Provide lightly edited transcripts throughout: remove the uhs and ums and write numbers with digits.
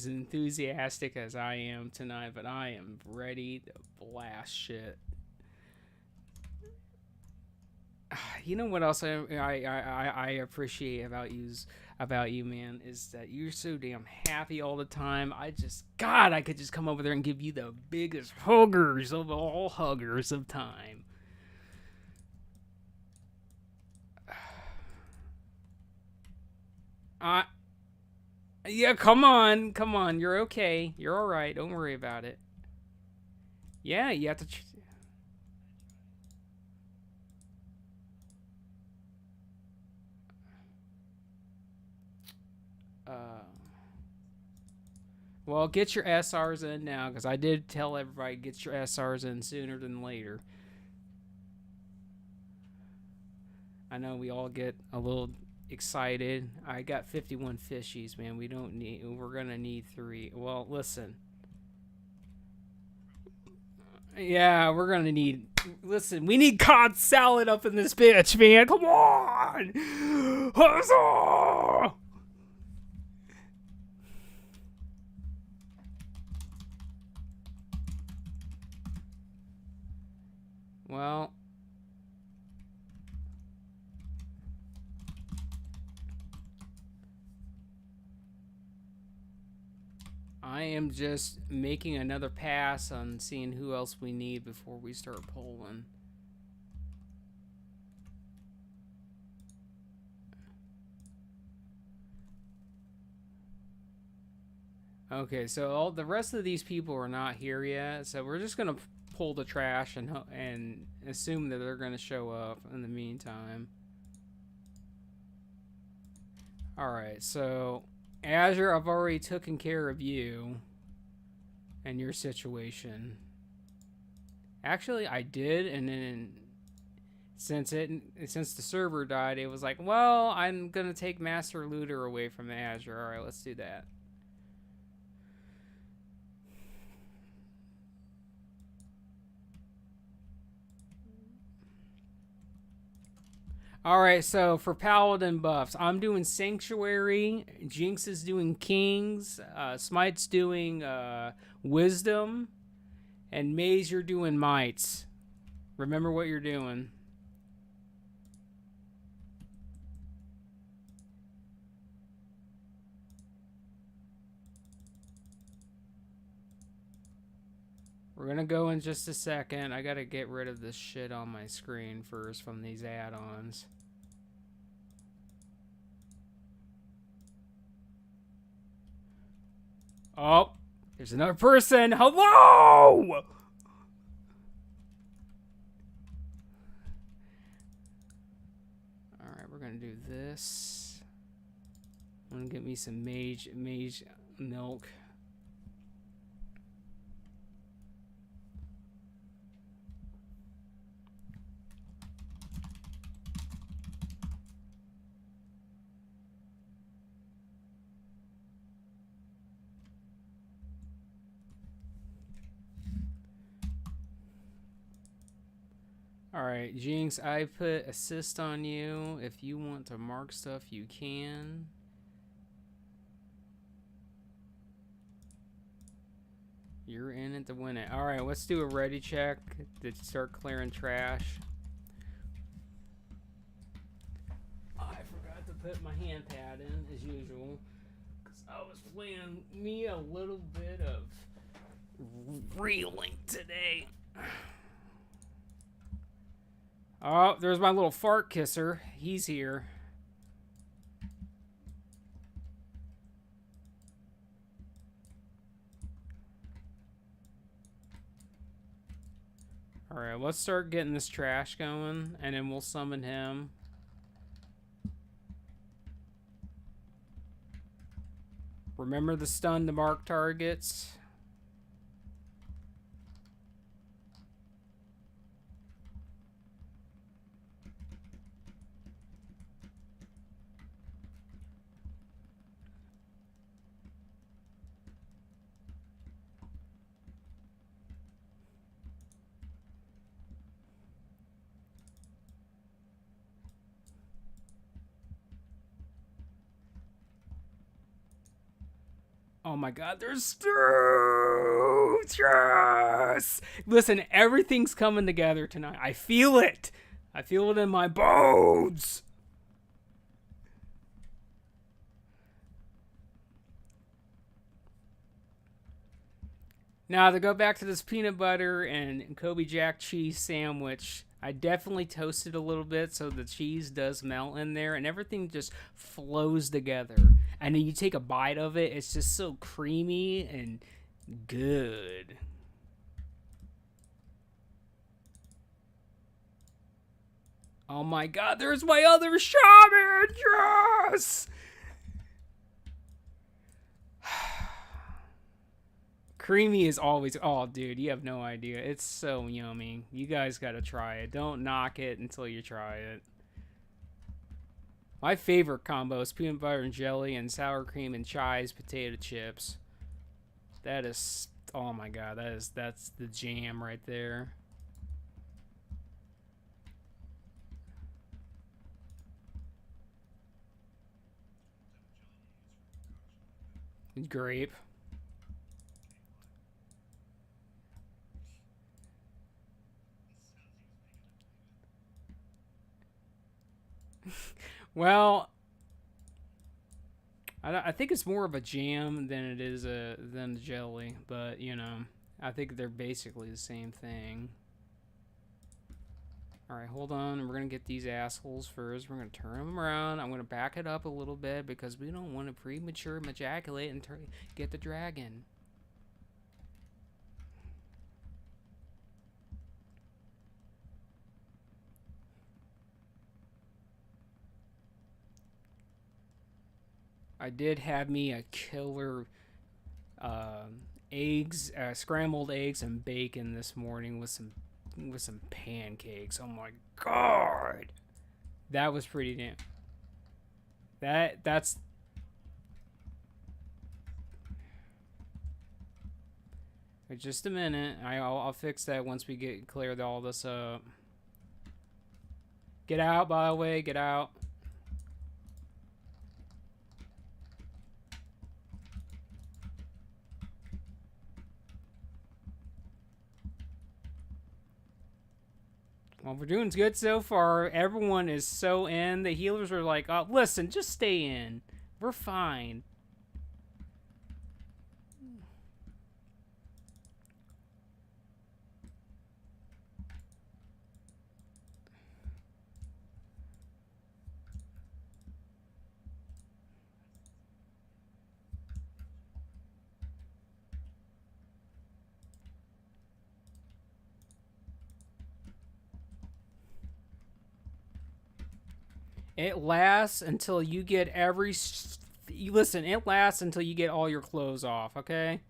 as enthusiastic as I am tonight, but I am ready to blast shit. You know what else I appreciate about you, man, is that you're so damn happy all the time. God, I could just come over there and give you the biggest huggers of all huggers of time. I Yeah, come on, come on. You're okay. You're all right. Don't worry about it. Yeah, you have to. Uh, well, get your SRs in now, because I did tell everybody get your SRs in sooner than later. I know we all get a little excited. I got 51 fishies, man. We don't need. We're gonna need 3. Well, listen. Yeah, we're gonna need. Listen, we need cod salad up in this bitch, man. Come on. Huzzah! Well, I am just making another pass on seeing who else we need before we start polling. Okay, so all the rest of these people are not here yet, so we're just gonna pull the trash and assume that they're gonna show up in the meantime. All right, so Azure, I've already taken care of you and your situation. Actually, I did, and then since the server died, it was like, well, I'm gonna take Master Looter away from Azure. All right, let's do that. All right, so for Paladin buffs, I'm doing Sanctuary. Jinx is doing Kings. Smite's doing Wisdom, and Maze, you're doing Mites. Remember what you're doing. We're gonna go in just a second. I gotta get rid of this shit on my screen first from these add-ons. Oh, there's another person. Hello! Alright, we're gonna do this. I'm gonna get me some mage milk. Alright, Jinx, I put assist on you. If you want to mark stuff, you can. You're in it to win it. Alright, let's do a ready check to start clearing trash. I forgot to put my hand pad in, as usual. Because I was playing me a little bit of Relink today. Oh, there's my little fart kisser. He's here. Alright, let's start getting this trash going, and then we'll summon him. Remember the stun to mark targets. Oh my god, there's stew! Yes! Listen, everything's coming together tonight. I feel it. I feel it in my bones. Now, to go back to this peanut butter and Kobe Jack cheese sandwich, I definitely toasted a little bit so the cheese does melt in there and everything just flows together. And then you take a bite of it, it's just so creamy and good. Oh my god, there's my other shaman! Yes! Creamy is always, oh dude, you have no idea. It's so yummy. You guys gotta try it. Don't knock it until you try it. My favorite combo is peanut butter and jelly and sour cream and chives potato chips. That is, oh my god, that's the jam right there. Grape. Well, I think it's more of a jam than it is than a jelly, but you know, I think they're basically the same thing. All right, hold on. We're gonna get these assholes first. We're gonna turn them around. I'm gonna back it up a little bit because we don't want to premature ejaculate and get the dragon. I did have me a killer eggs, scrambled eggs and bacon this morning with some pancakes. Oh my god, that was pretty damn. That's. Wait just a minute. I'll fix that once we get cleared all this up. Get out, by the way. Get out. Well, we're doing good so far. Everyone is so in. The healers are like, oh, listen, just stay in. We're fine. It lasts until you get listen, it lasts until you get all your clothes off, okay?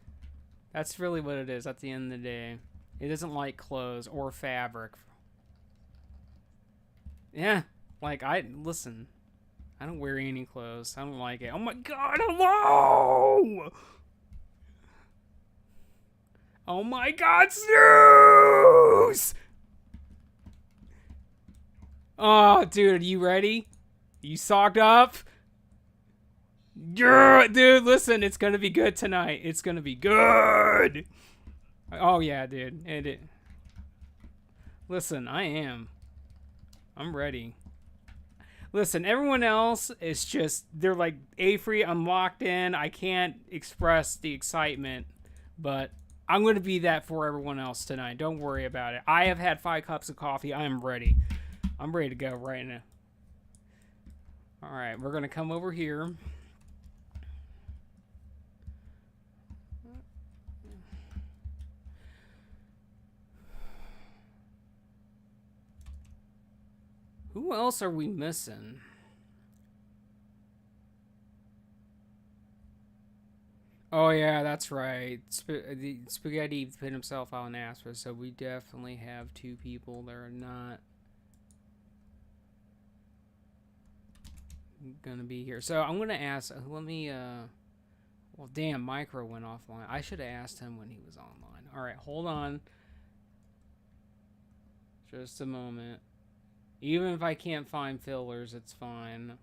That's really what it is at the end of the day. It isn't like clothes or fabric. Yeah, like, listen, I don't wear any clothes. I don't like it. Oh my god, hello! Oh my god, snooze! Oh, dude, are you ready? You socked up? Yeah, dude, listen, it's gonna be good tonight. It's gonna be good. Oh yeah, dude. Listen, I am. I'm ready. Listen, everyone else is just, they're like, Afrey, I'm locked in. I can't express the excitement, but I'm gonna be that for everyone else tonight. Don't worry about it. I have had 5 cups of coffee. I am ready. I'm ready to go right now. All right, we're gonna come over here. Who else are we missing? Oh yeah, that's right. The Spaghetti put himself out and asked for, so we definitely have 2 people that are not gonna be here. So I'm gonna ask. Let me. Well, damn, Micro went offline. I should have asked him when he was online. All right, hold on. Just a moment. Even if I can't find fillers, it's fine.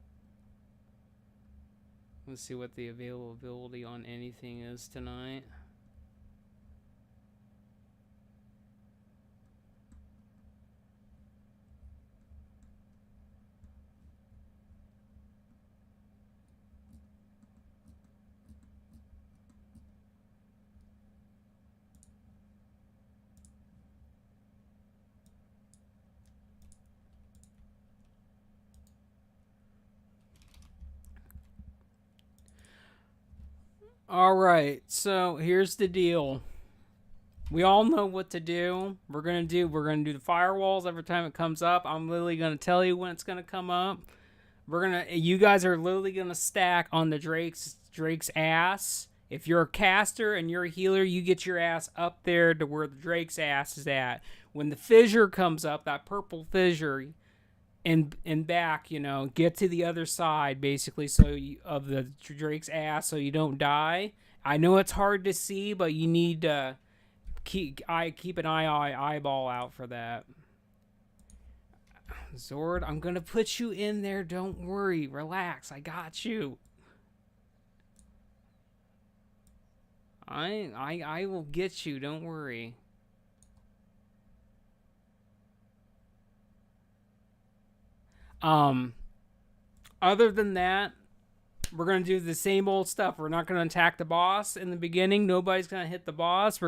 Let's see what the availability on anything is tonight. All right, so here's the deal. We all know what to do. We're gonna do the firewalls every time it comes up. I'm literally gonna tell you when it's gonna come up. You guys are literally gonna stack on the Drake's ass. If you're a caster and you're a healer, you get your ass up there to where the Drake's ass is at. When the fissure comes up, that purple fissure, and back, get to the other side basically, of the Drake's ass, so you don't die. I know it's hard to see, but you need to keep an eyeball out for that. Zord, I'm gonna put you in there. Don't worry, relax. I got you. I will get you. Don't worry. Other than that, we're gonna do the same old stuff. We're not gonna attack the boss in the beginning. Nobody's gonna hit the boss.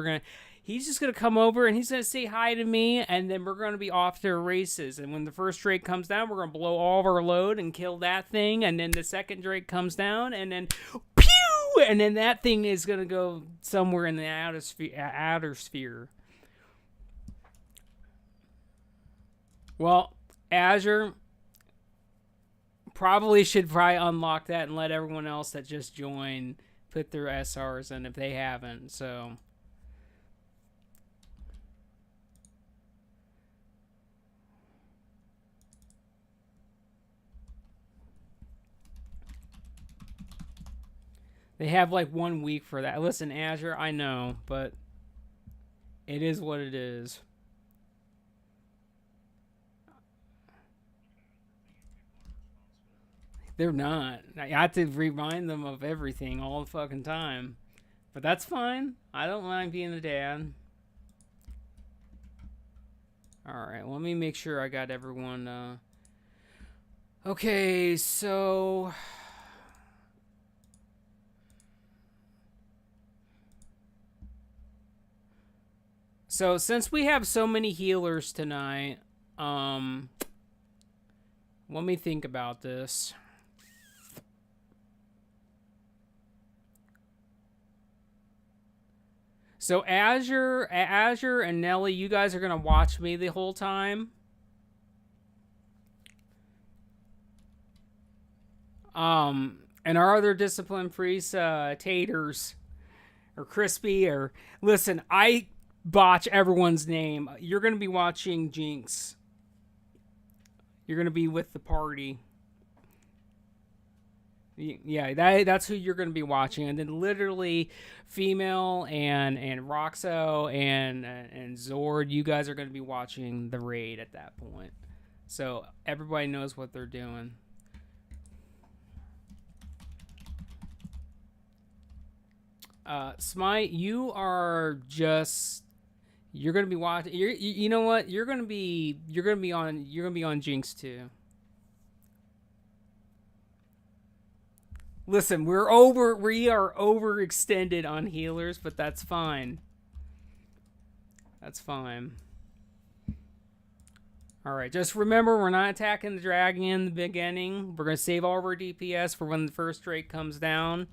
He's just gonna come over and he's gonna say hi to me, and then we're gonna be off to races. And when the first Drake comes down, we're gonna blow all of our load and kill that thing. And then the second Drake comes down, and then pew, and then that thing is gonna go somewhere in the outer sphere. Well, Azure probably should unlock that and let everyone else that just joined put their SRs in if they haven't. So they have like 1 week for that. Listen, Azure, I know, but it is what it is. They're not. I have to remind them of everything all the fucking time. But that's fine. I don't mind being a dad. Alright, let me make sure I got everyone. Okay, so... So, since we have so many healers tonight, let me think about this. So Azure and Nelly, you guys are gonna watch me the whole time. And our other discipline priests, Taters or Crispy, or listen, I botch everyone's name. You're gonna be watching Jinx. You're gonna be with the party. Yeah, that's who you're going to be watching, and then literally, Female and Roxo and Zord, you guys are going to be watching the raid at that point, so everybody knows what they're doing. Smite, you are just you're going to be watching. You know what? You're going to be on Jinx too. Listen, we are overextended on healers, but that's fine. That's fine. Alright, just remember, we're not attacking the dragon in the beginning. We're going to save all of our DPS for when the first Drake comes down.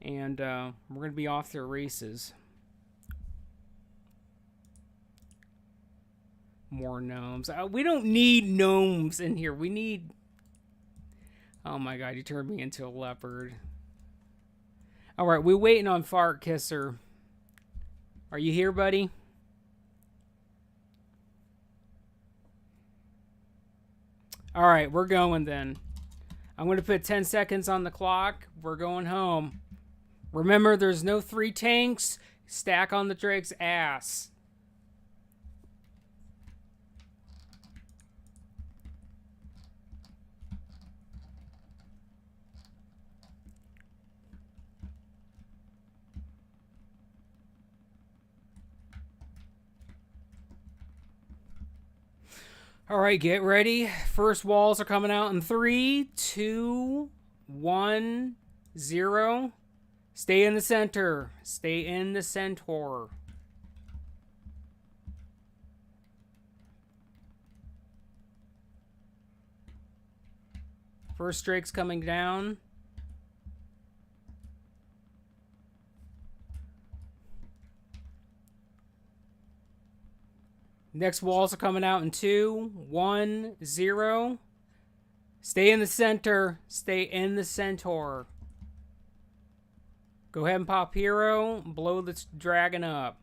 And we're going to be off to races. More gnomes. We don't need gnomes in here. We need... Oh my god, you turned me into a leopard. Alright, we're waiting on Fart Kisser. Are you here, buddy? Alright, we're going then. I'm going to put 10 seconds on the clock. We're going home. Remember, there's no 3 tanks. Stack on the Drake's ass. All right, get ready. First walls are coming out in 3, 2, 1, 0. Stay in the center. Stay in the center. First strake's coming down. Next walls are coming out in 2, 1, 0. Stay in the center. Stay in the center. Go ahead and pop hero. Blow this dragon up.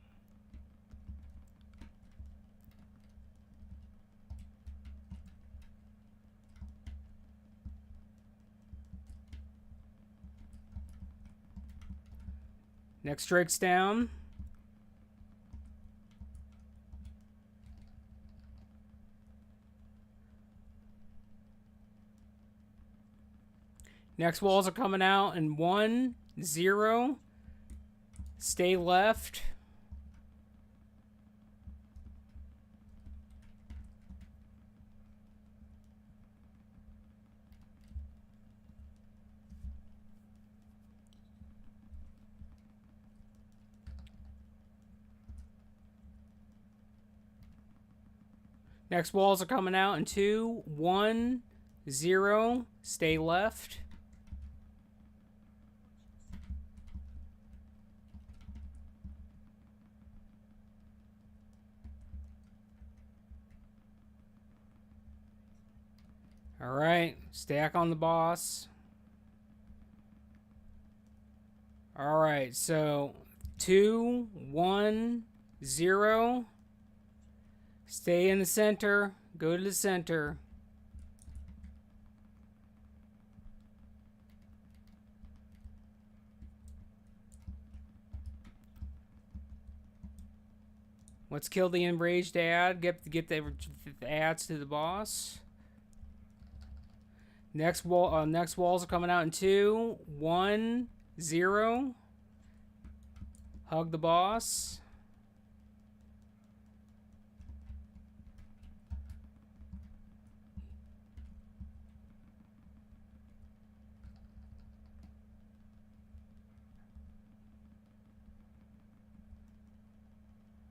Next strake's down. Next walls are coming out in 1, 0. Stay left. Next walls are coming out in 2, 1, 0. Stay left. All right, stack on the boss. All right, so 2, 1, 0. Stay in the center. Go to the center. Let's kill the enraged ad. Get the ads to the boss. Next walls are coming out in 2, 1, 0. Hug the boss.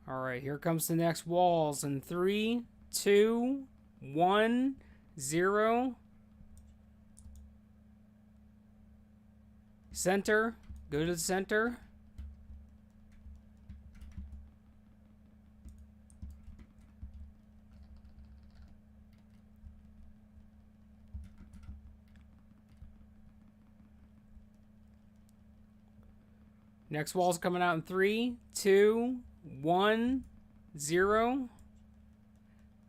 All right, here comes the next walls in 3, 2, 1, 0. Center. Go to the center. Next wall's coming out in 3, 2, 1, 0.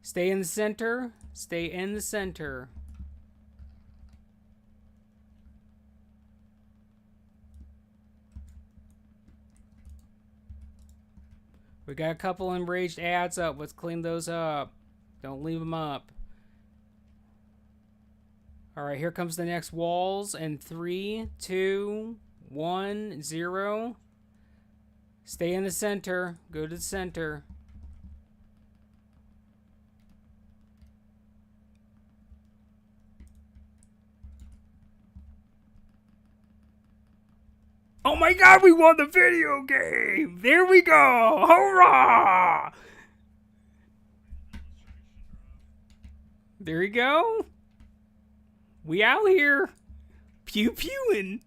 Stay in the center. Stay in the center. We got a couple enraged ads up. Let's clean those up. Don't leave them up. All right, here comes the next walls. And 3, 2, 1, 0. Stay in the center. Go to the center. Oh my god, we won the video game! There we go! Hurrah! There you go. We out here. Pew pewing.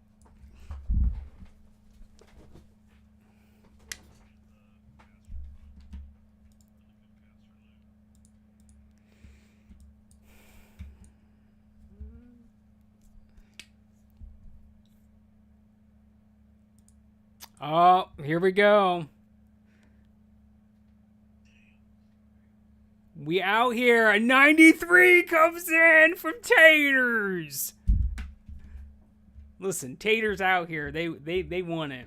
Oh, here we go. We out here. A 93 comes in from Taters. Listen, Taters out here. They won it.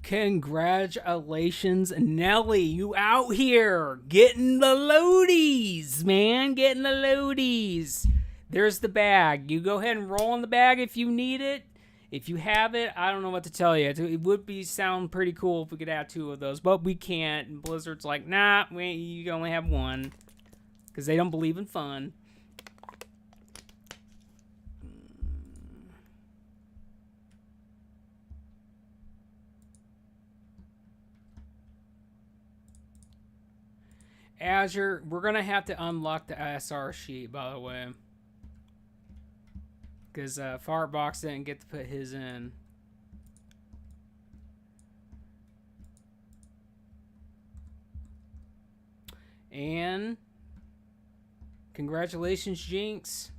Congratulations, Nelly. You out here getting the loadies, man. Getting the loadies. There's the bag. You go ahead and roll in the bag if you need it. If you have it, I don't know what to tell you. It would sound pretty cool if we could have 2 of those, but we can't. And Blizzard's like, nah, you can only have 1. Because they don't believe in fun. Azure, we're going to have to unlock the SR sheet, by the way. Because Fartbox didn't get to put his in. And congratulations, Jinx.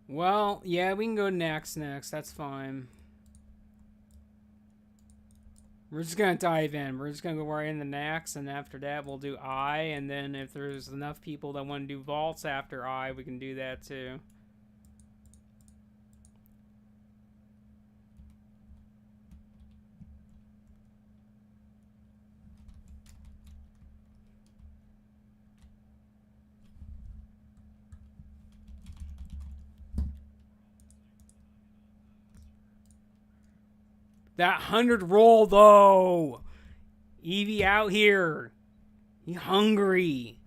Well, yeah, we can go next. That's fine. We're just going to dive in. We're just going to go right in the next, and after that, we'll do I, and then if there's enough people that want to do vaults after I, we can do that too. That 100 roll, though. Evie out here. He hungry.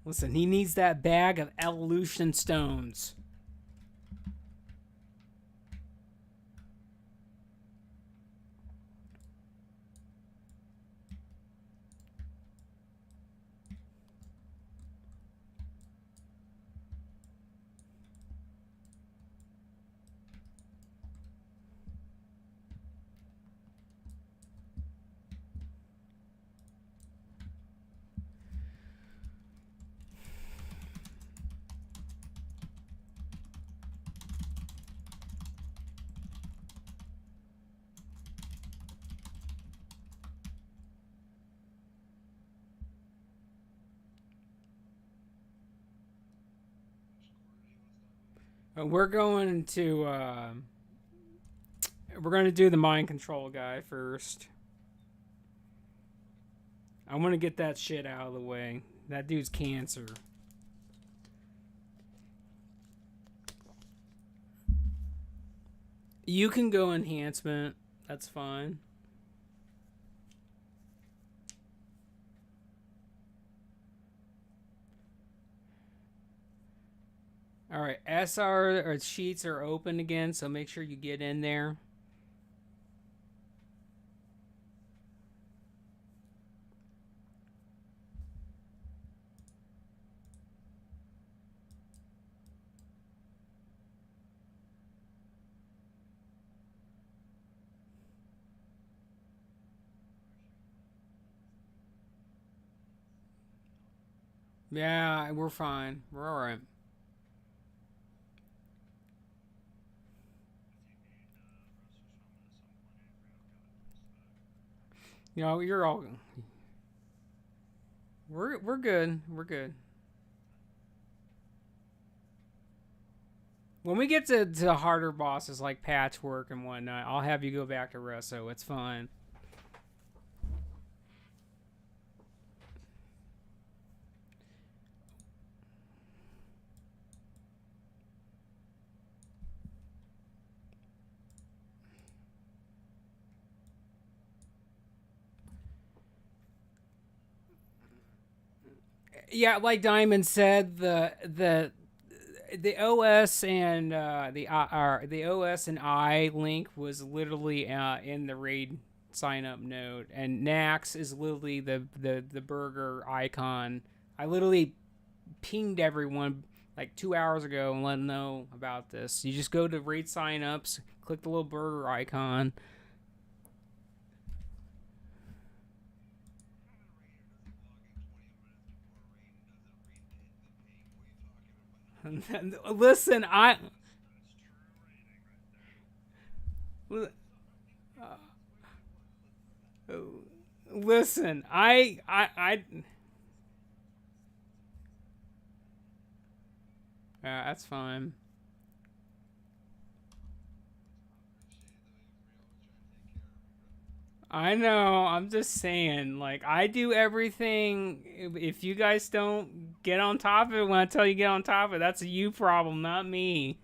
Listen, he needs that bag of evolution stones. We're going to do the mind control guy first. I want to get that shit out of the way. That dude's cancer. You can go enhancement. That's fine. All right, SR or sheets are open again, so make sure you get in there. Yeah, we're fine. We're all right. You know, you're all. We're good. We're good. When we get to harder bosses like Patchwork and whatnot, I'll have you go back to Resso. It's fine. Yeah, like Diamond said, the OS and the OS and I link was literally in the raid sign up node, and Nax is literally the burger icon. I literally pinged everyone like 2 hours ago and let them know about this. You just go to raid signups, click the little burger icon. Listen, listen, that's fine. I know. I'm just saying, like, I do everything. If you guys don't get on top of it when I tell you get on top of it, that's a you problem, not me.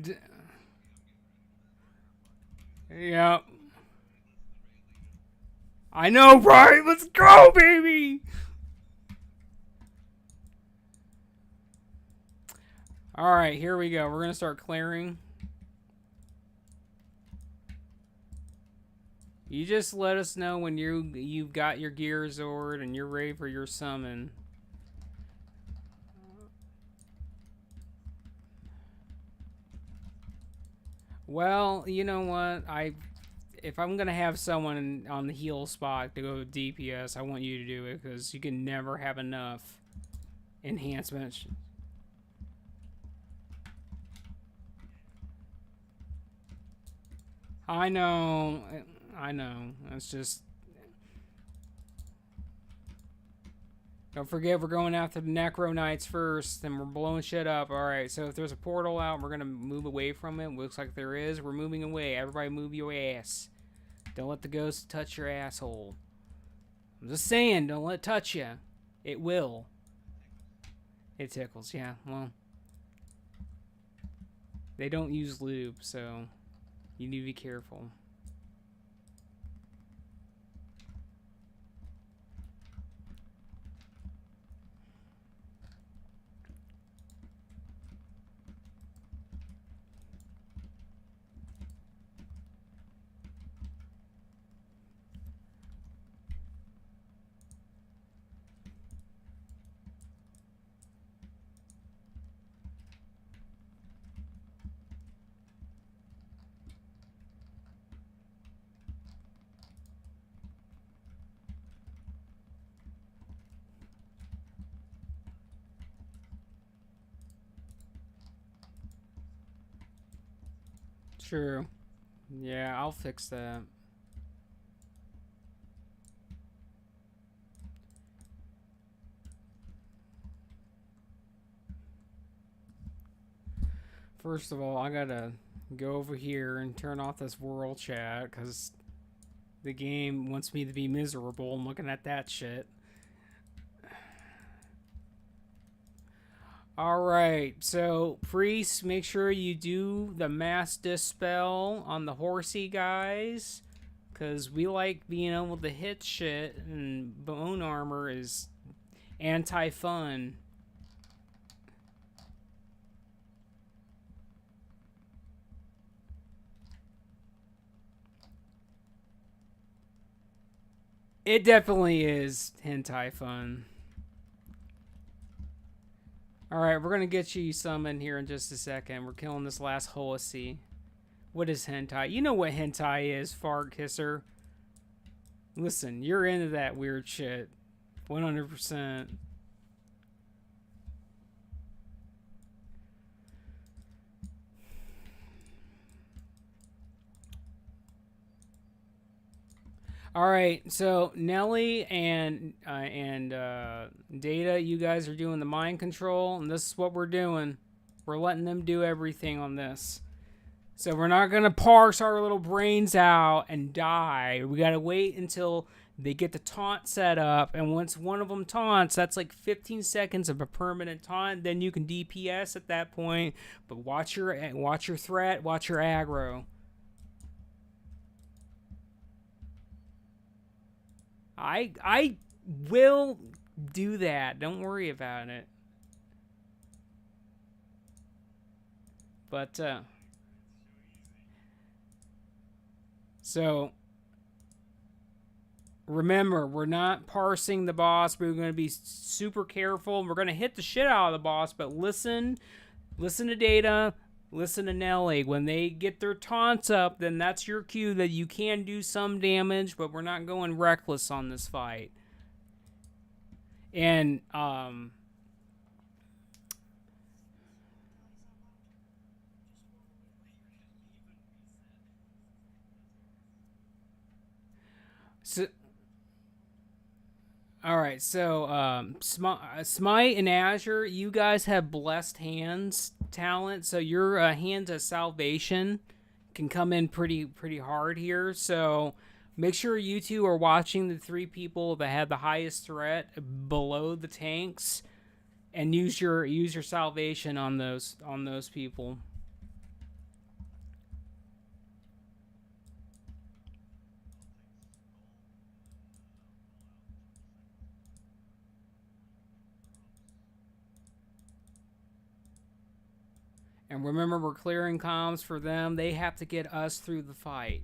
D- yep. I know, right? Let's go, baby. All right, here we go. We're gonna start clearing. You just let us know when you've got your gear Zord and you're ready for your summon. Well, you know what? If I'm gonna have someone on the heal spot to go DPS, I want you to do it because you can never have enough enhancements. I know, I know. It's just don't forget we're going after the Necro Knights first, and we're blowing shit up. All right, so if there's a portal out, we're gonna move away from it. Looks like there is. We're moving away. Everybody, move your ass. Don't let the ghost touch your asshole. I'm just saying, don't let it touch you. It will. It tickles, yeah. Well, they don't use lube, so you need to be careful. True. Yeah, I'll fix that. First of all, I gotta go over here and turn off this world chat because the game wants me to be miserable. I'm looking at that shit. Alright, so priests, make sure you do the mass dispel on the horsey guys. Because we like being able to hit shit, and bone armor is anti-fun. It definitely is hentai fun. Alright, we're gonna get you summoned here in just a second. We're killing this last horsey. What is hentai? You know what hentai is, fart kisser. Listen, you're into that weird shit. 100%. All right, so Nelly and Data, you guys are doing the mind control, and this is what we're doing. We're letting them do everything on this. So we're not gonna parse our little brains out and die. We gotta wait until they get the taunt set up, and once one of them taunts, that's like 15 seconds of a permanent taunt. Then you can DPS at that point. But watch your threat, watch your aggro. I will do that. Don't worry about it. But so remember, we're not parsing the boss. We're going to be super careful. We're going to hit the shit out of the boss, but listen to Data, listen to Nelly. When they get their taunts up, then that's your cue that you can do some damage, but we're not going reckless on this fight. And so all right, so Smite and Azure, you guys have blessed hands talent, so your hands of salvation can come in pretty hard here. So make sure you two are watching the three people that have the highest threat below the tanks, and use your salvation on those people. And remember, we're clearing comms for them. They have to get us through the fight.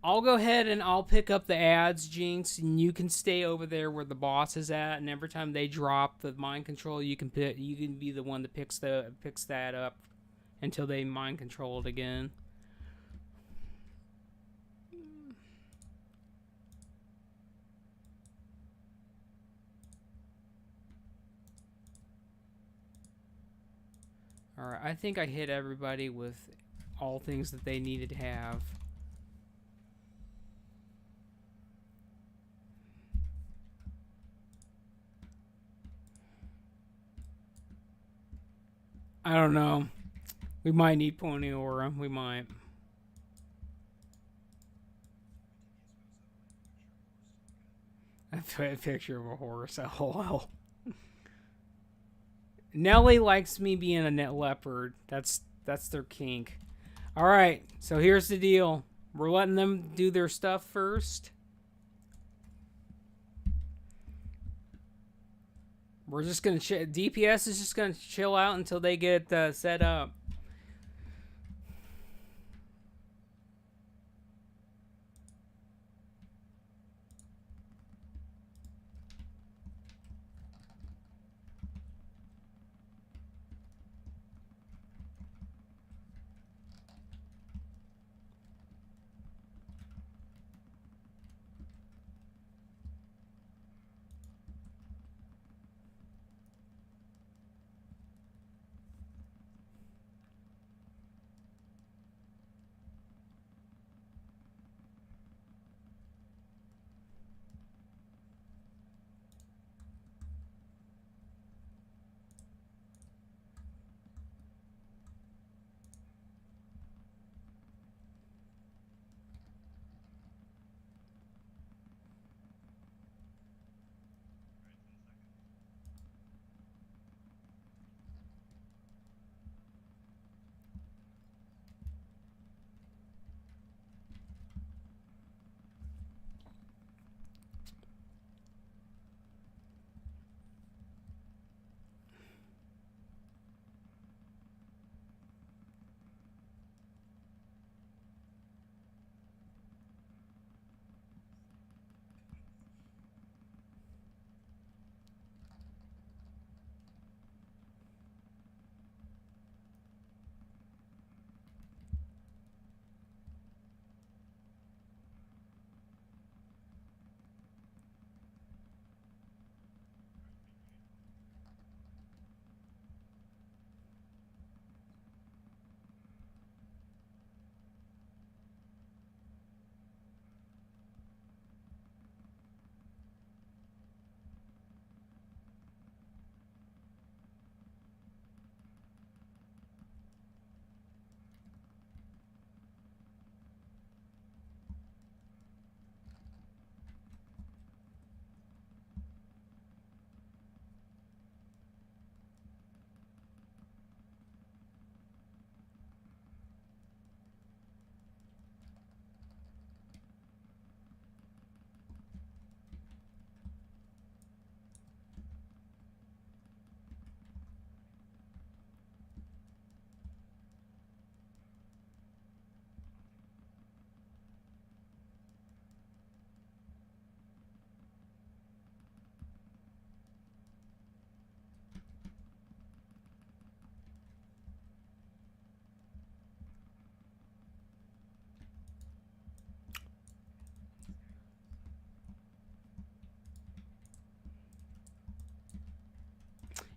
I'll go ahead and I'll pick up the ads, Jinx, and you can stay over there where the boss is at. And every time they drop the mind control, you can be the one that picks that up until they mind control it again. Alright, I think I hit everybody with all things that they needed to have. I don't know. We might need Pony Aura. We might. A picture of a horse. LOL. Nelly likes me being a net leopard. That's their kink. All right, so here's the deal. We're letting them do their stuff first. We're just gonna DPS is just gonna chill out until they get set up.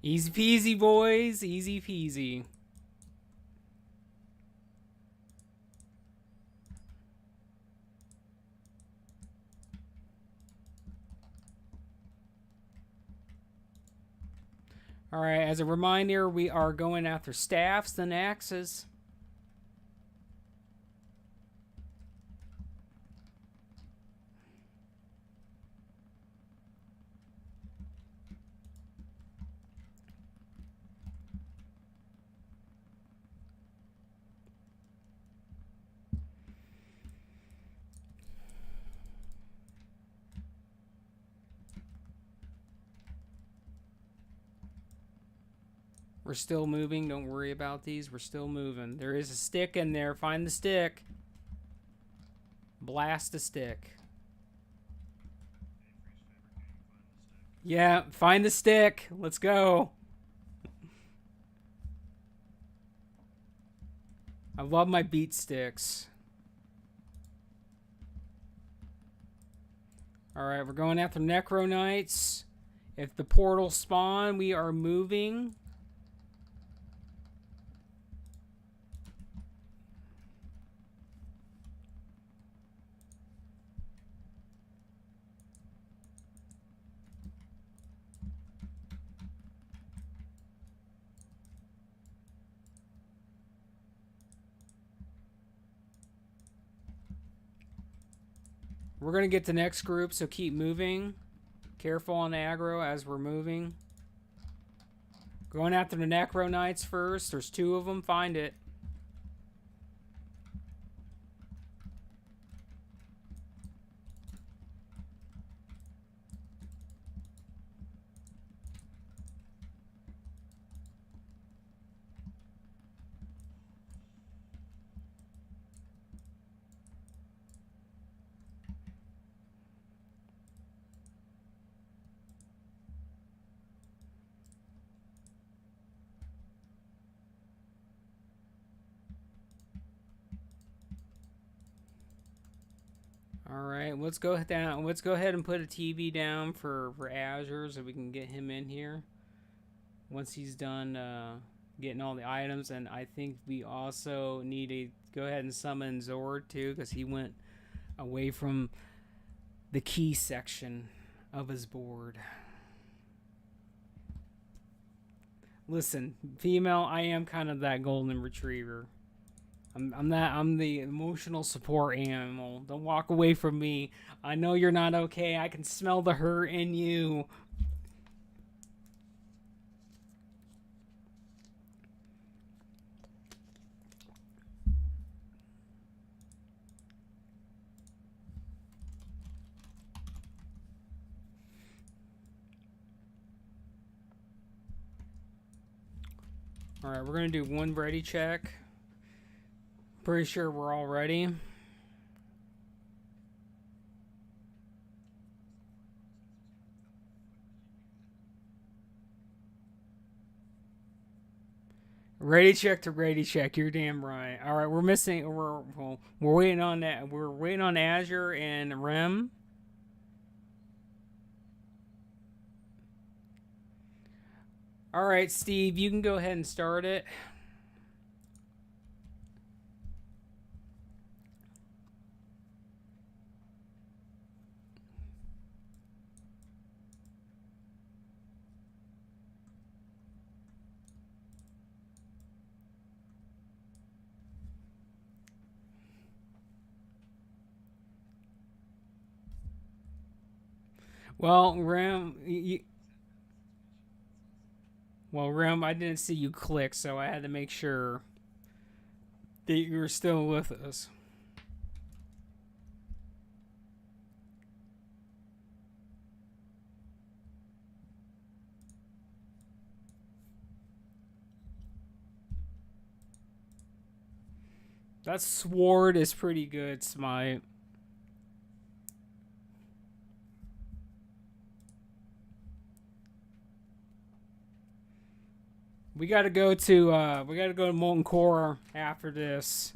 Easy peasy, boys. Easy peasy. Alright, as a reminder, we are going after staffs and axes. We're still moving. Don't worry about these. We're still moving. There is a stick in there. Find the stick. Blast the stick. Yeah, find the stick. Let's go. I love my beat sticks. Alright, we're going after Necro Knights. If the portal spawn, we are moving. We're going to get the next group, so keep moving. Careful on aggro as we're moving. Going after the Necro Knights first. There's 2 of them. Find it. All right, let's go down. Let's go ahead and put a TV down for Azure so we can get him in here once he's done getting all the items. And I think we also need to go ahead and summon Zord too, because he went away from the key section of his board. Listen, female, I am kind of that golden retriever. I'm the emotional support animal. Don't walk away from me. I know you're not okay. I can smell the hurt in you. Alright, we're going to do one ready check. Pretty sure we're all ready. Ready check to ready check. You're damn right. All right, we're missing. We're waiting on that. We're waiting on Azure and Rem. All right, Steve, you can go ahead and start it. Well, Rem, Rem, I didn't see you click, so I had to make sure that you were still with us. That sword is pretty good, Smite. We gotta go to Molten Core after this.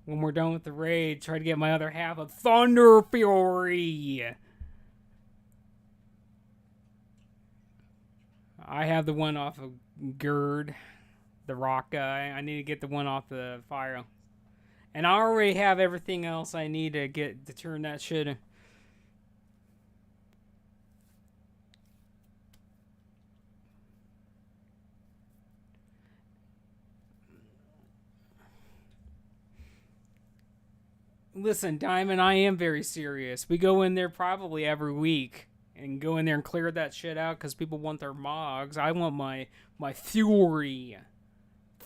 When we're done with the raid, try to get my other half of Thunder Fury. I have the one off of Gerd, the rock guy. I need to get the one off the fire. And I already have everything else I need to get to turn that shit in. Listen, Diamond, I am very serious. We go in there probably every week and go in there and clear that shit out because people want their mogs. I want my Fury.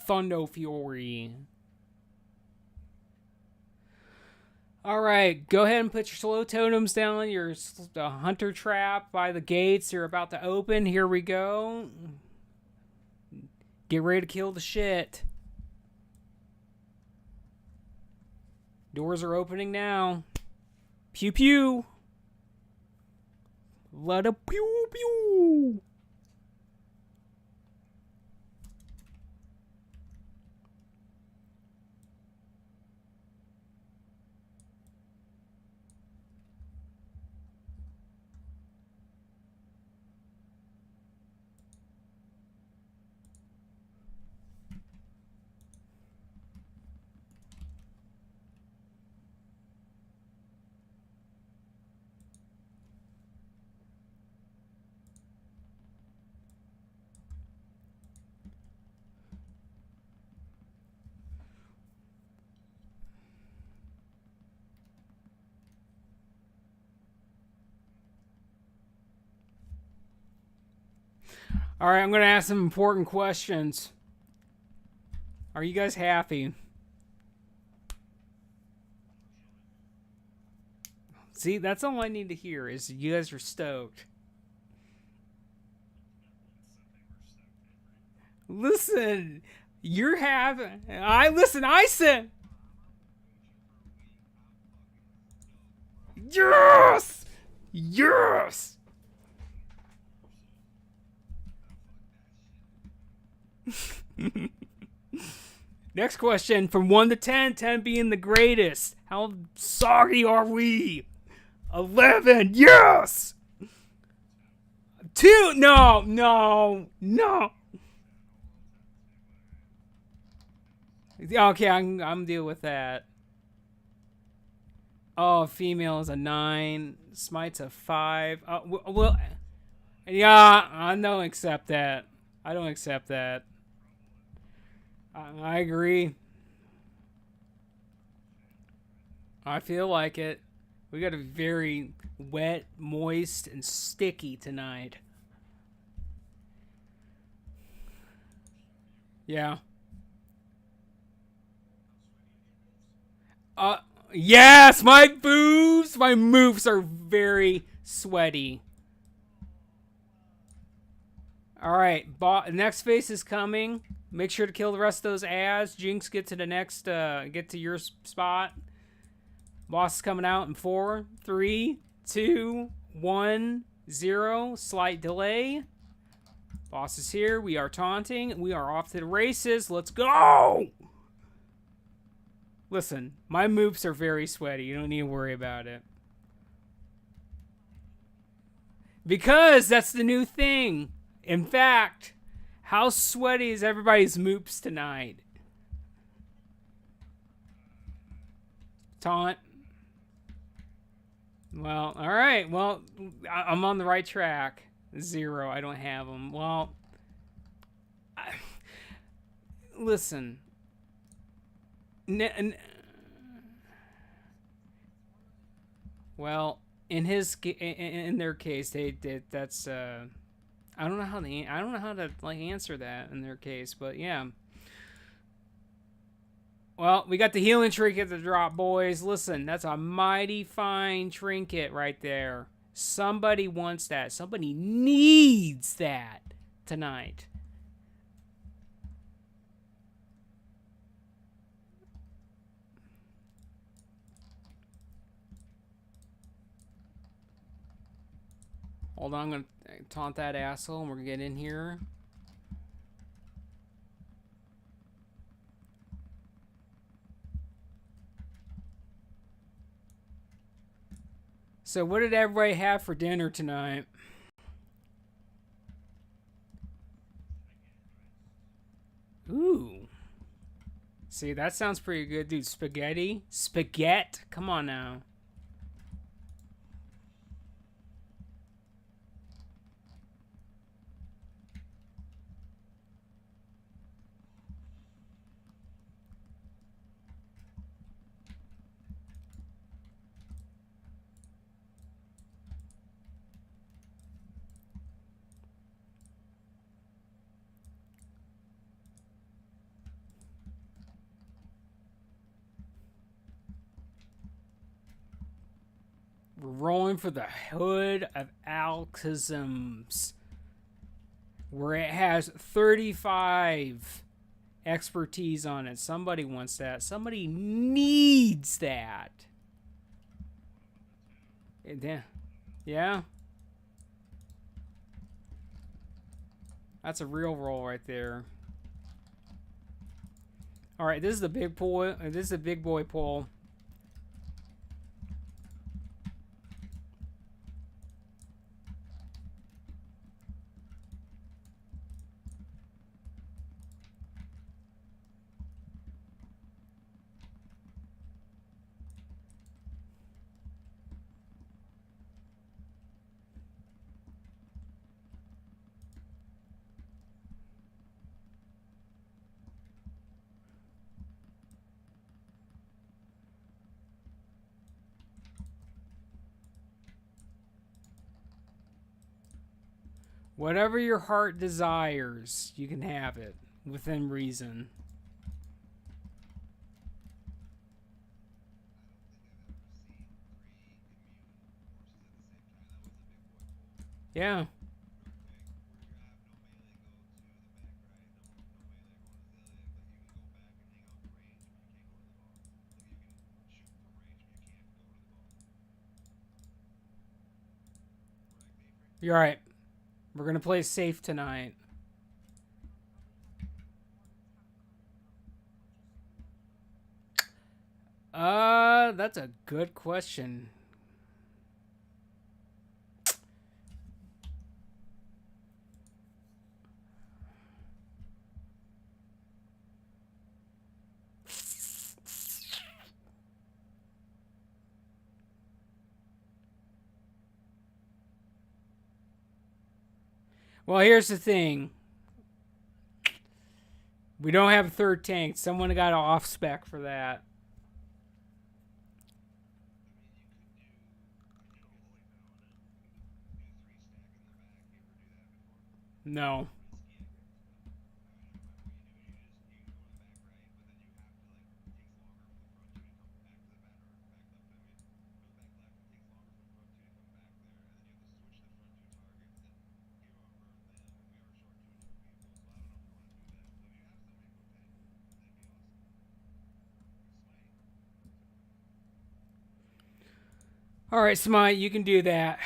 Thundo Fury. Alright, go ahead and put your slow totems down. Your hunter trap by the gates. You're about to open. Here we go. Get ready to kill the shit. Doors are opening now. Pew pew. Let a pew pew. All right, I'm going to ask some important questions. Are you guys happy? See, that's all I need to hear is you guys are stoked. Listen, you're having... I said... Yes! Yes! Next question. From 1 to 10, 10 being the greatest. How sorry are we? 11. Yes! 2. No. Okay, I'm deal with that. Oh, female is a 9. Smite's a 5. Well, yeah, I don't accept that. I don't accept that. I agree. I feel like it. We got a very wet, moist, and sticky tonight. Yeah. Yes, my moves are very sweaty. All right, next phase is coming. Make sure to kill the rest of those ads. Jinx, get to the next, get to your spot. Boss is coming out in 4, 3, 2, 1, 0. Slight delay. Boss is here. We are taunting. We are off to the races. Let's go! Listen, my moves are very sweaty. You don't need to worry about it. Because that's the new thing. In fact, how sweaty is everybody's moops tonight? Taunt. Well, alright. Well, I'm on the right track. 0. I don't have them. Well, listen. Well, in their case, that's I don't know how to like answer that in their case, but yeah. Well, we got the healing trinket to drop, boys. Listen, that's a mighty fine trinket right there. Somebody wants that. Somebody needs that tonight. Hold on, I'm going to taunt that asshole and we're going to get in here. So what did everybody have for dinner tonight? Ooh. See, that sounds pretty good, dude. Spaghetti? Spaghetti? Come on now. We're rolling for the hood of Alchemist, where it has 35 expertise on it. Somebody wants that. Somebody needs that. Yeah. Yeah. That's a real roll right there. All right, this is the big boy. This is a big boy pull. Whatever your heart desires, you can have it within reason. Yeah. You're right. We're going to play safe tonight. That's a good question. Well, here's the thing. We don't have a third tank. Someone got an off spec for that. No. All right, Smite, you can do that.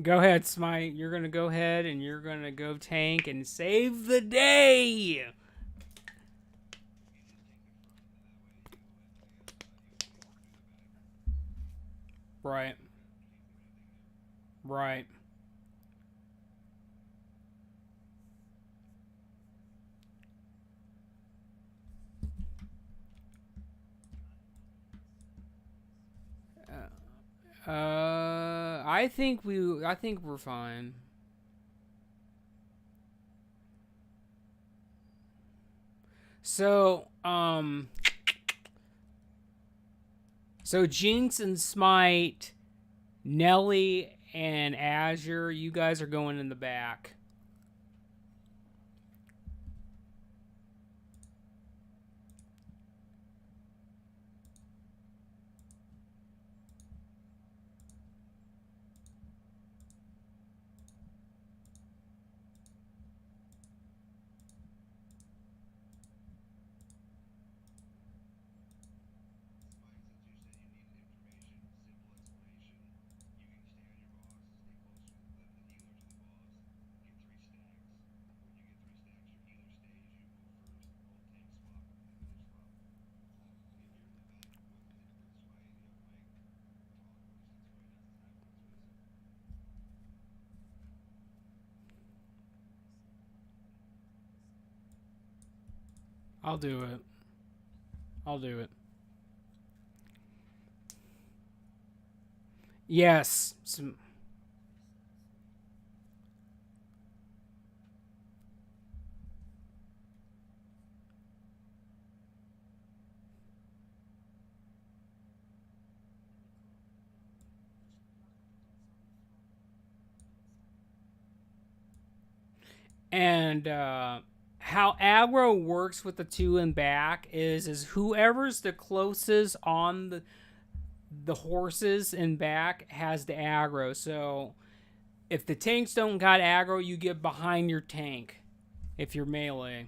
Go ahead, Smite. You're going to go ahead and you're going to go tank and save the day. Right. Right. I think we're fine. So, so Jinx and Smite, Nelly and Azure, you guys are going in the back. I'll do it. I'll do it. Yes. And how aggro works with the two in back is whoever's the closest on the horses in back has the aggro. So if the tanks don't got aggro, you get behind your tank if you're melee.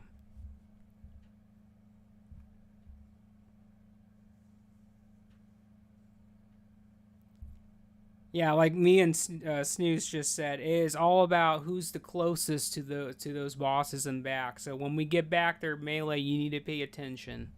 Yeah, like me and Snooze just said, it is all about who's the closest to those bosses in back. So when we get back there melee, you need to pay attention.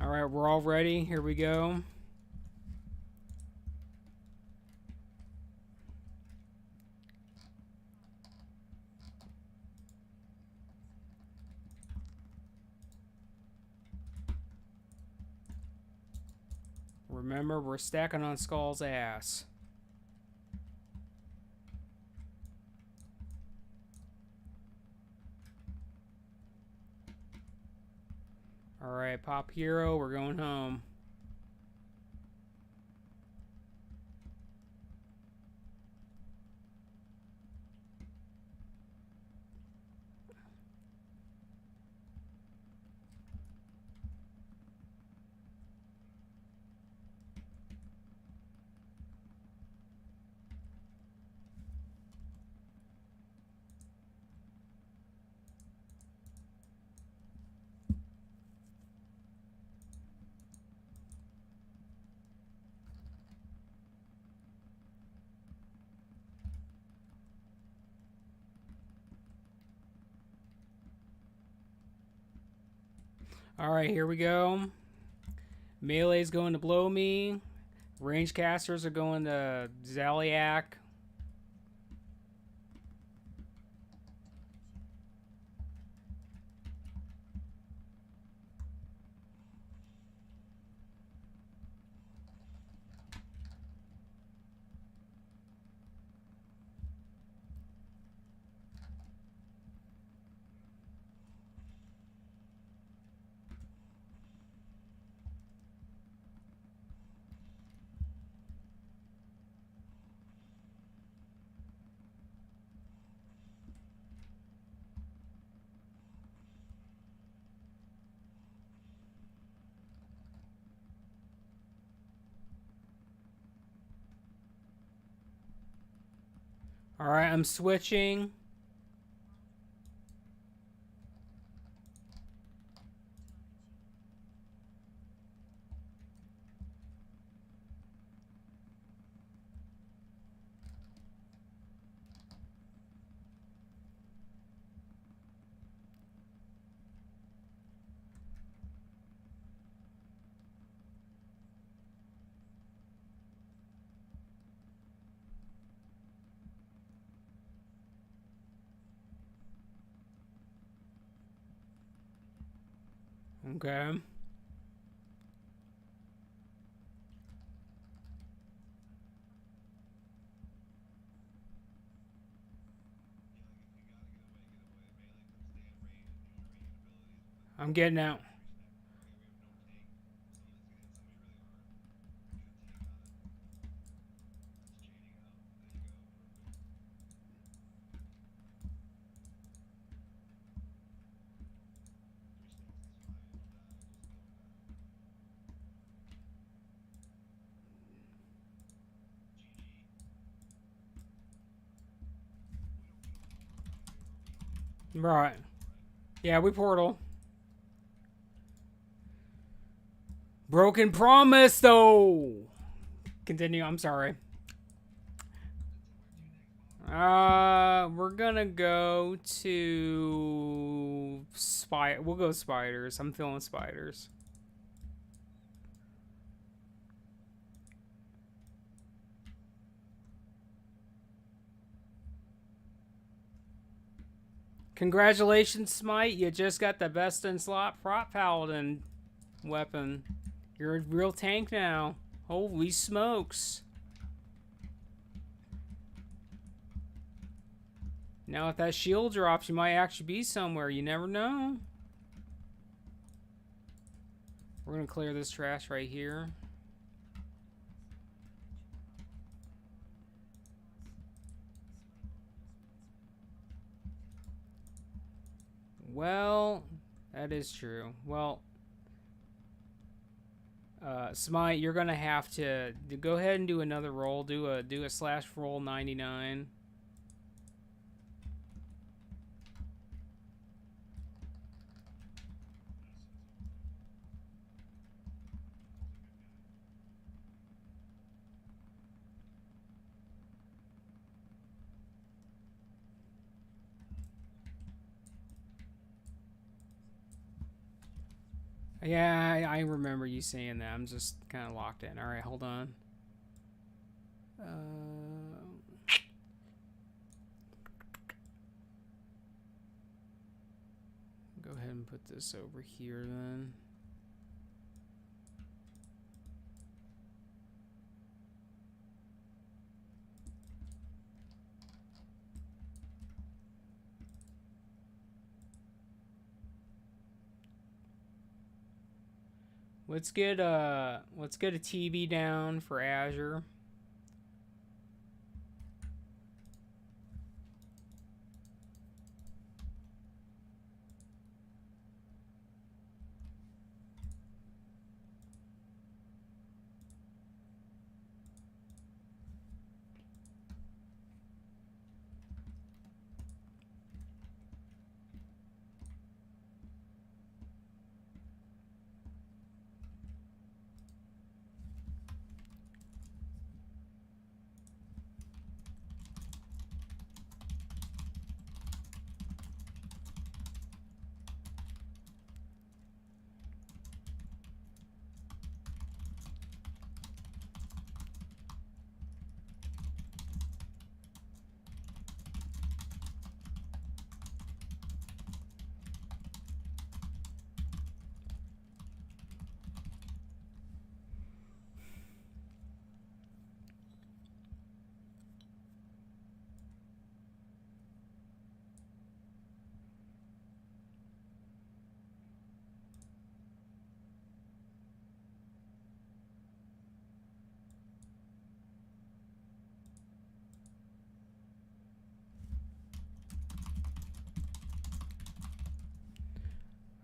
All right, we're all ready. Here we go. Remember, we're stacking on Skull's ass. All right, Pop Hero, we're going home. All right, here we go. Melee's going to blow me. Range casters are going to Zaliak. All right, I'm switching. Okay. I'm getting out. Right. Yeah, we portal. Broken promise, though. Continue. I'm sorry. We're gonna go to We'll go spiders. I'm feeling spiders. Congratulations, Smite. You just got the best in slot prop paladin weapon. You're a real tank now. Holy smokes. Now if that shield drops, you might actually be somewhere. You never know. We're gonna clear this trash right here. Well, that is true. Well, Smite, you're gonna have to go ahead and do another roll. Do a slash roll 99. Yeah, I remember you saying that. I'm just kind of locked in. All right, hold on. Go ahead and put this over here then. Let's get a TV down for Azure.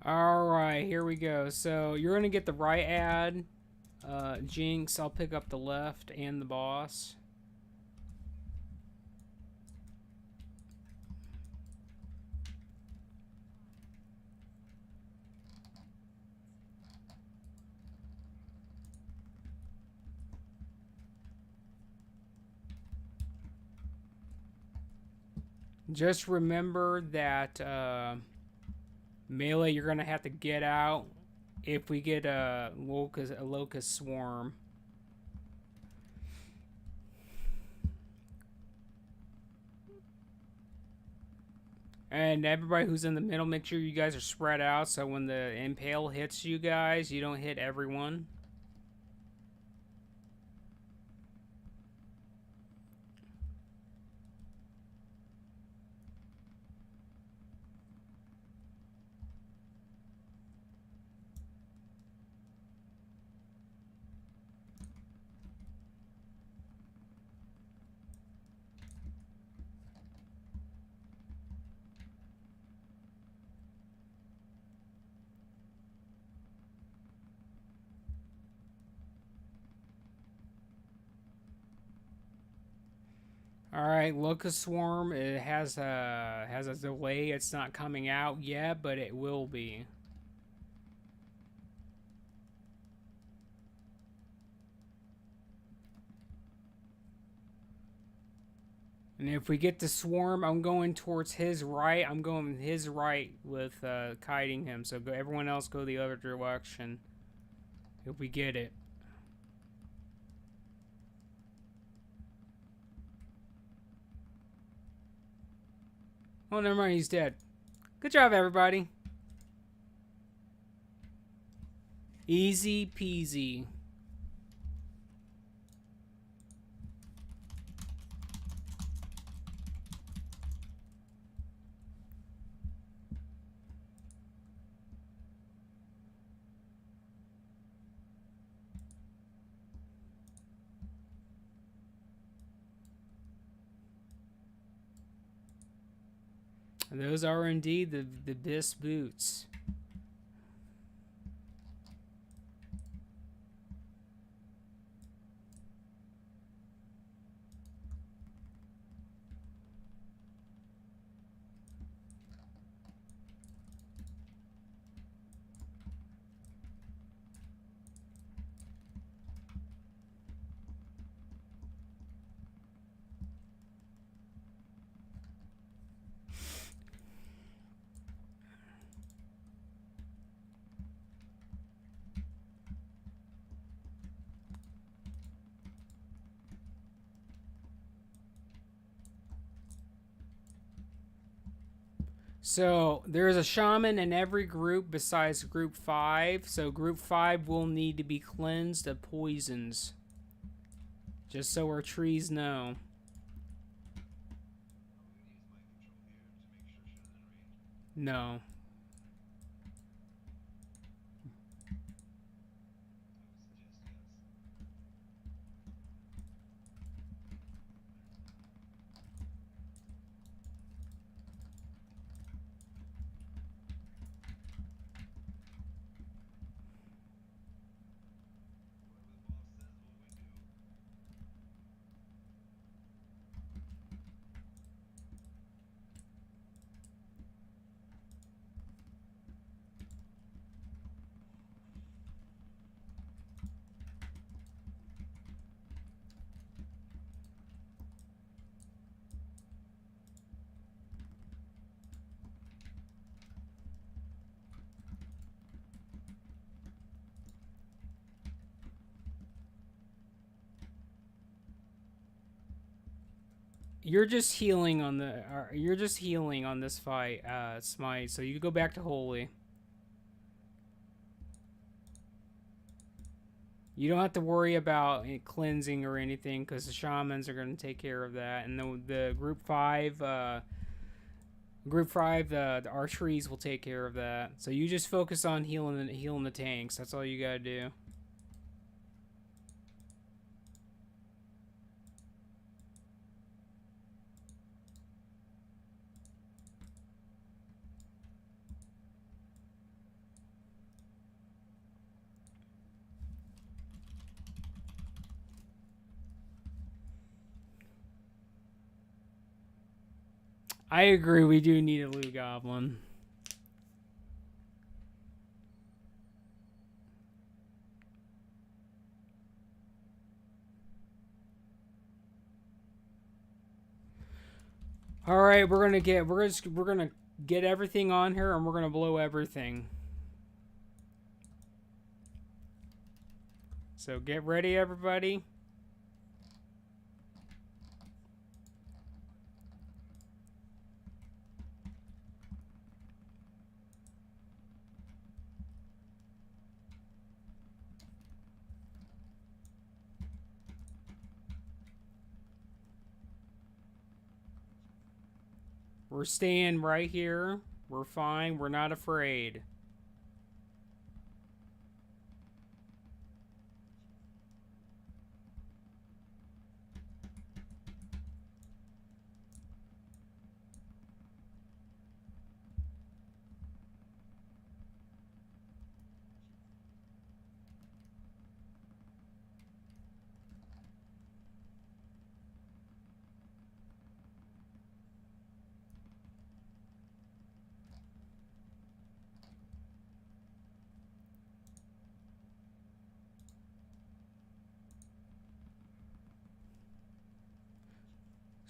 Alright, here we go. So you're going to get the right ad. Jinx, I'll pick up the left and the boss. Just remember that melee, you're going to have to get out if we get a locust swarm. And everybody who's in the middle, make sure you guys are spread out so when the impale hits you guys, you don't hit everyone. All right, Locust Swarm. It has a delay. It's not coming out yet, but it will be. And if we get the swarm, I'm going towards his right. I'm going his right with kiting him. So everyone else go the other direction. If we get it. Oh, never mind. He's dead. Good job, everybody. Easy peasy. Those are indeed the best boots. So there's a shaman in every group besides group 5. So group 5 will need to be cleansed of poisons. Just so our trees know. No. You're just healing on the. You're just healing on this fight, Smite. So you go back to holy. You don't have to worry about cleansing or anything because the shamans are going to take care of that, and the group 5, the archeries will take care of that. So you just focus on healing the tanks. That's all you gotta do. I agree. We do need a Lou Goblin. All right, we're gonna get everything on here, and we're gonna blow everything. So get ready, everybody. We're staying right here. We're fine. We're not afraid.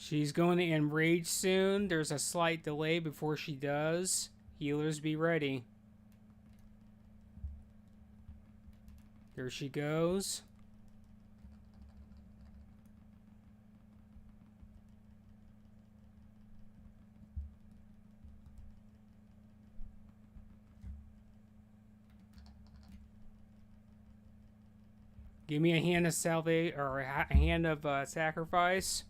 She's going to enrage soon. There's a slight delay before she does. Healers, be ready. There she goes. Give me a hand of salvation or a hand of sacrifice.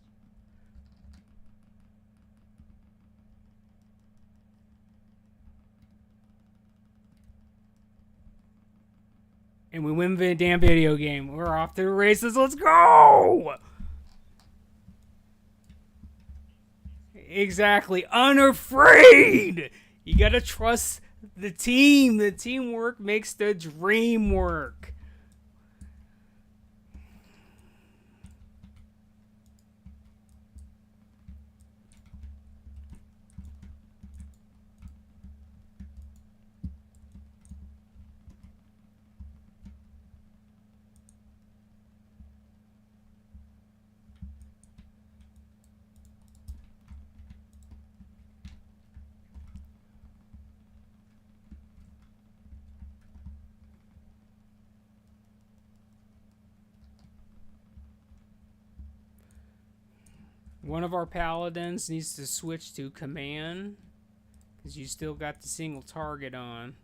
And we win the damn video game. We're off to the races. Let's go! Exactly. Unafraid! You gotta trust the team. The teamwork makes the dream work. One of our paladins needs to switch to command because you still got the single target on.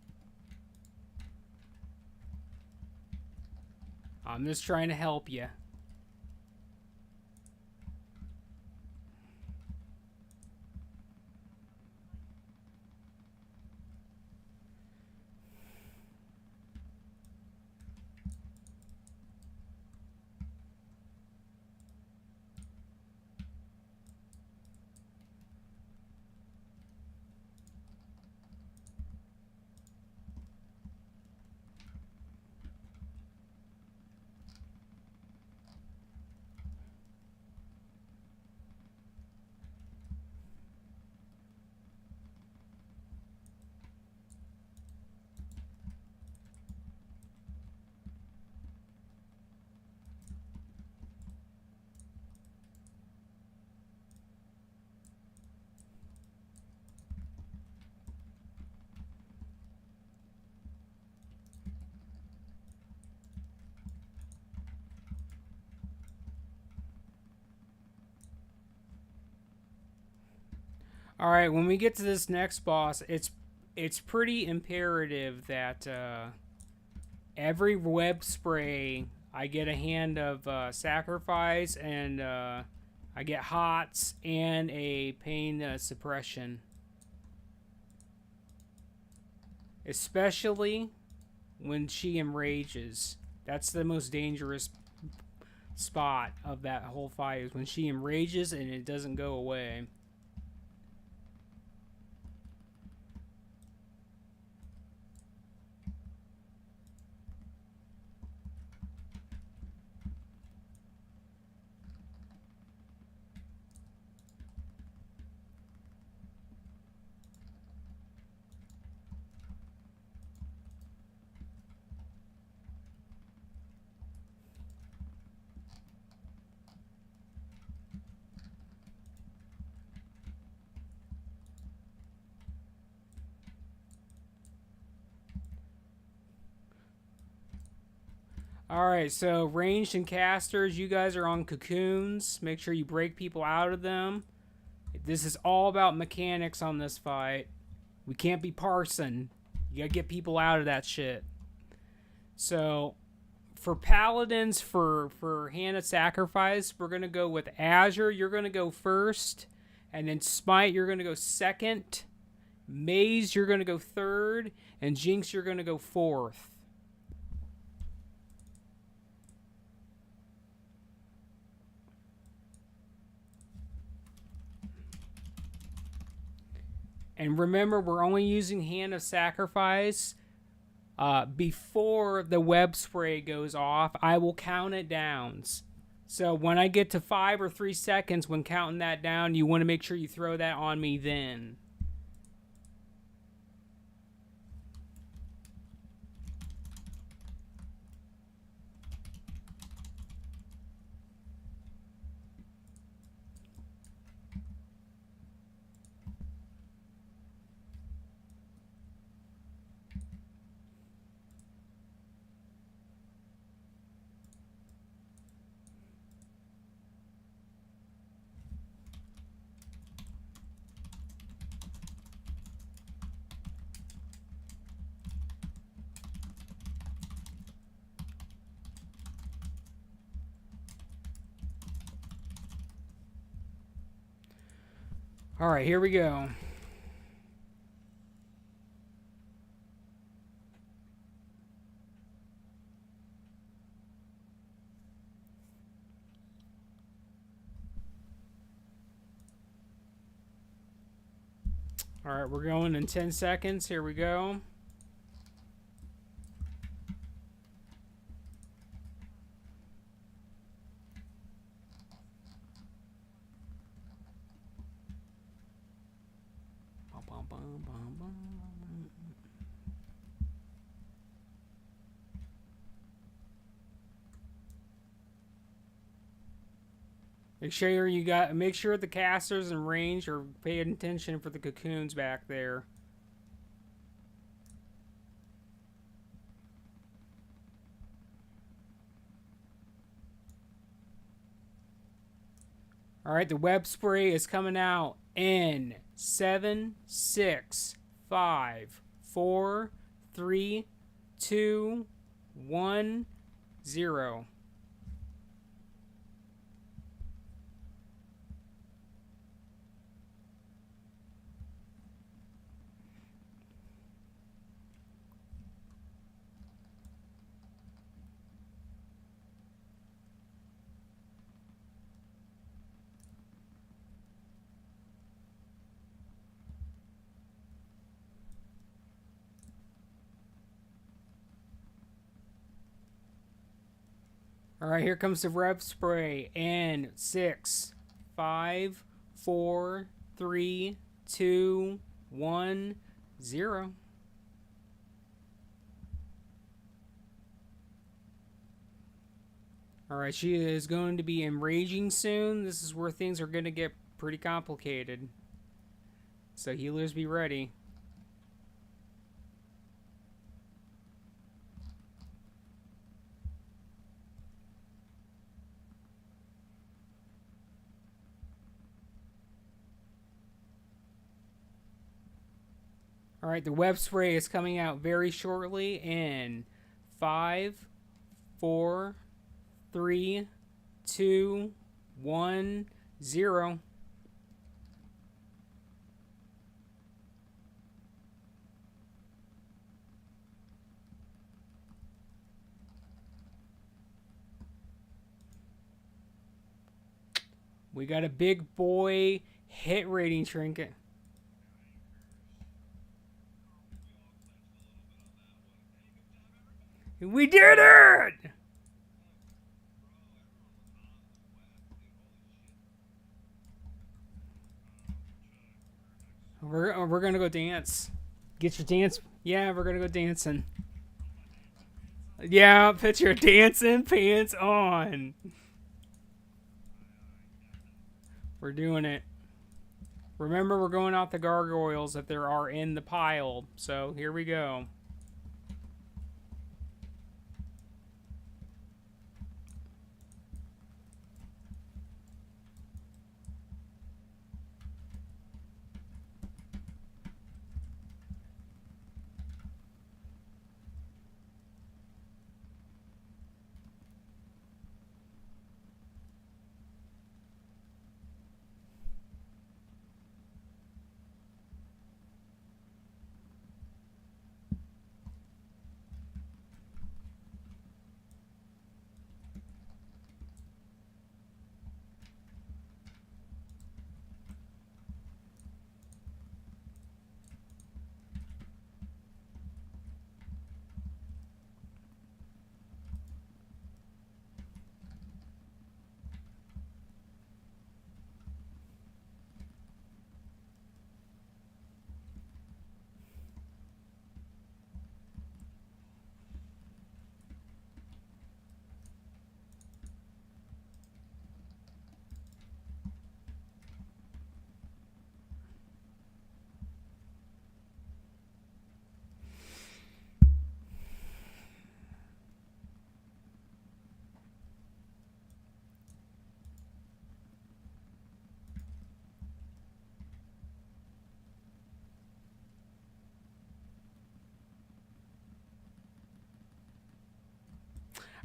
I'm just trying to help you. All right, when we get to this next boss, it's pretty imperative that every web spray I get a hand of sacrifice, and I get hots and a pain suppression. Especially when she enrages. That's the most dangerous spot of that whole fight, is when she enrages and it doesn't go away. Alright, so ranged and casters, you guys are on cocoons. Make sure you break people out of them. This is all about mechanics on this fight. We can't be parsing. You gotta get people out of that shit. So, for paladins, for hand of sacrifice, we're gonna go with Azure. You're gonna go first. And then Smite, you're gonna go second. Maze, you're gonna go third. And Jinx, you're gonna go fourth. And remember, we're only using Hand of Sacrifice before the web spray goes off. I will count it down. So when I get to 5 or 3 seconds when counting that down, you want to make sure you throw that on me then. All right, here we go. All right, we're going in 10 seconds. Here we go. Make sure the casters in range are paying attention for the cocoons back there. All right, the web spray is coming out in 7, 6, 5, 4, 3, 2, 1, 0. All right, here comes the web spray in 6, 5, 4, 3, 2, 1, 0. All right, she is going to be enraging soon. This is where things are going to get pretty complicated. So healers, be ready. All right, the web spray is coming out very shortly in 5, 4, 3, 2, 1, 0. We got a big boy hit rating trinket. We did it! We're gonna go dance. Get your dance. Yeah, we're gonna go dancing. Yeah, put your dancing pants on. We're doing it. Remember, we're going out the gargoyles if there are in the pile. So here we go.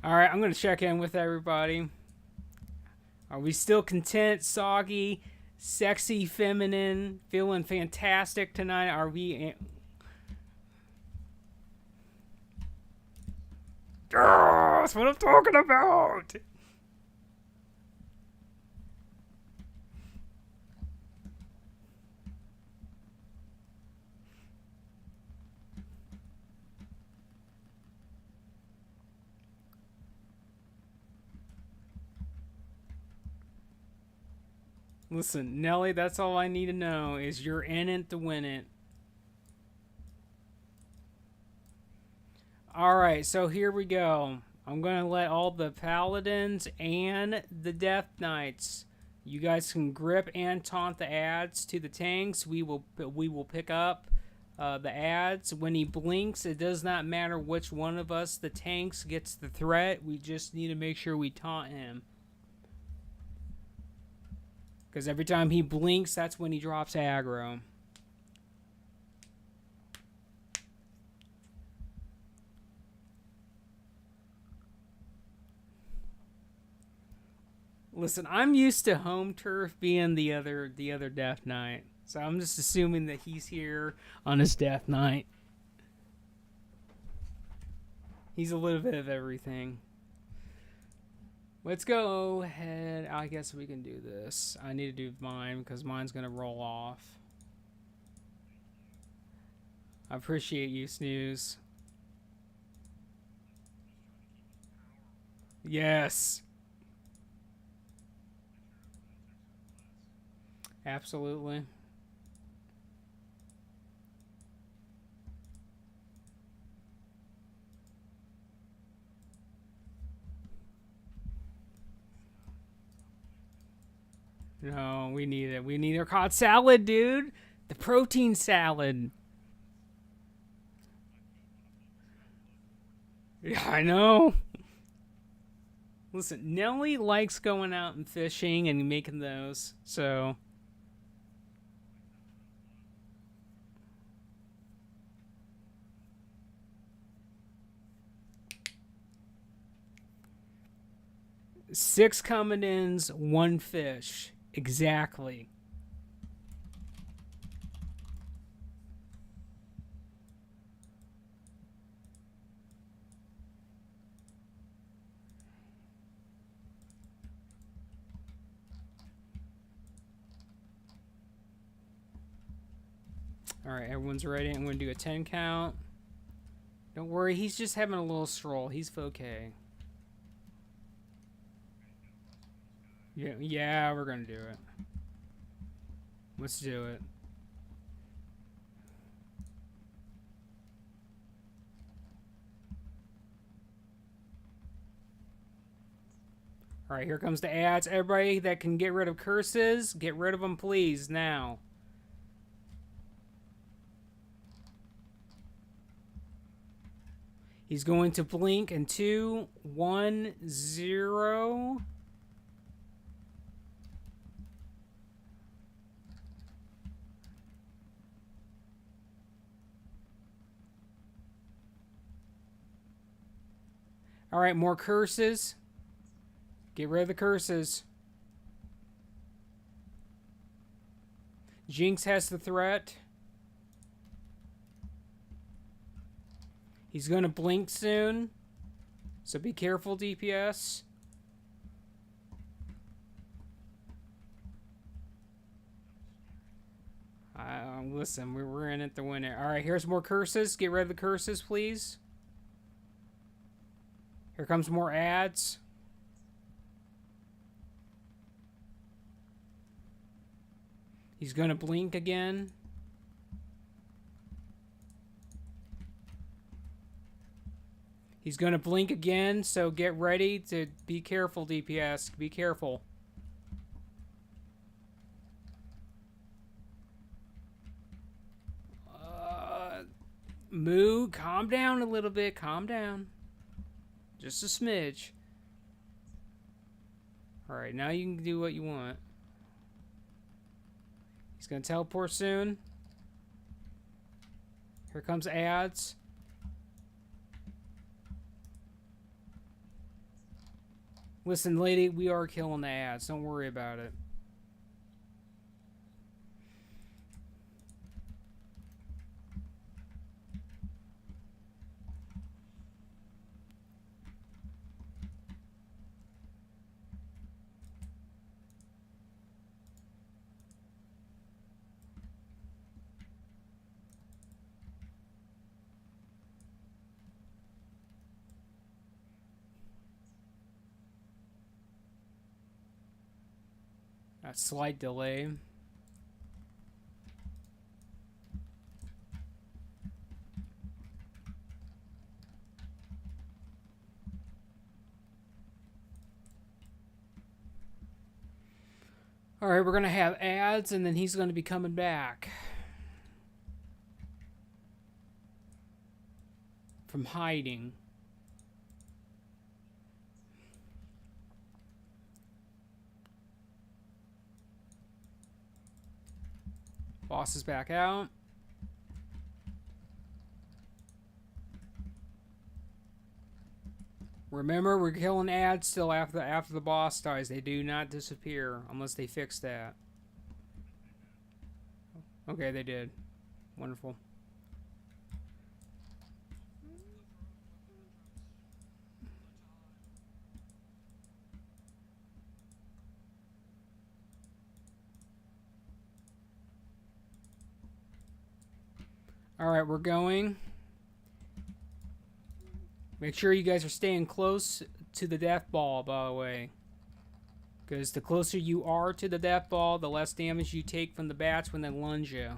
All right, I'm going to check in with everybody. Are we still content, Soggy? Sexy, feminine, feeling fantastic tonight. Are we? Oh, that's what I'm talking about. Listen, Nelly, that's all I need to know is you're in it to win it. Alright, so here we go. I'm going to let all the paladins and the death knights. You guys can grip and taunt the ads to the tanks. We will pick up the ads. When he blinks, it does not matter which one of us, the tanks, gets the threat. We just need to make sure we taunt him. Because every time he blinks, that's when he drops aggro. Listen, I'm used to home turf being the other Death Knight. So I'm just assuming that he's here on his Death Knight. He's a little bit of everything. Let's go ahead. I guess we can do this. I need to do mine because mine's going to roll off. I appreciate you, Snooze. Yes. Absolutely. No, we need it. We need our cod salad, dude. The protein salad. Yeah, I know. Listen, Nelly likes going out and fishing and making those, so... Six coming ins, one fish. Exactly. Alright, everyone's ready. I'm going to do a 10 count. Don't worry, he's just having a little stroll. He's okay. Yeah, we're going to do it. Let's do it. Alright, here comes the ads. Everybody that can get rid of curses, get rid of them, please, now. He's going to blink in 2, 1, 0. Alright, more curses. Get rid of the curses. Jinx has the threat. He's going to blink soon. So be careful, DPS. Listen, we're in it to win it. Alright, here's more curses. Get rid of the curses, please. Here comes more ads. He's going to blink again. He's going to blink again, so get ready to be careful, DPS. Be careful. Moo, calm down a little bit. Calm down. Just a smidge. Alright, now you can do what you want. He's going to teleport soon. Here comes ads. Listen, lady, we are killing the ads. Don't worry about it. A slight delay. All right, we're going to have ads, and then he's going to be coming back from hiding. Boss is back out. Remember, we're killing ads still after the boss dies. They do not disappear unless they fix that. Okay, they did. Wonderful. All right, we're going. Make sure you guys are staying close to the death ball, by the way. Because the closer you are to the death ball, the less damage you take from the bats when they lunge you.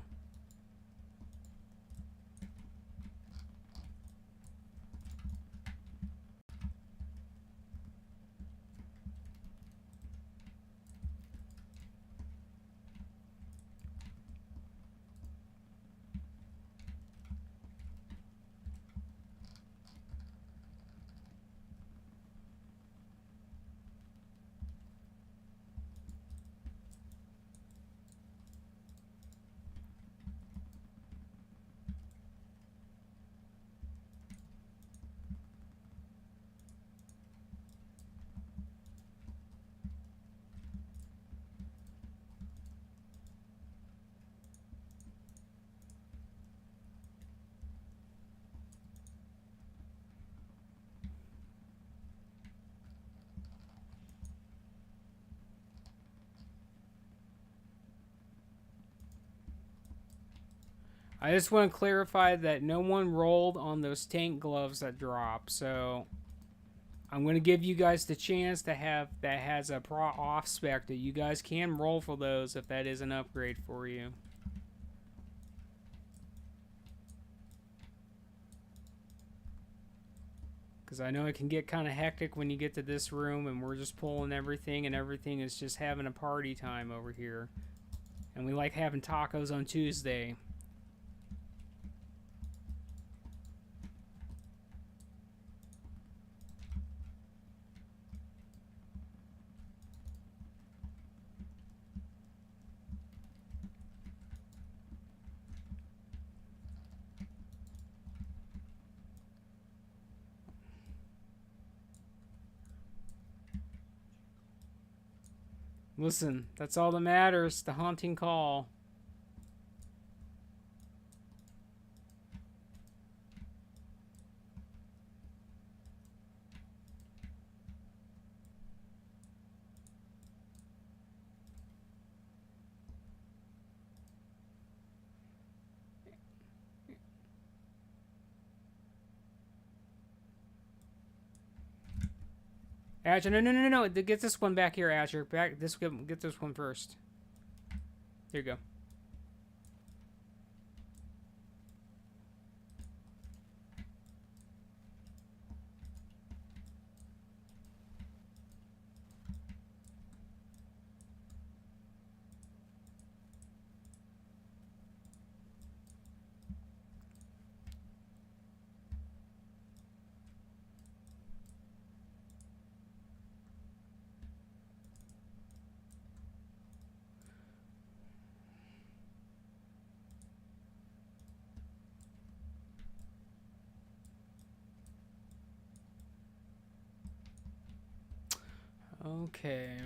I just want to clarify that no one rolled on those tank gloves that drop, so I'm going to give you guys the chance to have that has a off spec that you guys can roll for those if that is an upgrade for you. Because I know it can get kind of hectic when you get to this room and we're just pulling everything and everything is just having a party time over here. And we like having tacos on Tuesday. Listen, that's all that matters, the haunting call. Azure, no. Get this one back here, Azure. Get this one first. Here you go. Okay.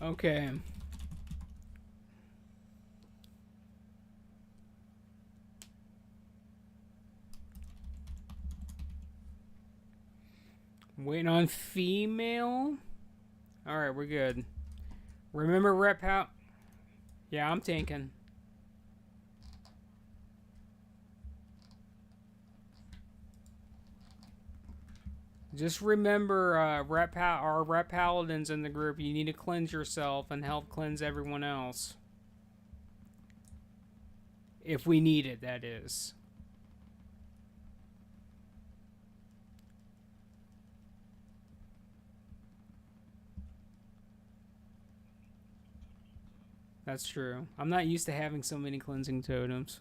Okay. Waiting on female. Alright, we're good. Remember rep out. Yeah, I'm tanking. Just remember, our rep paladins in the group, you need to cleanse yourself and help cleanse everyone else. If we need it, that is. That's true. I'm not used to having so many cleansing totems.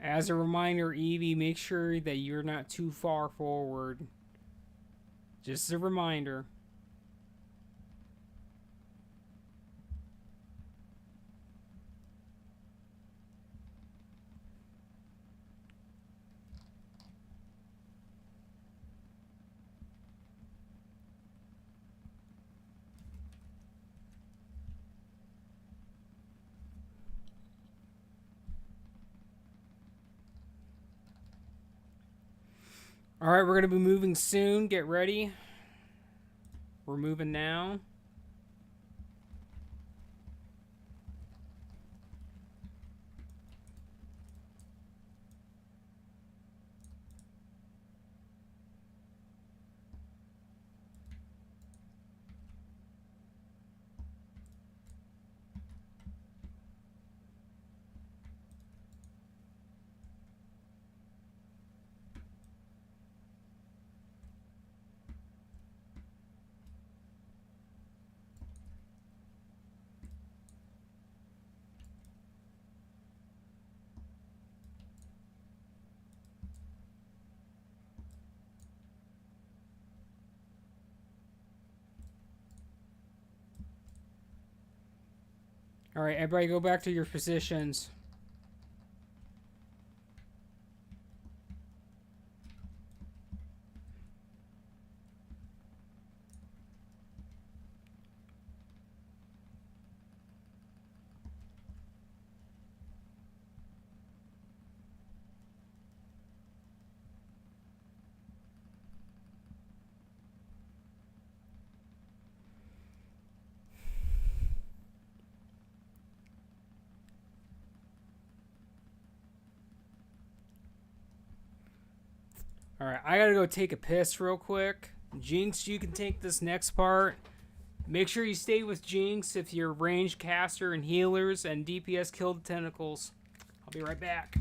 As a reminder, Evie, make sure that you're not too far forward. Just a reminder. Alright, we're going to be moving soon. Get ready. We're moving now. Alright, everybody go back to your positions. Alright, I gotta go take a piss real quick. Jinx, you can take this next part. Make sure you stay with Jinx if you're ranged caster and healers, and DPS kill the tentacles. I'll be right back.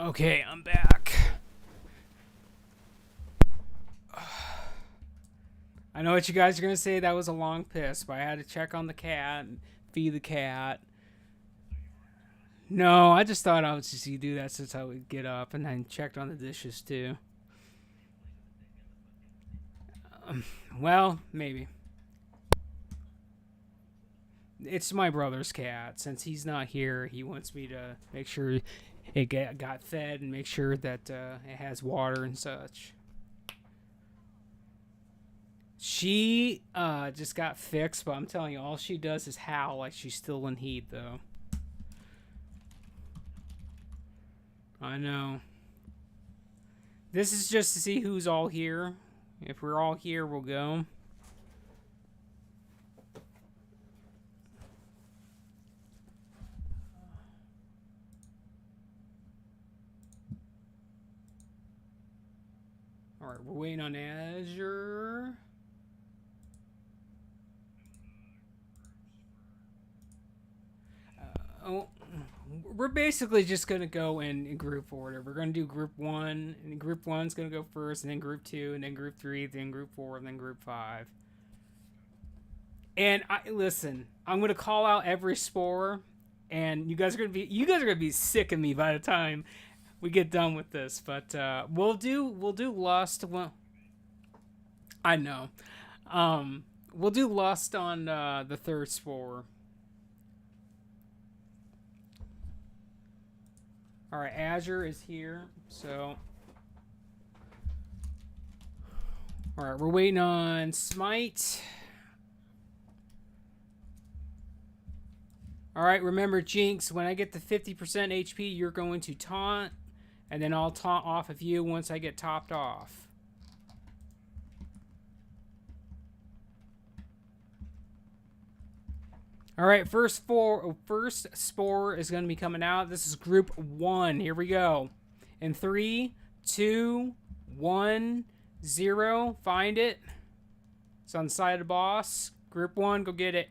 Okay, I'm back. I know what you guys are going to say. That was a long piss, but I had to check on the cat and feed the cat. No, I just thought I would just do that since I would get up, and then checked on the dishes too. Well, maybe. It's my brother's cat. Since he's not here, he wants me to make sure it got fed and make sure that it has water and such. She just got fixed, but I'm telling you, all she does is howl like she's still in heat, though. I know. This is just to see who's all here. If we're all here, we'll go. Alright, we're waiting on Azure. We're basically just going to go in group order. We're going to do group 1, and group 1's going to go first, and then group 2, and then group 3, then group 4, and then group 5. And listen, I'm going to call out every spore, and you guys are going to be sick of me by the time we get done with this, but we'll do Lust. Well, I know. We'll do Lust on the third spore. All right, Azure is here, so. All right, we're waiting on Smite. All right, remember, Jinx, when I get the 50% HP, you're going to taunt, and then I'll taunt off of you once I get topped off. All right, first spore is going to be coming out. This is group 1. Here we go. In 3, 2, 1, 0. Find it. It's on the side of the boss. Group 1, go get it.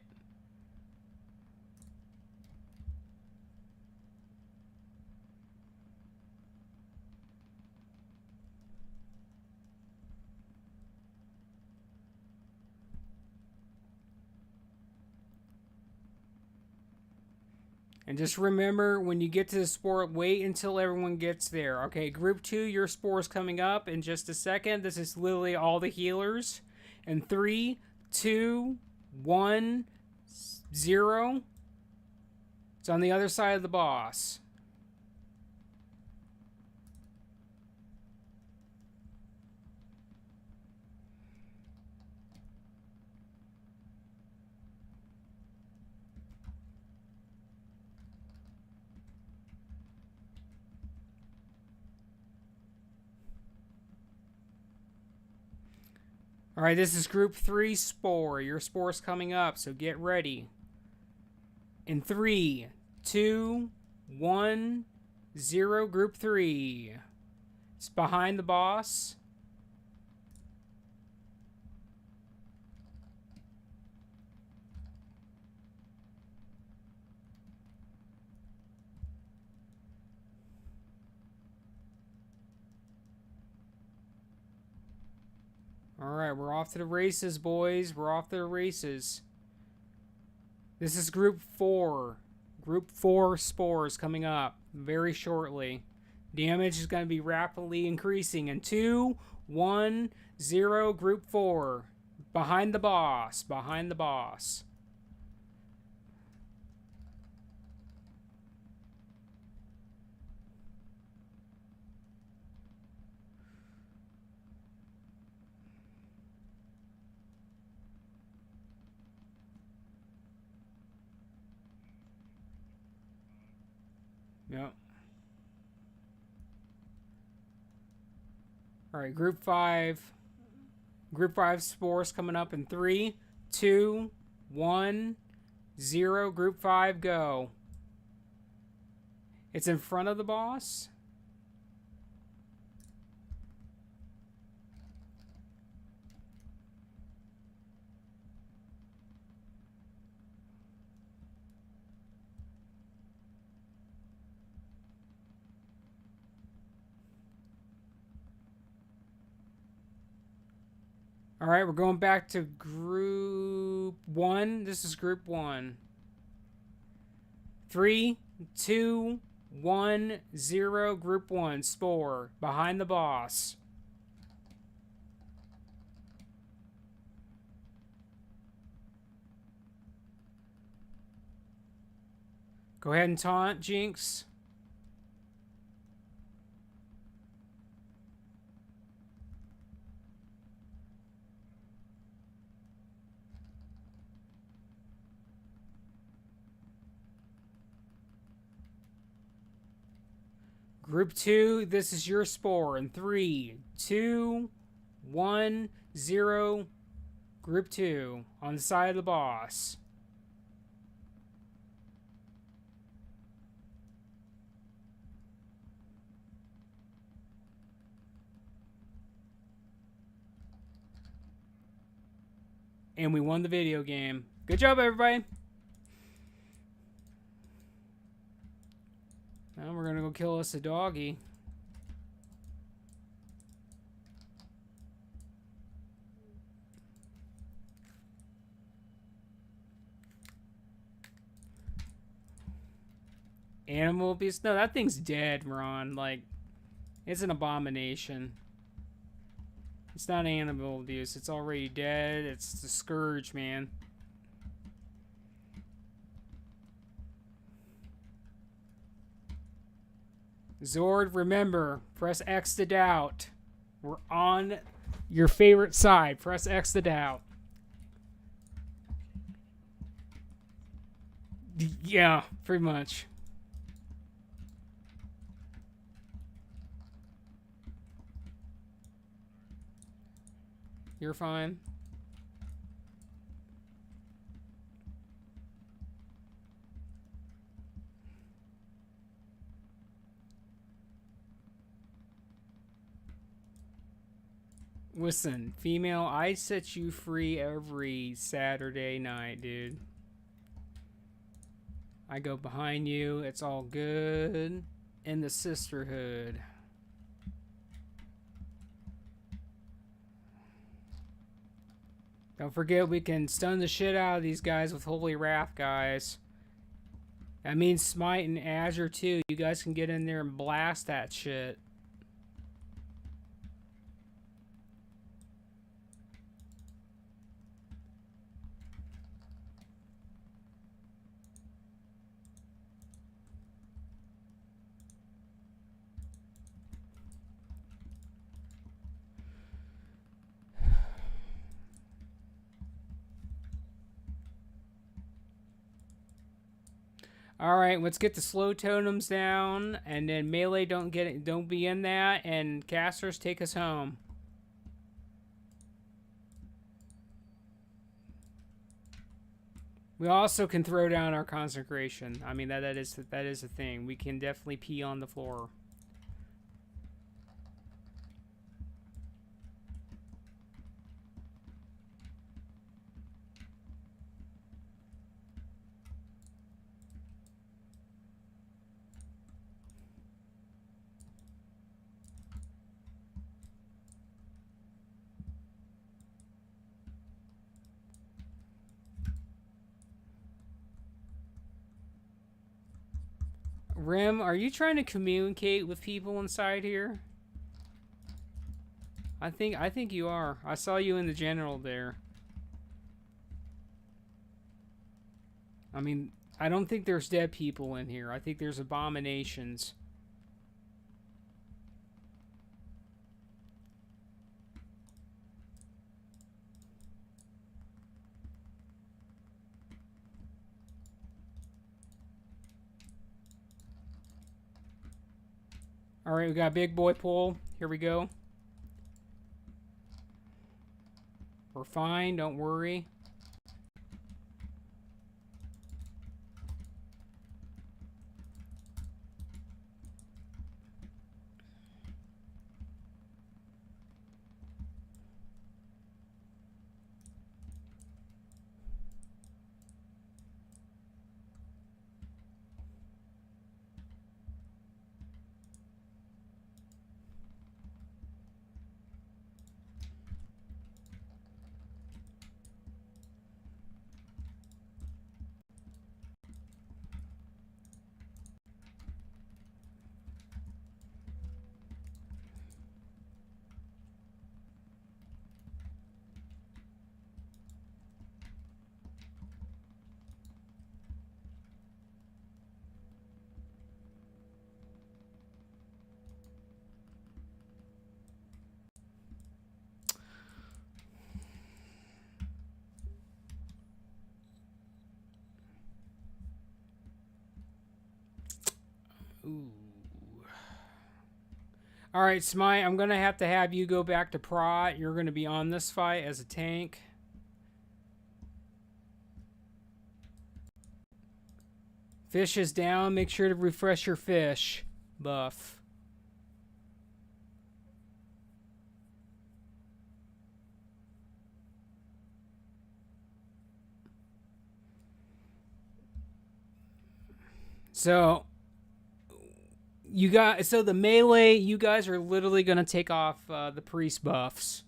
And just remember, when you get to the spore, wait until everyone gets there. Okay, group 2, your spore is coming up in just a second. This is literally all the healers. In 3, 2, 1, 0. It's on the other side of the boss. All right, this is group 3 spore. Your spore's coming up, so get ready. In 3, 2, 1, 0, group 3. It's behind the boss. Alright, we're off to the races, boys. We're off to the races. This is group 4. Group 4 spores coming up very shortly. Damage is going to be rapidly increasing. In 2, 1, 0, group 4. Behind the boss. Behind the boss. Yep. Alright, group 5. Group 5 spores coming up in 3, 2, 1, 0. Group 5, go. It's in front of the boss. All right, we're going back to group 1. This is group 1. 3, 2, 1, 0. Group 1. Spore. Behind the boss. Go ahead and taunt, Jinx. Group 2, this is your spore. In 3, 2, 1, 0. Group 2, on the side of the boss. And we won the video game. Good job, everybody. Now we're gonna go kill us a doggy. Animal abuse? No, that thing's dead, Ron. Like, it's an abomination. It's not animal abuse. It's already dead. It's the scourge, man. Zord, remember, press X to doubt. We're on your favorite side. Press X to doubt. Yeah, pretty much. You're fine. Listen, female, I set you free every Saturday night, dude. I go behind you. It's all good. In the sisterhood. Don't forget, we can stun the shit out of these guys with Holy Wrath, guys. That means Smite and Azure, too. You guys can get in there and blast that shit. All right, let's get the slow totems down, and then melee don't be in that, and casters take us home. We also can throw down our consecration. I mean that is a thing. We can definitely pee on the floor. Rim, are you trying to communicate with people inside here? I think you are. I saw you in the general there. I mean, I don't think there's dead people in here. I think there's abominations. Alright, we got big boy pull. Here we go. We're fine, don't worry. Ooh. All right, Smite, I'm going to have you go back to Prot. You're going to be on this fight as a tank. Fish is down. Make sure to refresh your fish buff. So the melee, you guys are literally going to take off the priest buffs.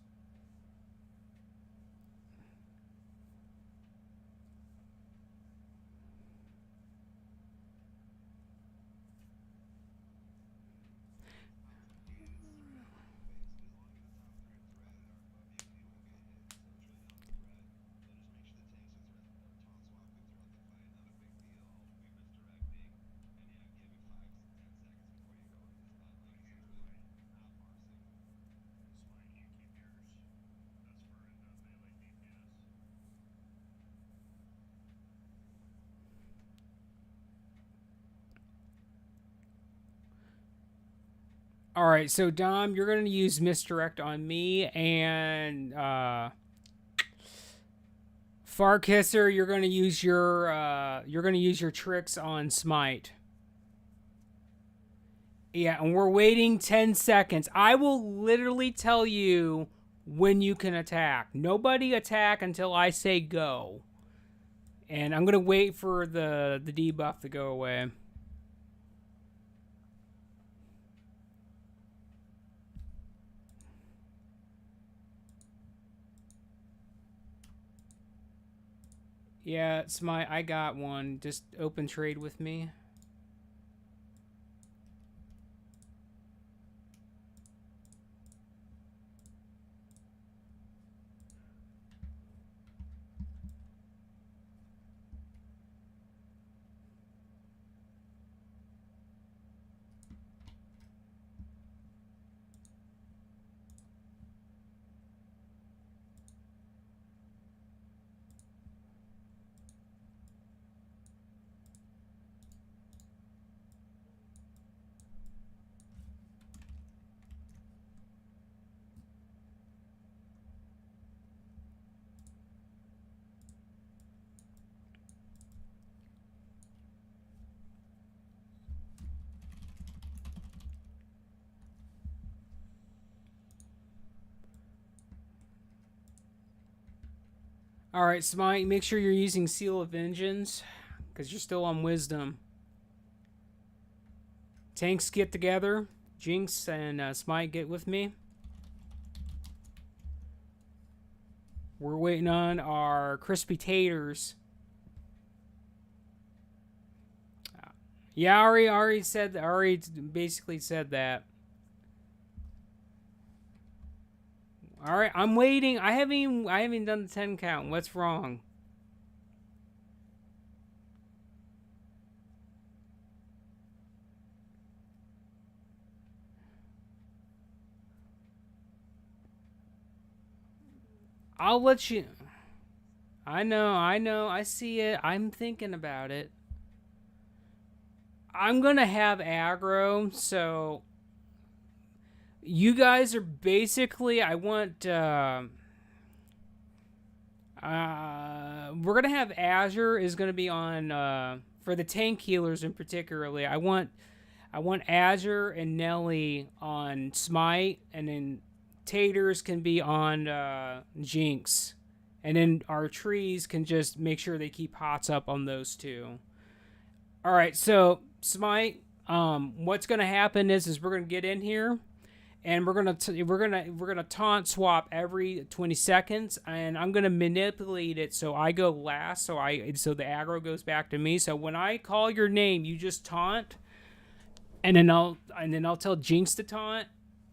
All right, so Dom, you're going to use misdirect on me, and Farkisser, you're going to use your tricks on Smite. Yeah, and we're waiting 10 seconds. I will literally tell you when you can attack. Nobody attack until I say go. And I'm going to wait for the debuff to go away. Yeah, I got one. Just open trade with me. All right, Smite, make sure you're using Seal of Vengeance, because you're still on Wisdom. Tanks get together. Jinx and Smite get with me. We're waiting on our crispy taters. Yeah, Ari basically said that. All right, I'm waiting. I haven't even done the 10 count. What's wrong? I'll let you. I know. I see it. I'm thinking about it. I'm gonna have aggro, so you guys are basically. I want. We're gonna have Azure is gonna be on for the tank healers in particularly. I want Azure and Nelly on Smite, and then Taters can be on Jinx, and then our trees can just make sure they keep hots up on those two. All right, so Smite, what's gonna happen is we're gonna get in here, and we're gonna taunt swap every 20 seconds, and I'm gonna manipulate it so I go last, so the aggro goes back to me. So when I call your name, you just taunt, and then I'll tell Jinx to taunt,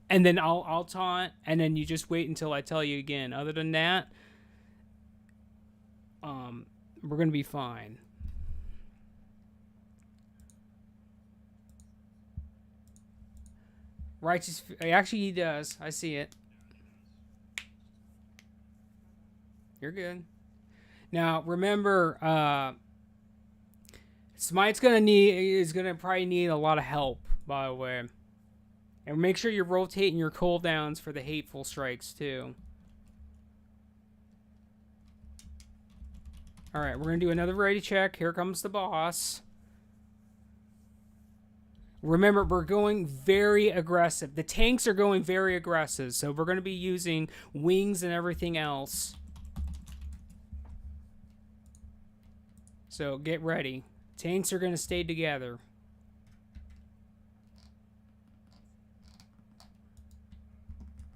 and then I'll taunt, and then you just wait until I tell you again. Other than that, we're gonna be fine. Righteous, actually he does. I see it. You're good. Now remember, Smite's gonna probably need a lot of help, by the way. And make sure you're rotating your cooldowns for the hateful strikes too. Alright, we're gonna do another ready check. Here comes the boss. Remember, we're going very aggressive. The tanks are going very aggressive, so we're going to be using wings and everything else. So get ready. Tanks are going to stay together.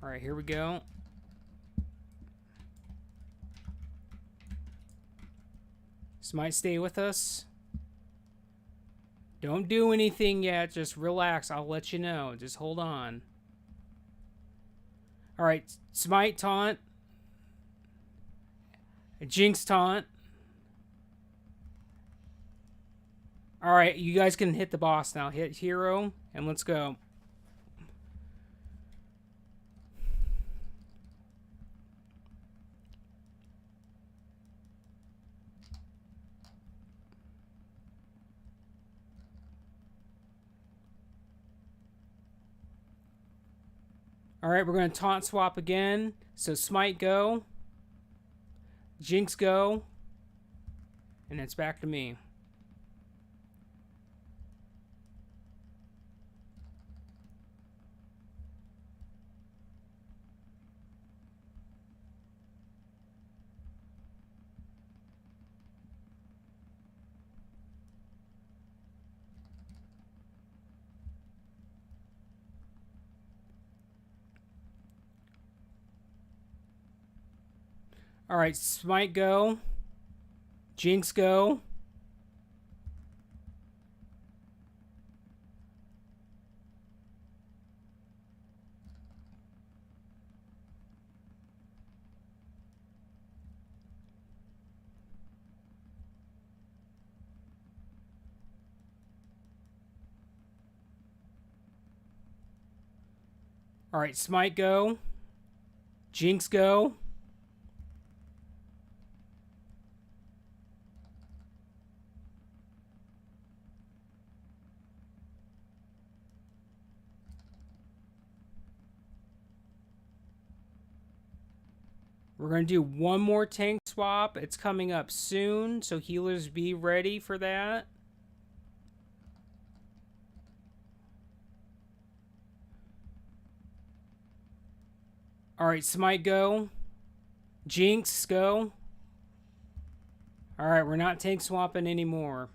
Alright, here we go. This might stay with us. Don't do anything yet. Just relax. I'll let you know. Just hold on. Alright, Smite taunt. Jinx taunt. Alright, you guys can hit the boss now. Hit hero, and let's go. Alright, we're going to taunt swap again. So Smite go. Jinx go. And it's back to me. Alright, Smite go. Jinx go. Alright, Smite go. Jinx go. We're going to do one more tank swap. It's coming up soon, so healers be ready for that. Alright, Smite go. Jinx go. Alright, we're not tank swapping anymore.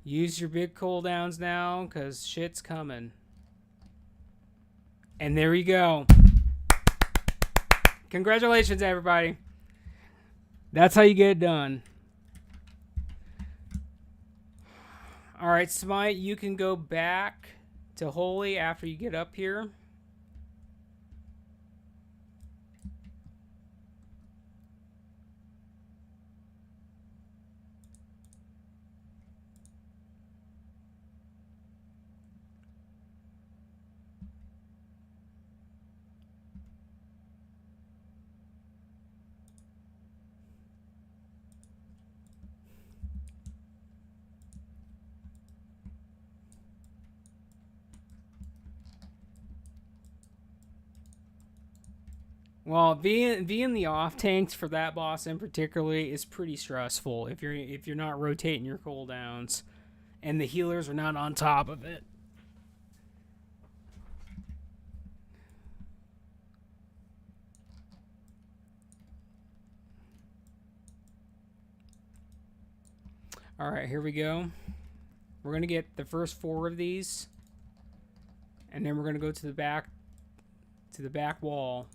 Use your big cooldowns now, because shit's coming. And there you go. Congratulations, everybody. That's how you get it done. Alright, Smite, you can go back to Holy after you get up here. Well, being the off tanks for that boss in particularly is pretty stressful if you're not rotating your cooldowns and the healers are not on top of it. All right, here we go. We're going to get the first 4 of these, and then we're going to go to the back wall.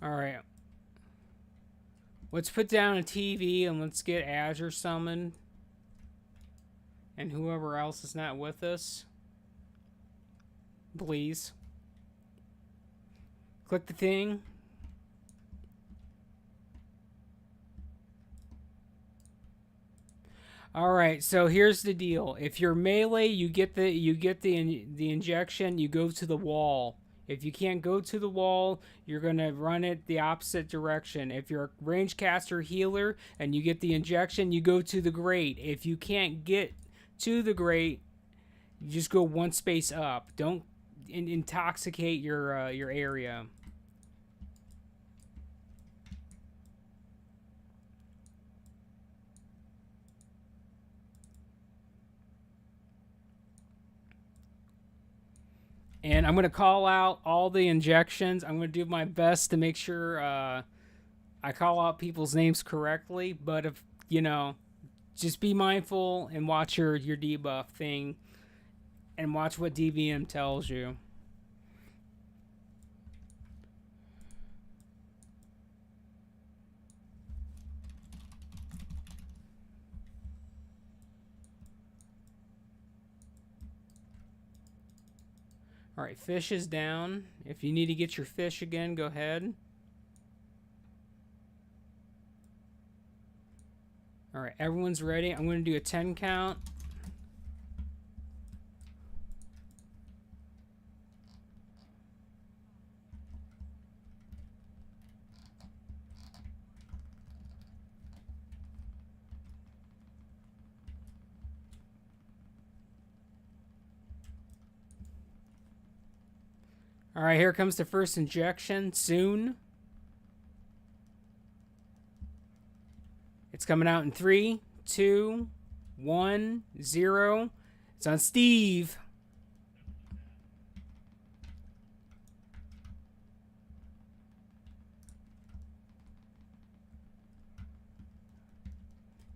Alright. Let's put down a TV and let's get Azure summoned. And whoever else is not with us. Please. Click the thing. All right, so here's the deal. If you're melee, you get the injection, you go to the wall. If you can't go to the wall, you're going to run it the opposite direction. If you're a range caster healer and you get the injection, you go to the grate. If you can't get to the grate, you just go one space up. Don't intoxicate your area. And I'm going to call out all the injections. I'm going to do my best to make sure I call out people's names correctly. But if, you know, just be mindful and watch your debuff thing and watch what DVM tells you. Alright, fish is down. If you need to get your fish again, go ahead. Alright, everyone's ready. I'm going to do a 10 count. Alright, here comes the first injection. Soon. It's coming out in 3, 2, 1, 0. It's on Steve.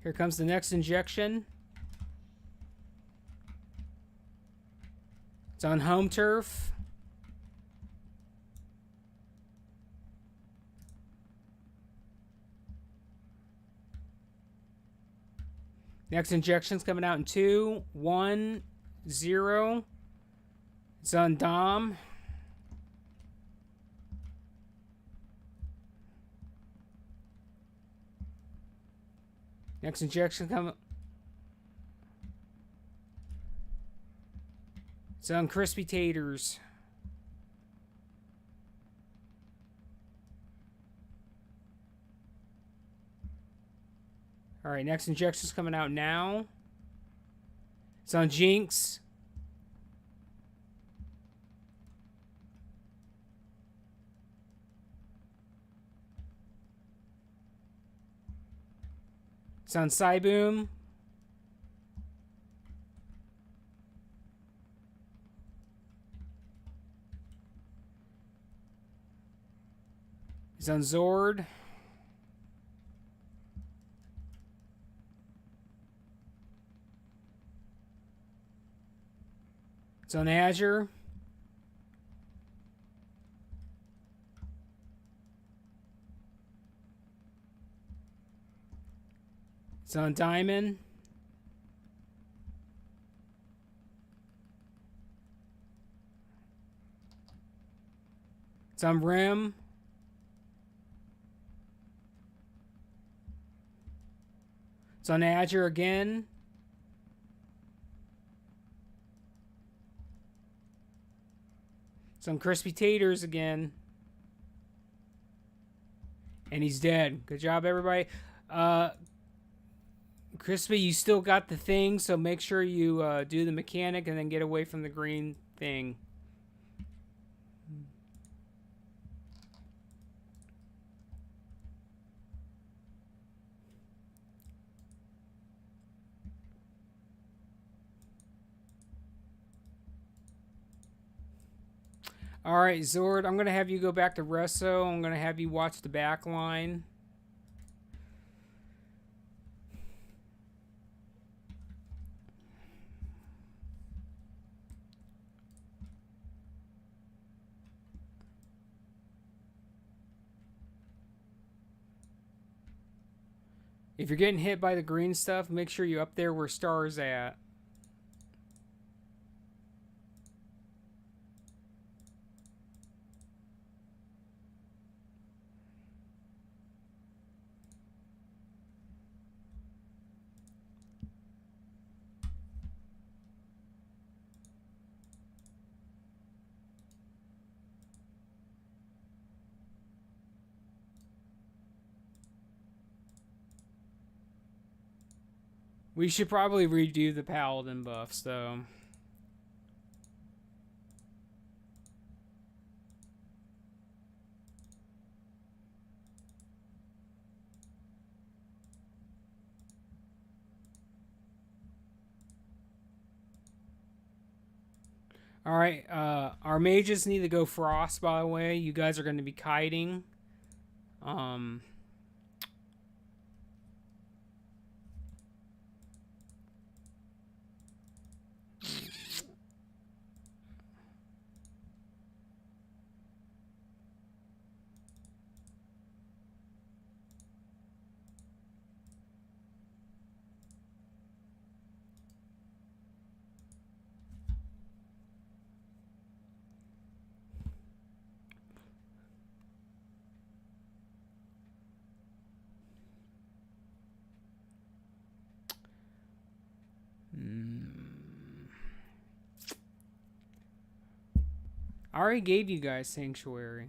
Here comes the next injection. It's on home turf. Next injection's coming out in 2, 1, 0. It's on Dom. Next injection coming. It's on Crispy Taters. Alright, next injection's coming out now. It's on Jinx. It's on Cyboom. It's on Zord. It's on Azure. It's on Diamond. It's on Rim. It's on Azure again. It's on Crispy Taters again. And he's dead. Good job, everybody. Crispy, you still got the thing, so make sure you do the mechanic and then get away from the green thing. Alright, Zord, I'm going to have you go back to Resso. I'm going to have you watch the back line. If you're getting hit by the green stuff, make sure you're up there where Star's at. We should probably redo the paladin buffs, though. Alright, our mages need to go frost, by the way. You guys are going to be kiting. I already gave you guys Sanctuary.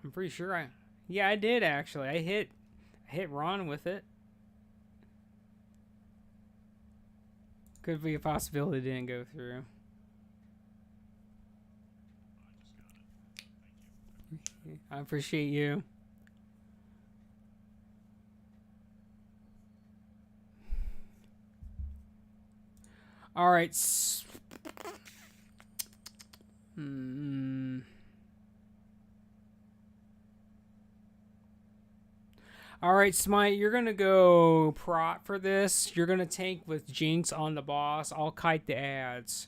I'm pretty sure yeah, I did actually. I hit Ron with it. Could be a possibility it didn't go through. I appreciate you. All right. All right, Smite, you're going to go prot for this. You're going to tank with Jinx on the boss. I'll kite the ads.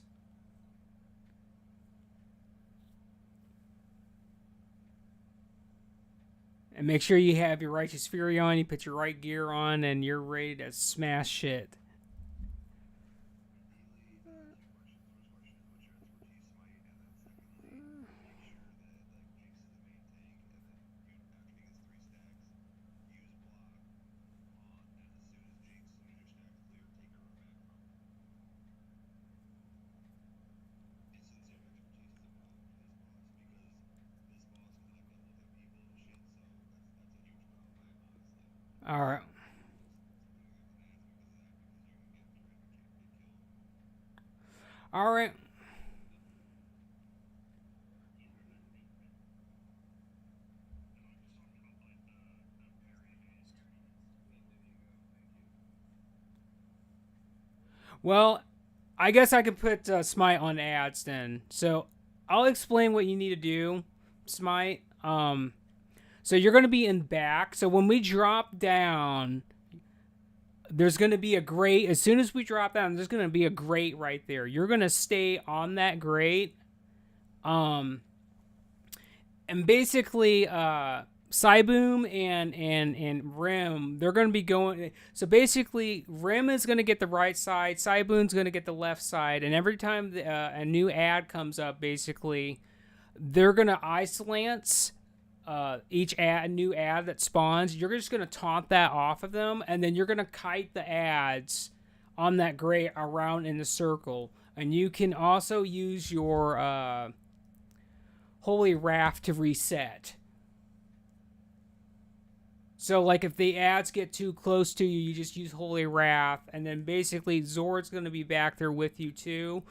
And make sure you have your Righteous Fury on, you put your right gear on, and you're ready to smash shit. All right. All right. Well, I guess I could put Smite on ads then. So I'll explain what you need to do, Smite. So you're going to be in back. So when we drop down, there's going to be a grate. As soon as we drop down, there's going to be a grate right there. You're going to stay on that grate. And basically, Cyboom and Rim, they're going to be going. So basically, Rim is going to get the right side. Cyboom's going to get the left side. And every time a new ad comes up, basically, they're going to isolance each new ad that spawns. You're just going to taunt that off of them, and then you're going to kite the ads on that grate around in the circle. And you can also use your Holy Wrath to reset. So, like, if the ads get too close to you, you just use Holy Wrath, and then basically Zord's going to be back there with you too.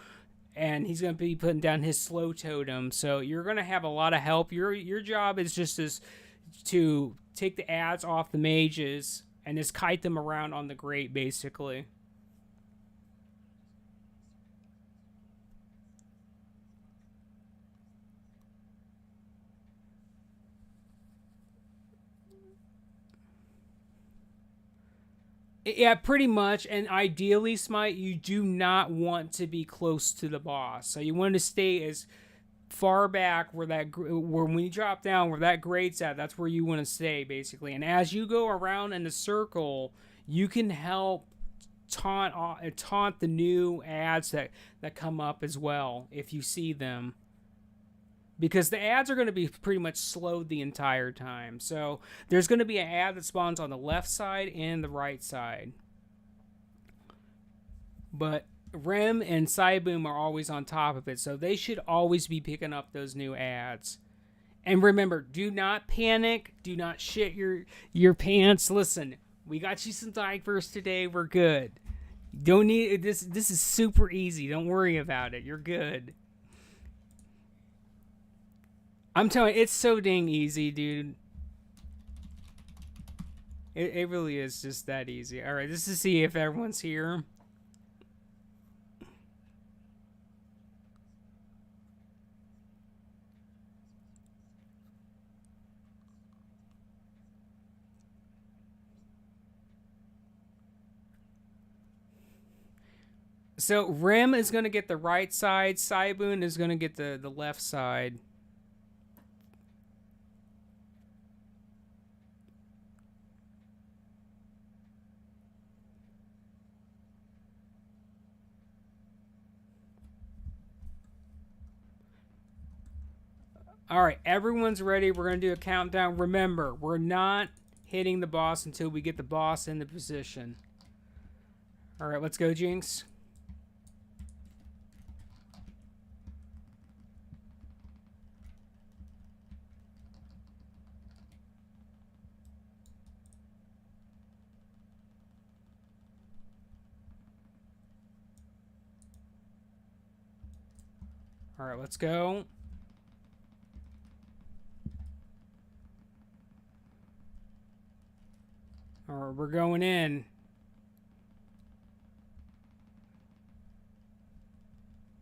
And he's going to be putting down his slow totem. So you're going to have a lot of help. Your job is just to take the ads off the mages and just kite them around on the grate, basically. Yeah, pretty much. And ideally, Smite, you do not want to be close to the boss. So you want to stay as far back where when you drop down where that grade's at, that's where you want to stay basically. And as you go around in a circle, you can help taunt the new ads that come up as well if you see them, because the ads are going to be pretty much slowed the entire time. So there's going to be an ad that spawns on the left side and the right side, but Rem and Cyboom are always on top of it, so they should always be picking up those new ads. And remember, do not panic, do not shit your pants. Listen, we got you some diapers today. We're good. Don't need this. This is super easy. Don't worry about it. You're good. I'm telling you, it's so dang easy, dude. It really is just that easy. All right, just to see if everyone's here. So Rem is going to get the right side. Cyboom is going to get the left side. All right, everyone's ready. We're going to do a countdown. Remember, we're not hitting the boss until we get the boss in the position. All right, let's go, Jinx. All right, let's go. All right, we're going in.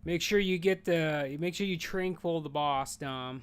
Make sure you tranquil the boss, Dom.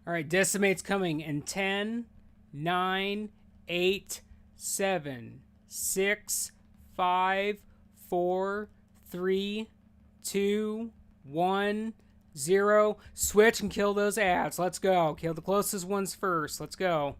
All right, Decimate's coming in 10, 9, 8, 7, 6, 5, 4, 3, 2, 1, 0. Switch and kill those ads. Let's go. Kill the closest ones first. Let's go.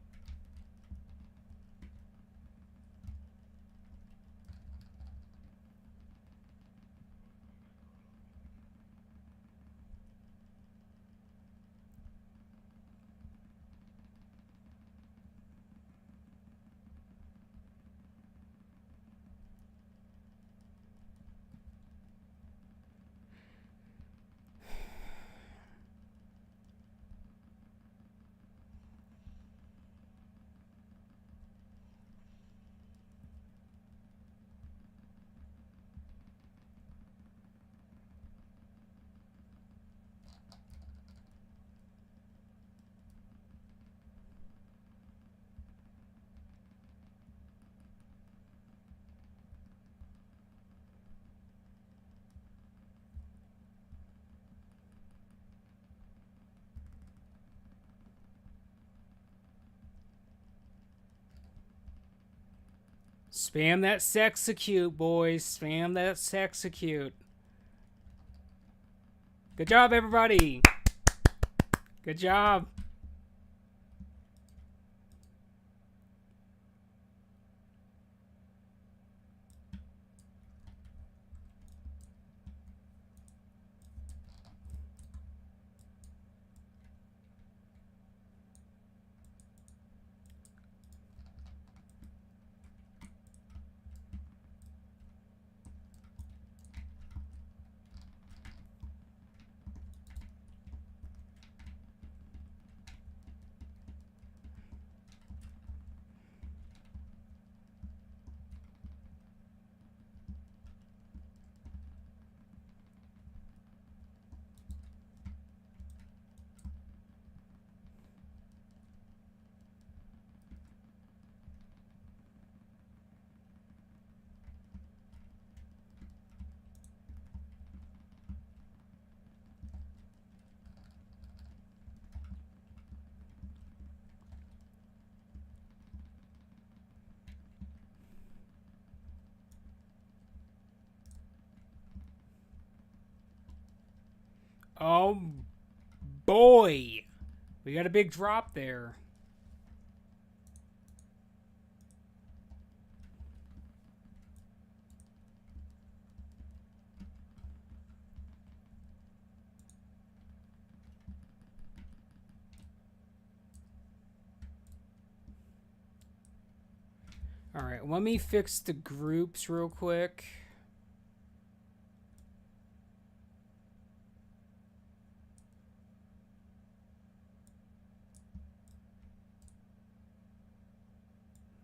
Spam that sexecute, boys. Spam that sexecute. Good job, everybody. Good job. Oh, boy. We got a big drop there. All right, let me fix the groups real quick.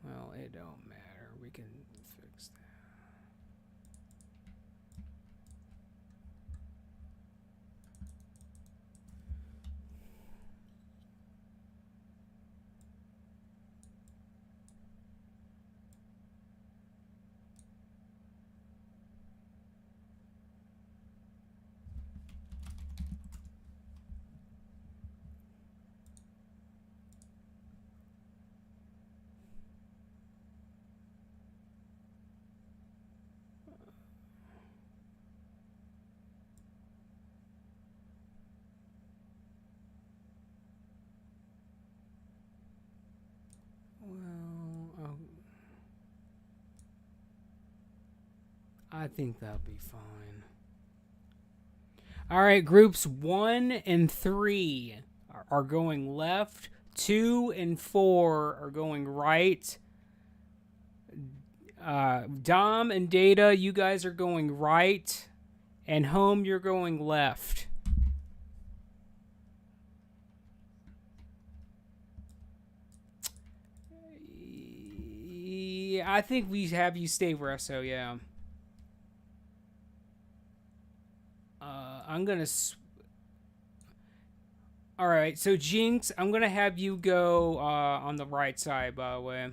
Well, it don't matter. We can fix that. Well, I think that'll be fine. All right, groups 1 and 3 are going left. 2 and 4 are going right. Dom and Data, you guys are going right. And Home, you're going left. Yeah, I think we have you stay Resso, yeah. I'm gonna. All right, so Jinx, I'm gonna have you go on the right side, by the way.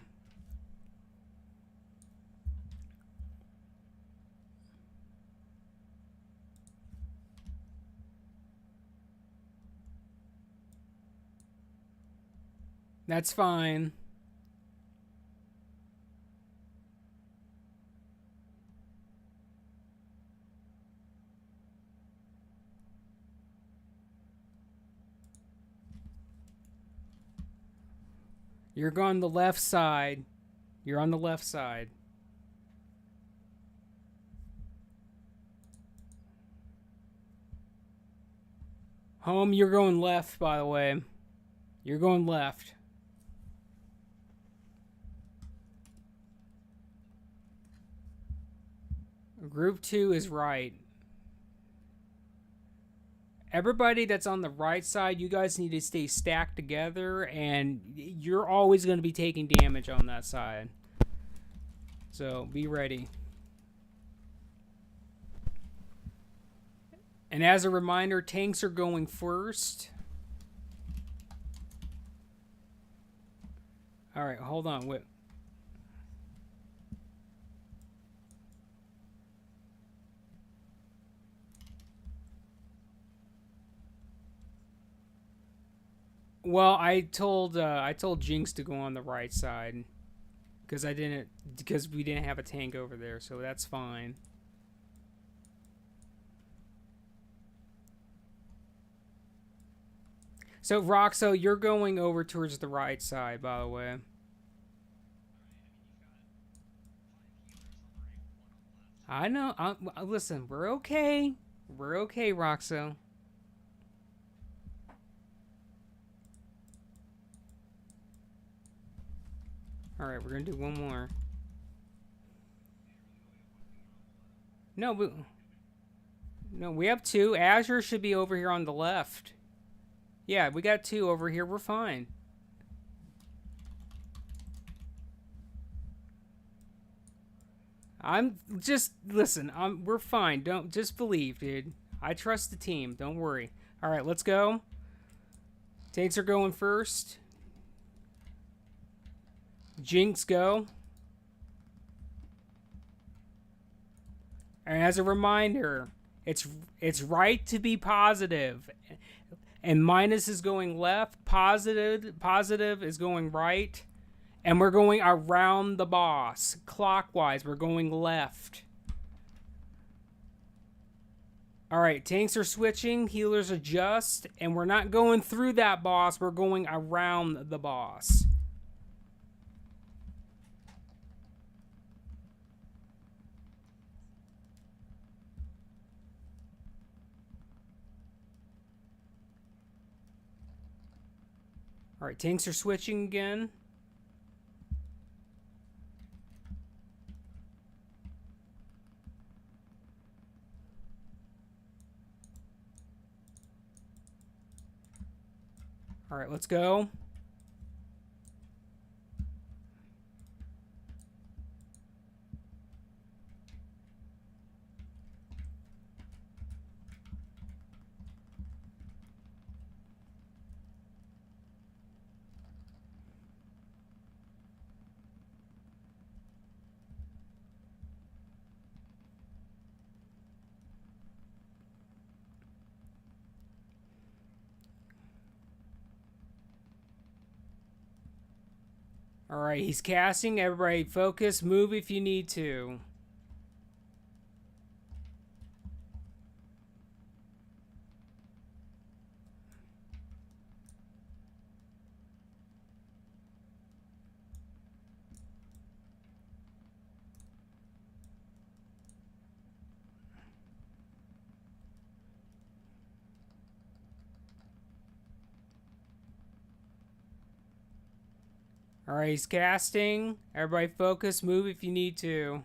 That's fine. You're on the left side. You're on the left side. Home, you're going left, by the way. You're going left. Group 2 is right. Everybody that's on the right side, you guys need to stay stacked together, and you're always going to be taking damage on that side. So be ready. And as a reminder, tanks are going first. All right, hold on. Wait. Well, I told Jinx to go on the right side because we didn't have a tank over there, so that's fine. So Roxo, you're going over towards the right side, by the way. I know. Listen, we're okay. We're okay, Roxo. All right, we're gonna do one more. No, we have 2. Azure should be over here on the left. Yeah, we got 2 over here. We're fine. We're fine. Don't just believe, dude. I trust the team. Don't worry. All right, let's go. Tanks are going first. Jinx, go. And as a reminder, it's right to be positive. And minus is going left, positive is going right, and we're going around the boss. Clockwise, we're going left. All right, tanks are switching, healers adjust, and we're not going through that boss, we're going around the boss. All right, tanks are switching again. All right, let's go. All right, he's casting. Everybody focus, move if you need to. All right, he's casting. Everybody focus, move if you need to.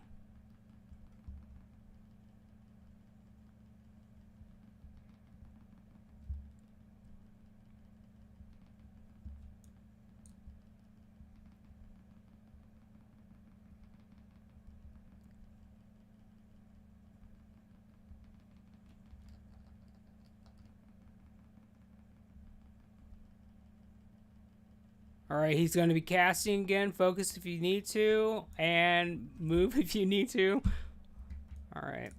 All right, he's going to be casting again. Focus if you need to, and move if you need to. All right.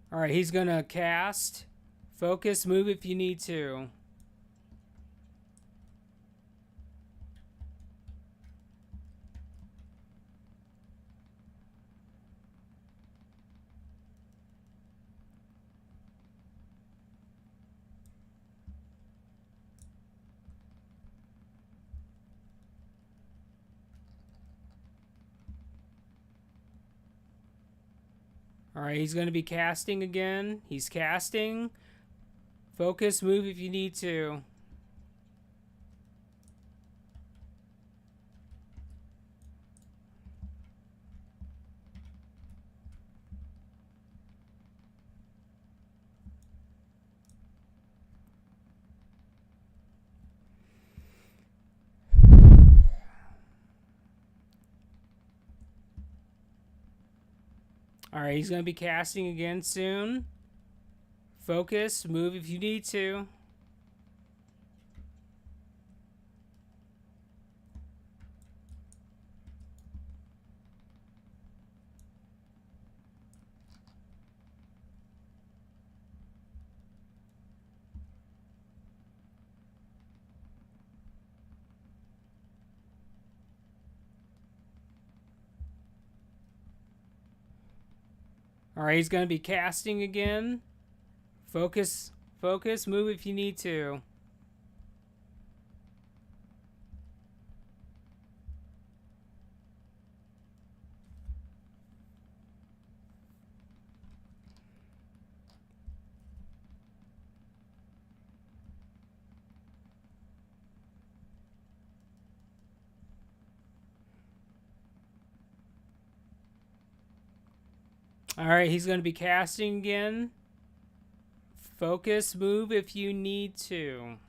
All right, he's going to cast. Focus, move if you need to. All right, he's going to be casting again. He's casting. Focus, move if you need to. All right, he's going to be casting again soon. Focus, move if you need to. All right, he's going to be casting again. Focus, focus, move if you need to. All right, he's going to be casting again. Focus, move if you need to.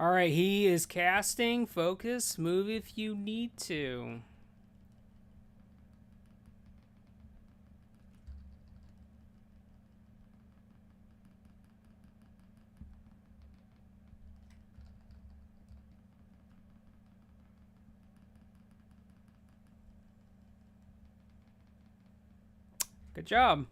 All right, he is casting. Focus. Move if you need to. Good job.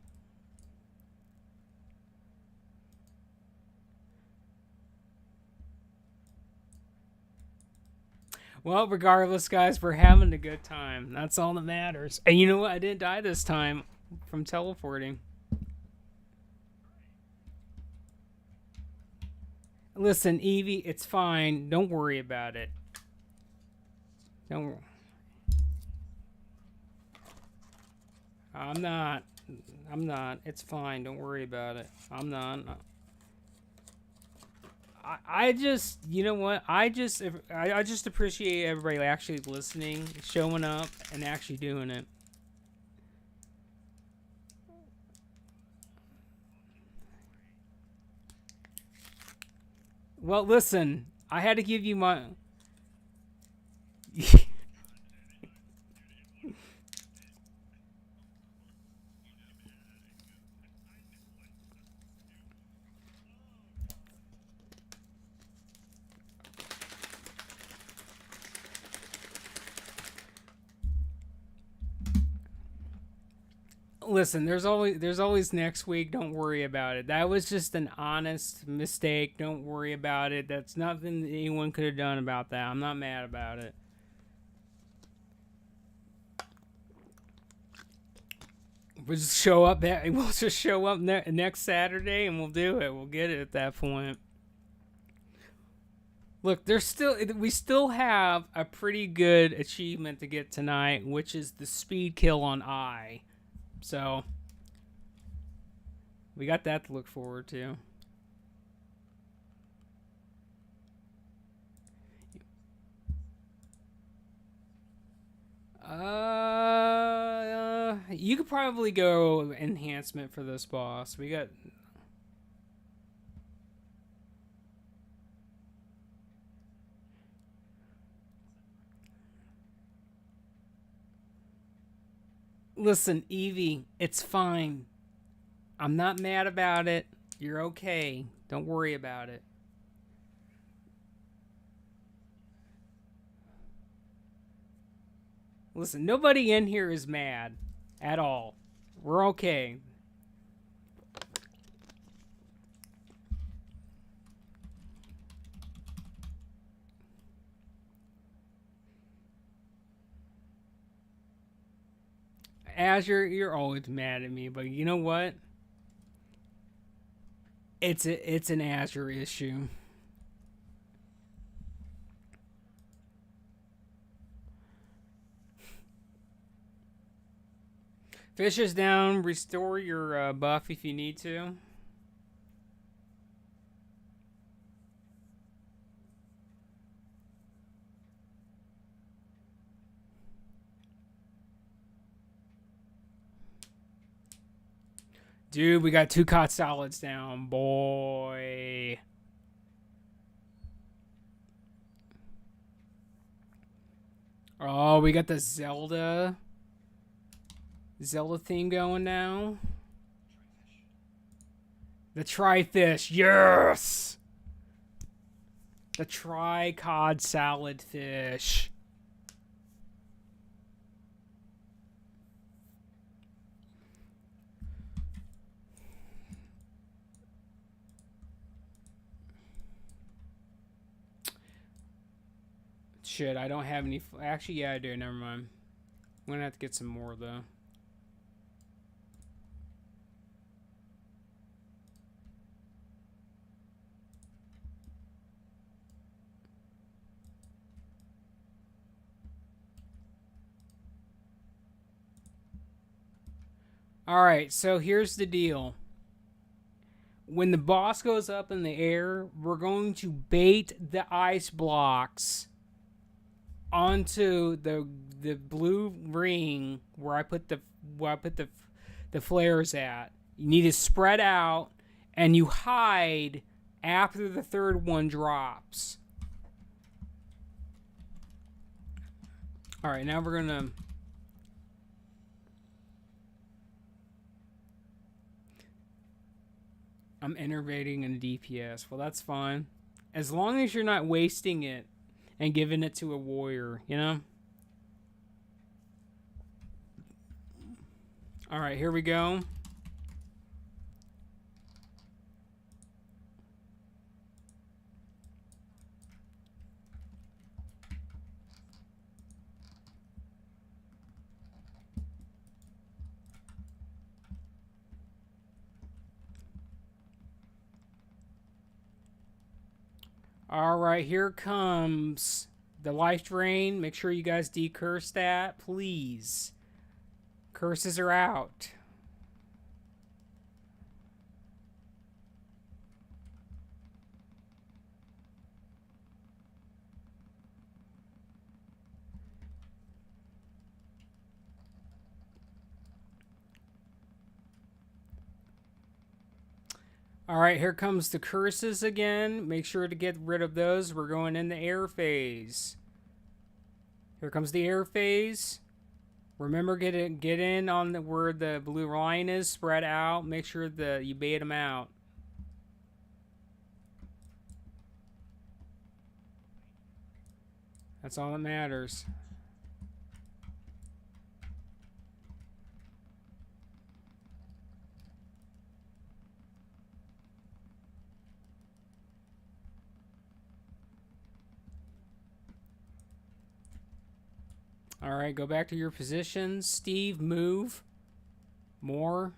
Well, regardless, guys, we're having a good time. That's all that matters. And you know what? I didn't die this time from teleporting. Listen, Evie, it's fine. Don't worry about it. Don't. I'm not. I'm not. It's fine. Don't worry about it. I'm not. I just, you know what? I just appreciate everybody actually listening, showing up, and actually doing it. Well, listen, I had to give you my. Listen, there's always next week. Don't worry about it. That was just an honest mistake. Don't worry about it. That's nothing that anyone could have done about that. I'm not mad about it. We'll just show up. We'll just show up next Saturday, and we'll do it. We'll get it at that point. Look, we still have a pretty good achievement to get tonight, which is the speed kill on I. So we got that to look forward to. You could probably go enhancement for this boss. We got. Listen, Evie, it's fine. I'm not mad about it. You're okay. Don't worry about it. Listen, nobody in here is mad at all. We're okay. Azure, you're always mad at me, but you know what? It's an Azure issue. Fish is down. Restore your buff if you need to. Dude, we got 2 cod solids down, boy. Oh, we got the Zelda theme going now. The Tri-Fish, yes! The Tri-Cod Salad Fish. Shit, I don't have any. Actually, yeah, I do. Never mind. I'm gonna have to get some more though. All right, so here's the deal. When the boss goes up in the air, we're going to bait the ice blocks onto the blue ring where I put the flares at. You need to spread out, and you hide after the third one drops. All right, now we're gonna. I'm innovating in DPS. Well, that's fine, as long as you're not wasting it and giving it to a warrior, you know. All right, here we go. All right, here comes the life drain. Make sure you guys decurse that, please. Curses are out. All right, here comes the curses again. Make sure to get rid of those. We're going in the air phase. Here comes the air phase. Remember, get in on where the blue line is. Spread out. Make sure that you bait them out. That's all that matters. All right, go back to your positions. Steve, move. More.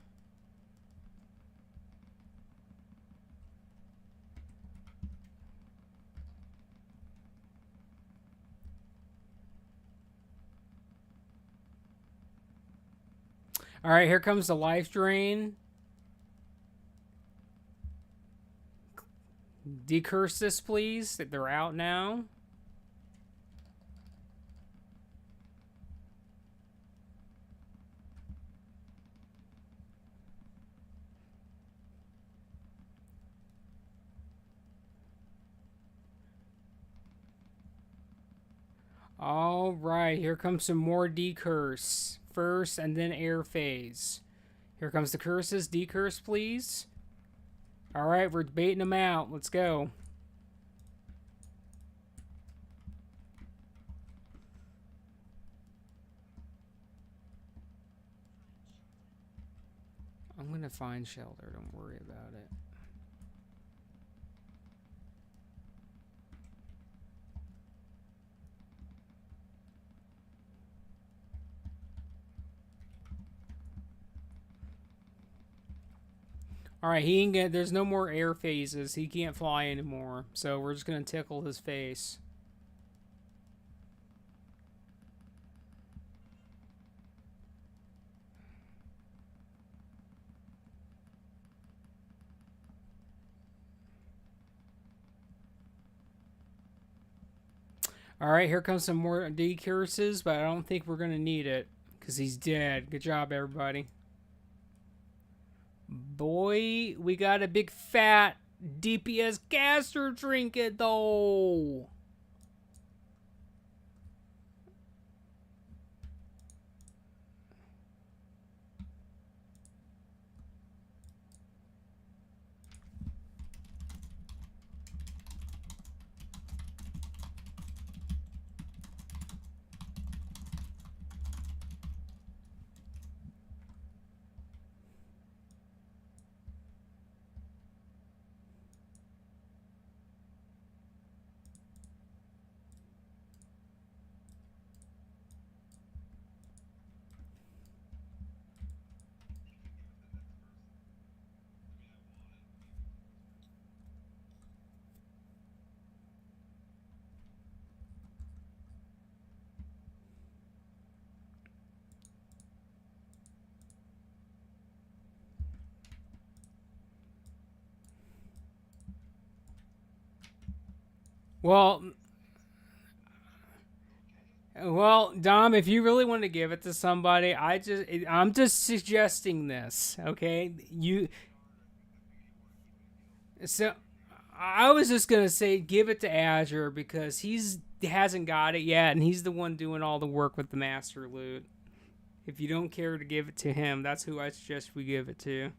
All right, here comes the life drain. Decurse this, please. They're out now. All right, here comes some more decurse. First and then air phase. Here comes the curses. Decurse, please. All right, we're baiting them out. Let's go. I'm going to find shelter. Don't worry about it. All right, he can get. There's no more air phases. He can't fly anymore. So we're just gonna tickle his face. All right, here comes some more decurses, but I don't think we're gonna need it because he's dead. Good job, everybody. Boy, we got a big fat DPS caster trinket though. Well, Dom, if you really want to give it to somebody, I'm just suggesting this, okay? So I was just gonna say give it to Azure because he's hasn't got it yet, and he's the one doing all the work with the master loot. If you don't care to give it to him, that's who I suggest we give it to.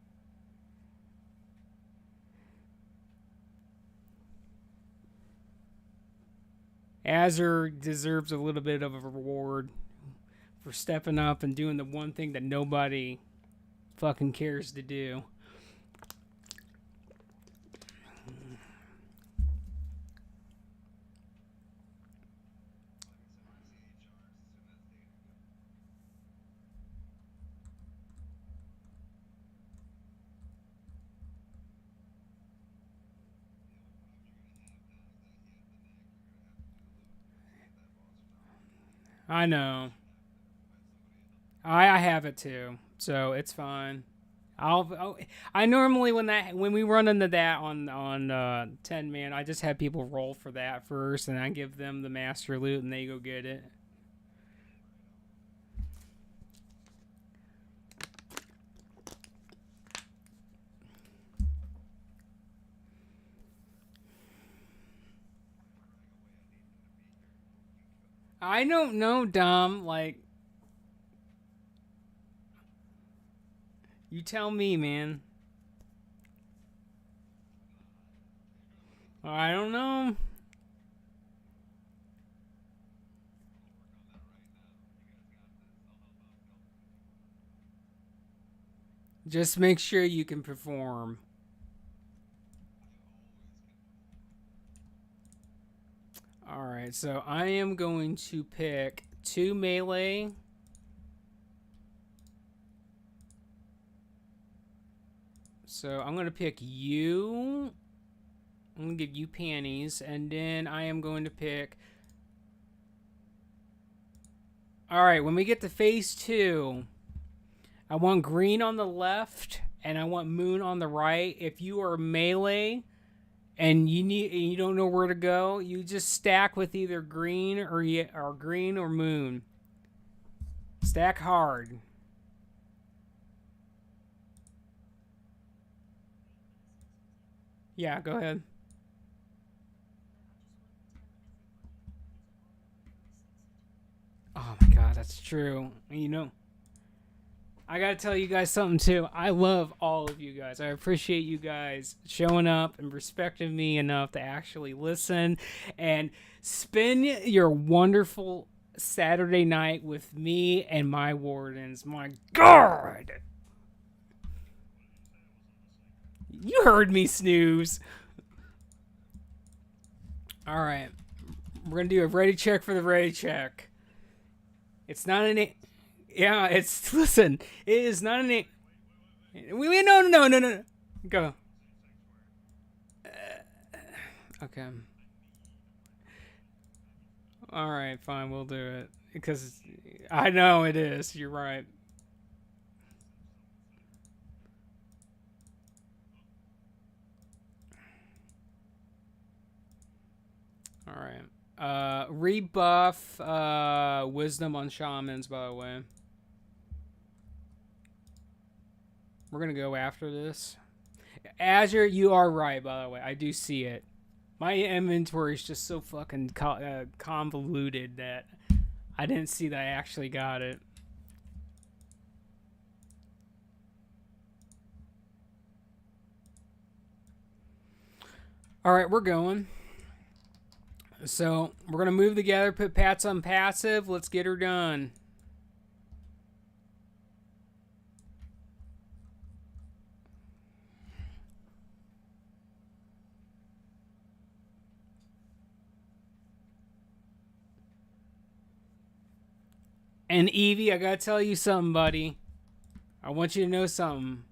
Azure deserves a little bit of a reward for stepping up and doing the one thing that nobody fucking cares to do. I know. I have it too, so it's fine. I normally when we run into that on 10 man, I just have people roll for that first, and I give them the master loot, and they go get it. I don't know, Dom. Like, you tell me, man. I don't know. Just make sure you can perform. Alright, so I am going to pick 2 melee. So I'm going to pick you. I'm going to give you panties. And then I am going to pick... Alright, when we get to phase 2, I want green on the left and I want moon on the right. If you are melee and you don't know where to go, you just stack with either green or green or moon. Stack hard. Yeah, go ahead. Oh my god, that's true. You know, I gotta tell you guys something too. I love all of you guys. I appreciate you guys showing up and respecting me enough to actually listen and spend your wonderful Saturday night with me and my wardens. My god! You heard me, Snooze. Alright. We're gonna do a ready check for the ready check. It's not an... Yeah, it's... Listen, it is not an... No. Go. Okay. Alright, fine, we'll do it. Because I know it is. You're right. Alright. Rebuff wisdom on shamans, by the way. We're gonna go after this. Azure, you are right, by the way. I do see it. My inventory is just so fucking convoluted that I didn't see that I actually got it. Alright, we're going. So, we're going to move together, put Pats on passive. Let's get her done. And Evie, I got to tell you something, buddy. I want you to know something.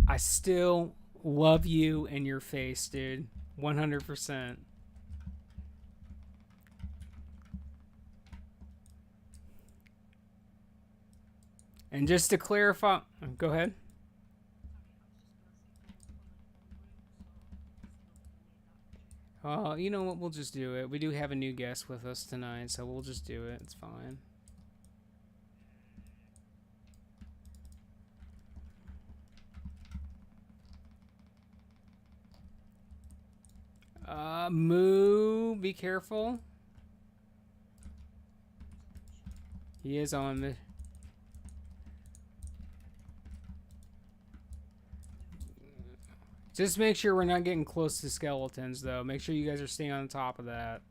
I still love you in your face, dude. 100%. And just to clarify, go ahead. You know what? We'll just do it. We do have a new guest with us tonight, so we'll just do it. It's fine. Moo, be careful. He is on me. Just make sure we're not getting close to skeletons, though. Make sure you guys are staying on top of that.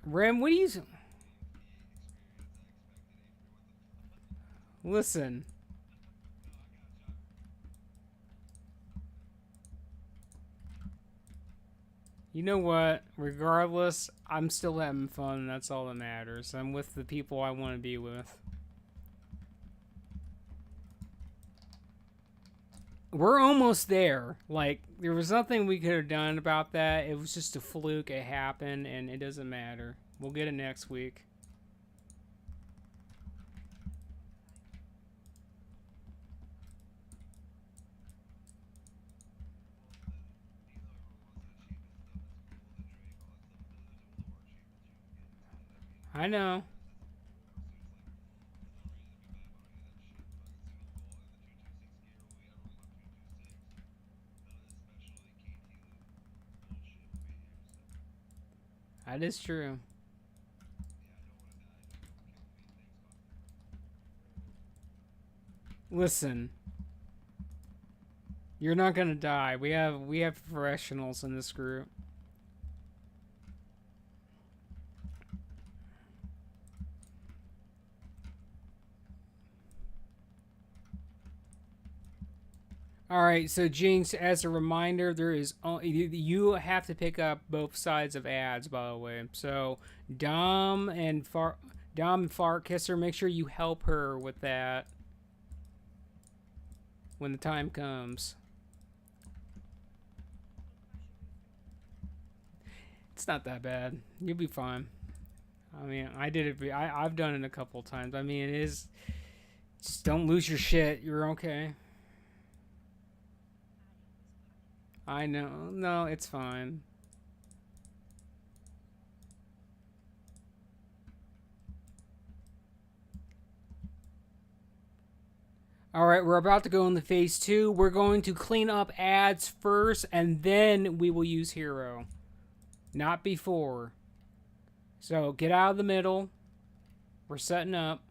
Rim, what do you... Listen. You know what? Regardless, I'm still having fun, and that's all that matters. I'm with the people I want to be with. We're almost there. Like, there was nothing we could have done about that. It was just a fluke. It happened, and it doesn't matter. We'll get it next week. I know. That is true. Listen. You're not gonna die. We have professionals in this group. Alright, so Jinx, as a reminder, there is you have to pick up both sides of ads, by the way. So Dom and Fart Kisser, make sure you help her with that when the time comes. It's not that bad. You'll be fine. I mean, I did it. I've done it a couple times. I mean, it is. Just don't lose your shit. You're okay. I know. No, it's fine. Alright, we're about to go into phase 2. We're going to clean up ads first, and then we will use hero. Not before. So, get out of the middle. We're setting up.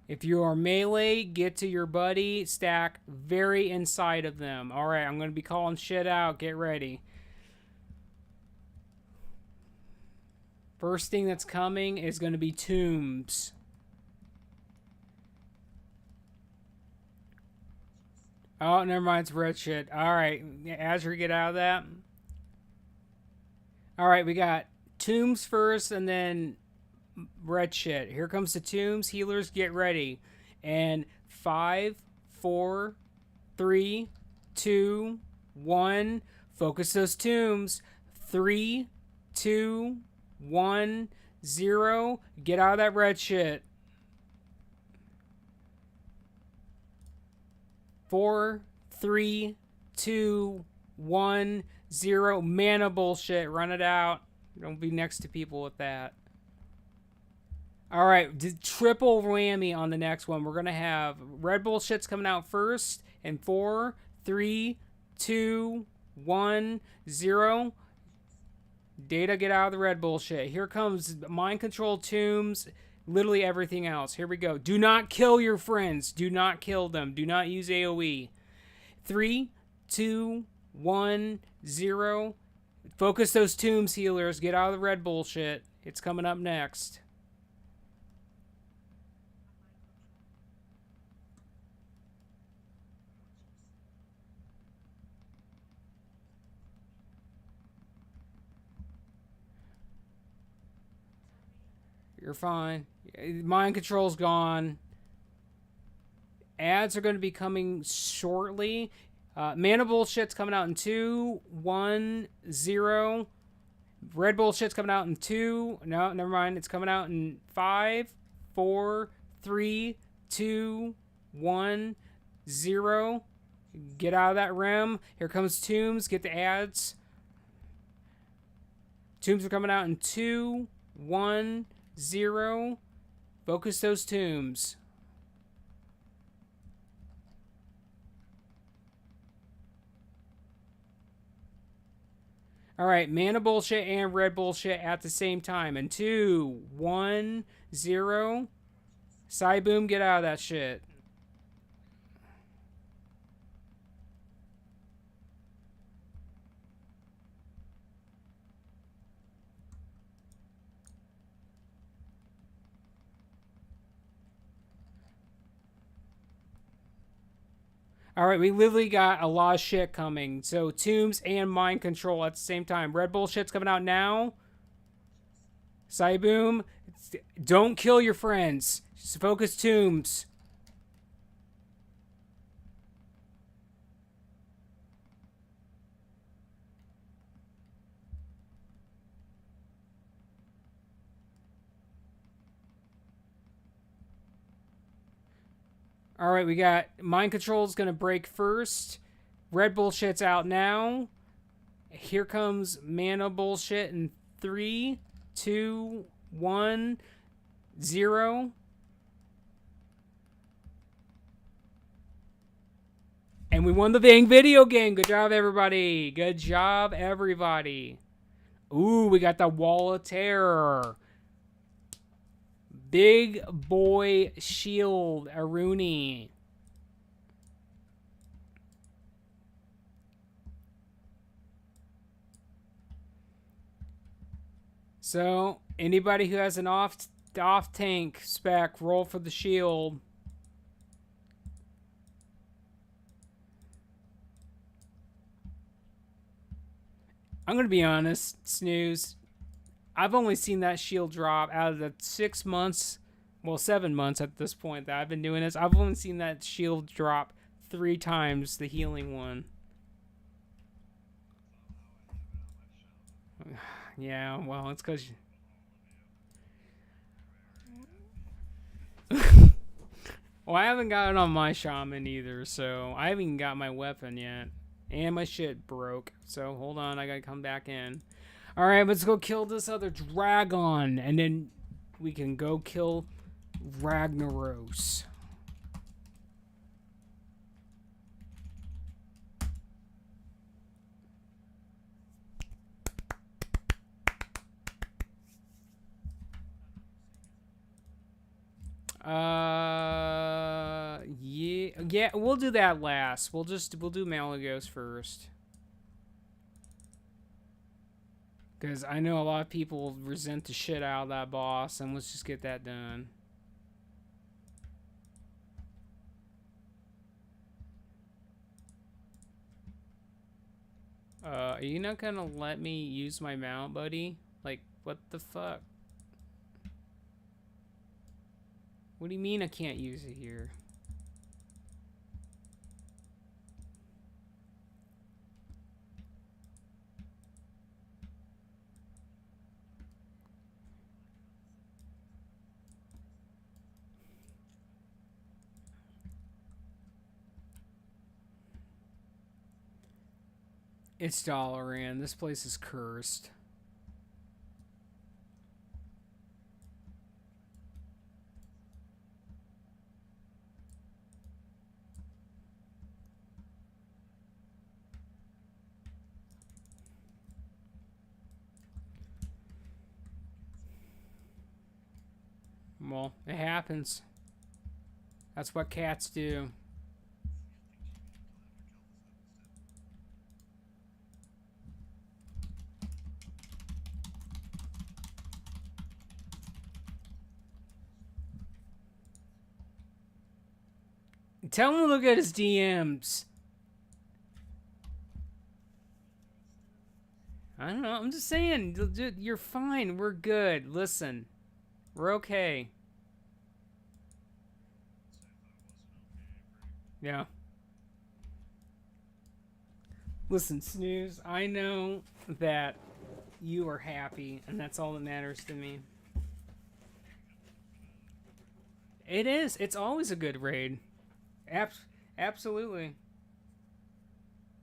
If you are melee, get to your buddy, stack very inside of them. Alright, I'm going to be calling shit out. Get ready. First thing that's coming is going to be tombs. Oh, never mind. It's red shit. Alright, Azure, get out of that. Alright, we got tombs first and then red shit. Here comes the tombs. Healers, get ready. And 5, 4, 3, 2, 1. Focus those tombs. 3, 2, 1, 0. Get out of that red shit. 4, 3, 2, 1, 0. Mana bullshit. Run it out. Don't be next to people with that. Alright, triple whammy on the next one. We're going to have red bullshit's coming out first. And 4, 3, 2, 1, 0. Data, get out of the red bullshit. Here comes mind control, tombs, literally everything else. Here we go. Do not kill your friends. Do not kill them. Do not use AoE. 3, 2, 1, 0. Focus those tombs, healers. Get out of the red bullshit. It's coming up next. You're fine. Mind control's gone. Ads are going to be coming shortly. Mana bullshit's coming out in 2, 1, 0. Red bullshit's coming out in 2. No, never mind. It's coming out in 5, 4, 3, 2, 1, 0. Get out of that rim. Here comes Tombs. Get the ads. Tombs are coming out in 2, 1, 0. Focus those Tombs. All right, mana bullshit and red bullshit at the same time. And 2, 1, 0. Cyboom, get out of that shit. All right, we literally got a lot of shit coming. So Tombs and Mind Control at the same time. Red Bullshit's coming out now. Cyboom, don't kill your friends. Just focus Tombs. All right, we got Mind Control's going to break first. Red Bullshit's out now. Here comes Mana Bullshit in 3, 2, 1, 0. And we won the Vang video game. Good job, everybody. Good job, everybody. Ooh, we got the Wall of Terror. Big Boy Shield, Aruni. So, anybody who has an off tank spec, roll for the shield. I'm going to be honest, Snooze. I've only seen that shield drop out of the 6 months, well, 7 months at this point that I've been doing this. I've only seen that shield drop 3 times, the healing one. Yeah, well, it's because... Well, I haven't got it on my shaman either, so I haven't even got my weapon yet. And my shit broke, so hold on, I gotta come back in. Alright, let's go kill this other dragon, and then we can go kill Ragnaros. Yeah, we'll do that last. We'll do Malagos first. Because I know a lot of people resent the shit out of that boss, and let's just get that done. Are you not gonna let me use my mount, buddy? Like, what the fuck? What do you mean I can't use it here? It's Dalaran. This place is cursed. Well, it happens. That's what cats do. Tell him to look at his DMs. I don't know. I'm just saying. You're fine. We're good. Listen. We're okay. Yeah. Listen, Snooze. I know that you are happy, and that's all that matters to me. It is. It's always a good raid. Absolutely.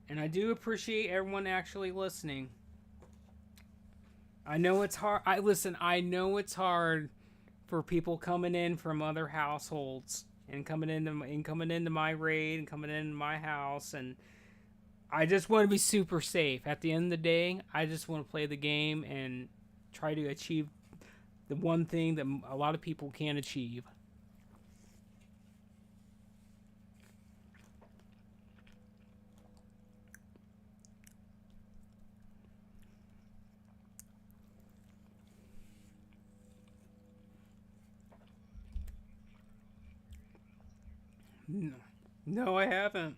And I do appreciate everyone actually listening. I know it's hard. I know it's hard for people coming in from other households and coming into my raid and coming into my house, and I just want to be super safe. At the end of the day, I just want to play the game and try to achieve the one thing that a lot of people can't achieve. No, I haven't.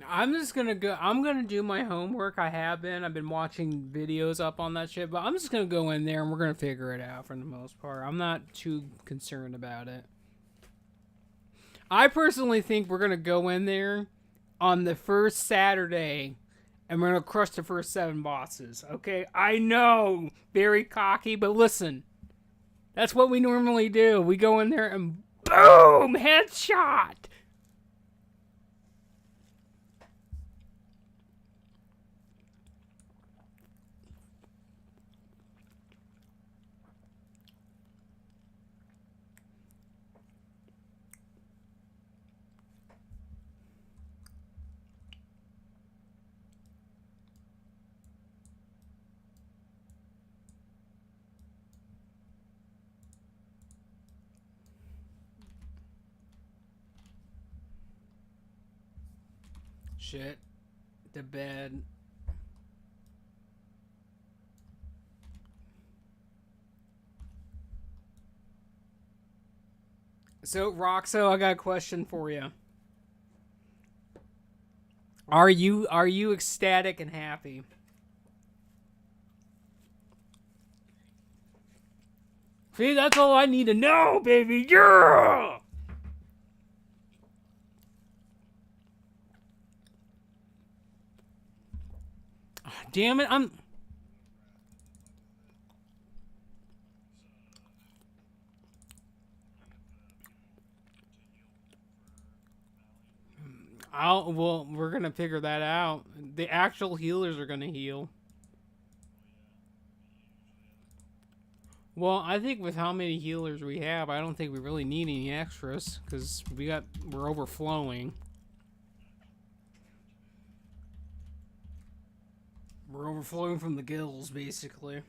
I'm just gonna go. I'm gonna do my homework. I have been. I've been watching videos up on that shit, but I'm just gonna go in there and we're gonna figure it out for the most part. I'm not too concerned about it. I personally think we're gonna go in there on the first Saturday and we're gonna crush the first 7 bosses. Okay, I know, very cocky, but listen, that's what we normally do. We go in there and boom, headshot. Shit, the bed. So, Roxo, I got a question for you. Are you ecstatic and happy? See, that's all I need to know, baby. Yeah. Damn it, well, we're gonna figure that out. The actual healers are gonna heal. Well, I think with how many healers we have, I don't think we really need any extras because we're overflowing. We're overflowing from the gills, basically.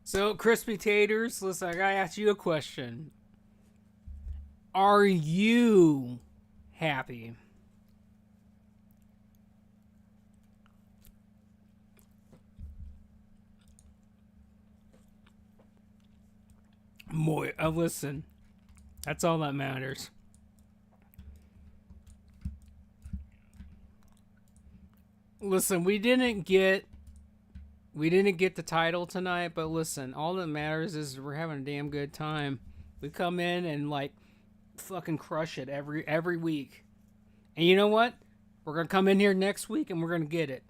So, Crispy Taters, listen, I gotta ask you a question. Are you happy? Boy, listen, that's all that matters. Listen, we didn't get the title tonight, but listen, all that matters is we're having a damn good time. We come in and like fucking crush it every week. And you know what? We're gonna come in here next week and we're gonna get it.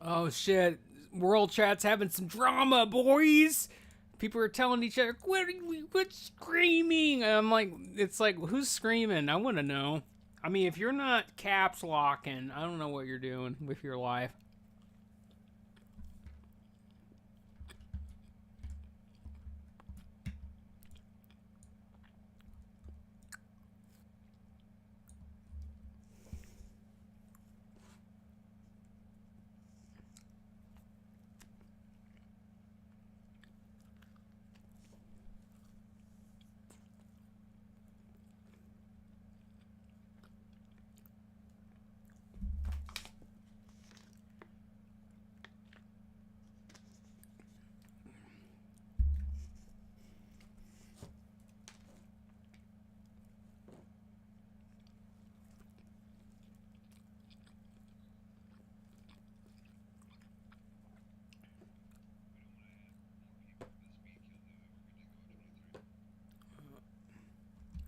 Oh shit. World chat's having some drama, boys. People are telling each other, quit screaming. And I'm like, it's like, who's screaming? I want to know. I mean, if you're not caps locking, I don't know what you're doing with your life.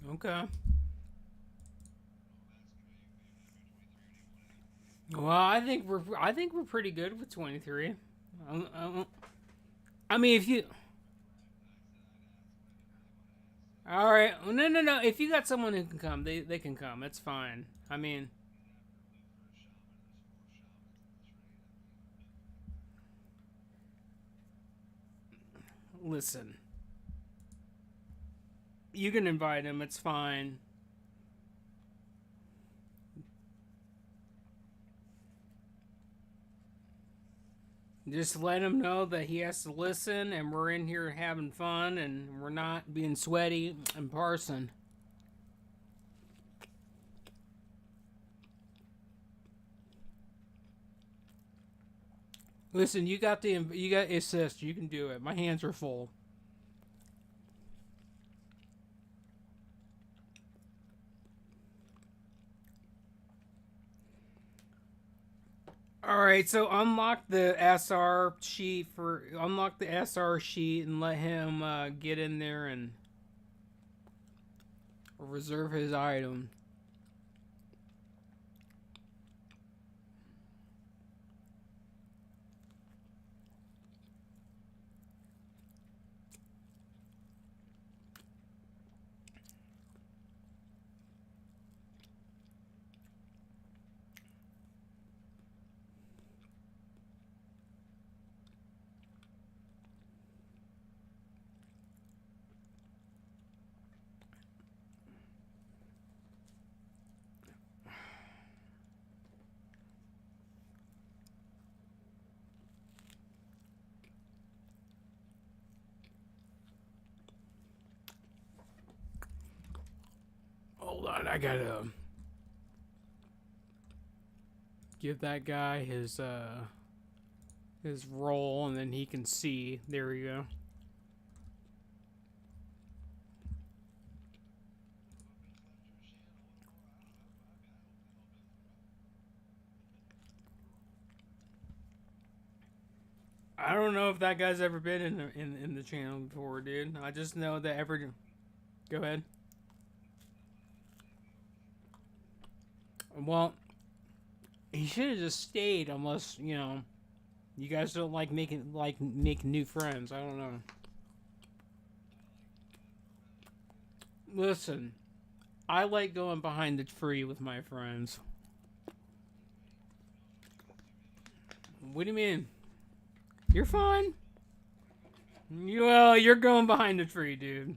Okay. Well, I think we're pretty good with 23. I mean, if you all right, no, no, no. If you got someone who can come, they can come. It's fine. I mean, listen, you can invite him. It's fine. Just let him know that he has to listen, and we're in here having fun, and we're not being sweaty and parsing. Listen, you got assist. You can do it. My hands are full. All right, so unlock the SR sheet and let him get in there and reserve his item. Hold on, I gotta give that guy his role, and then he can see. There we go. I don't know if that guy's ever been in the channel before, dude. I just know that every. Go ahead. Well, he should have just stayed, unless you guys don't make new friends. I don't know. Listen, I like going behind the tree with my friends. What do you mean? You're fine. Well, you're going behind the tree, dude.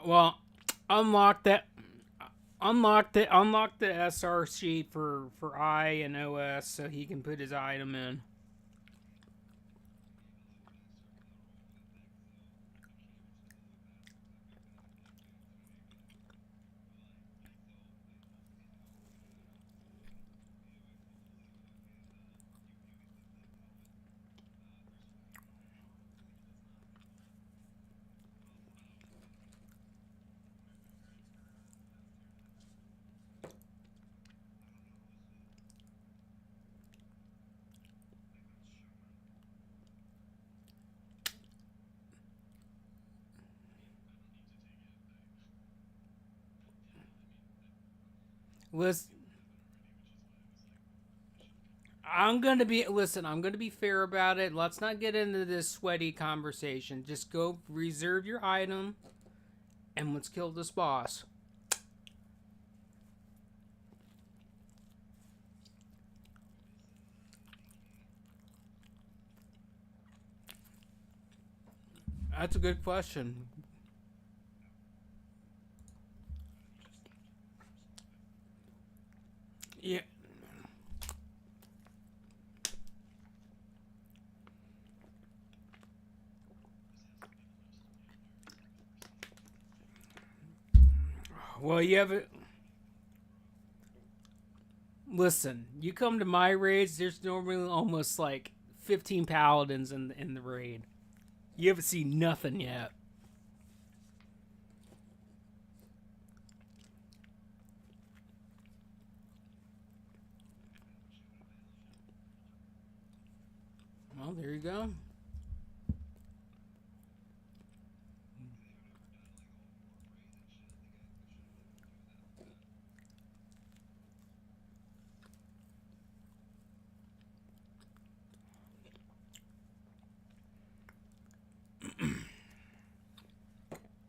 Well, unlock that. Unlock the SRC for I and OS so he can put his item in. Listen, I'm gonna be fair about it. Let's not get into this sweaty conversation. Just go reserve your item and let's kill this boss. That's a good question. Yeah. Well, you have it. Listen, you come to my raids. There's normally almost like 15 paladins in the raid. You haven't seen nothing yet. Well, there you go.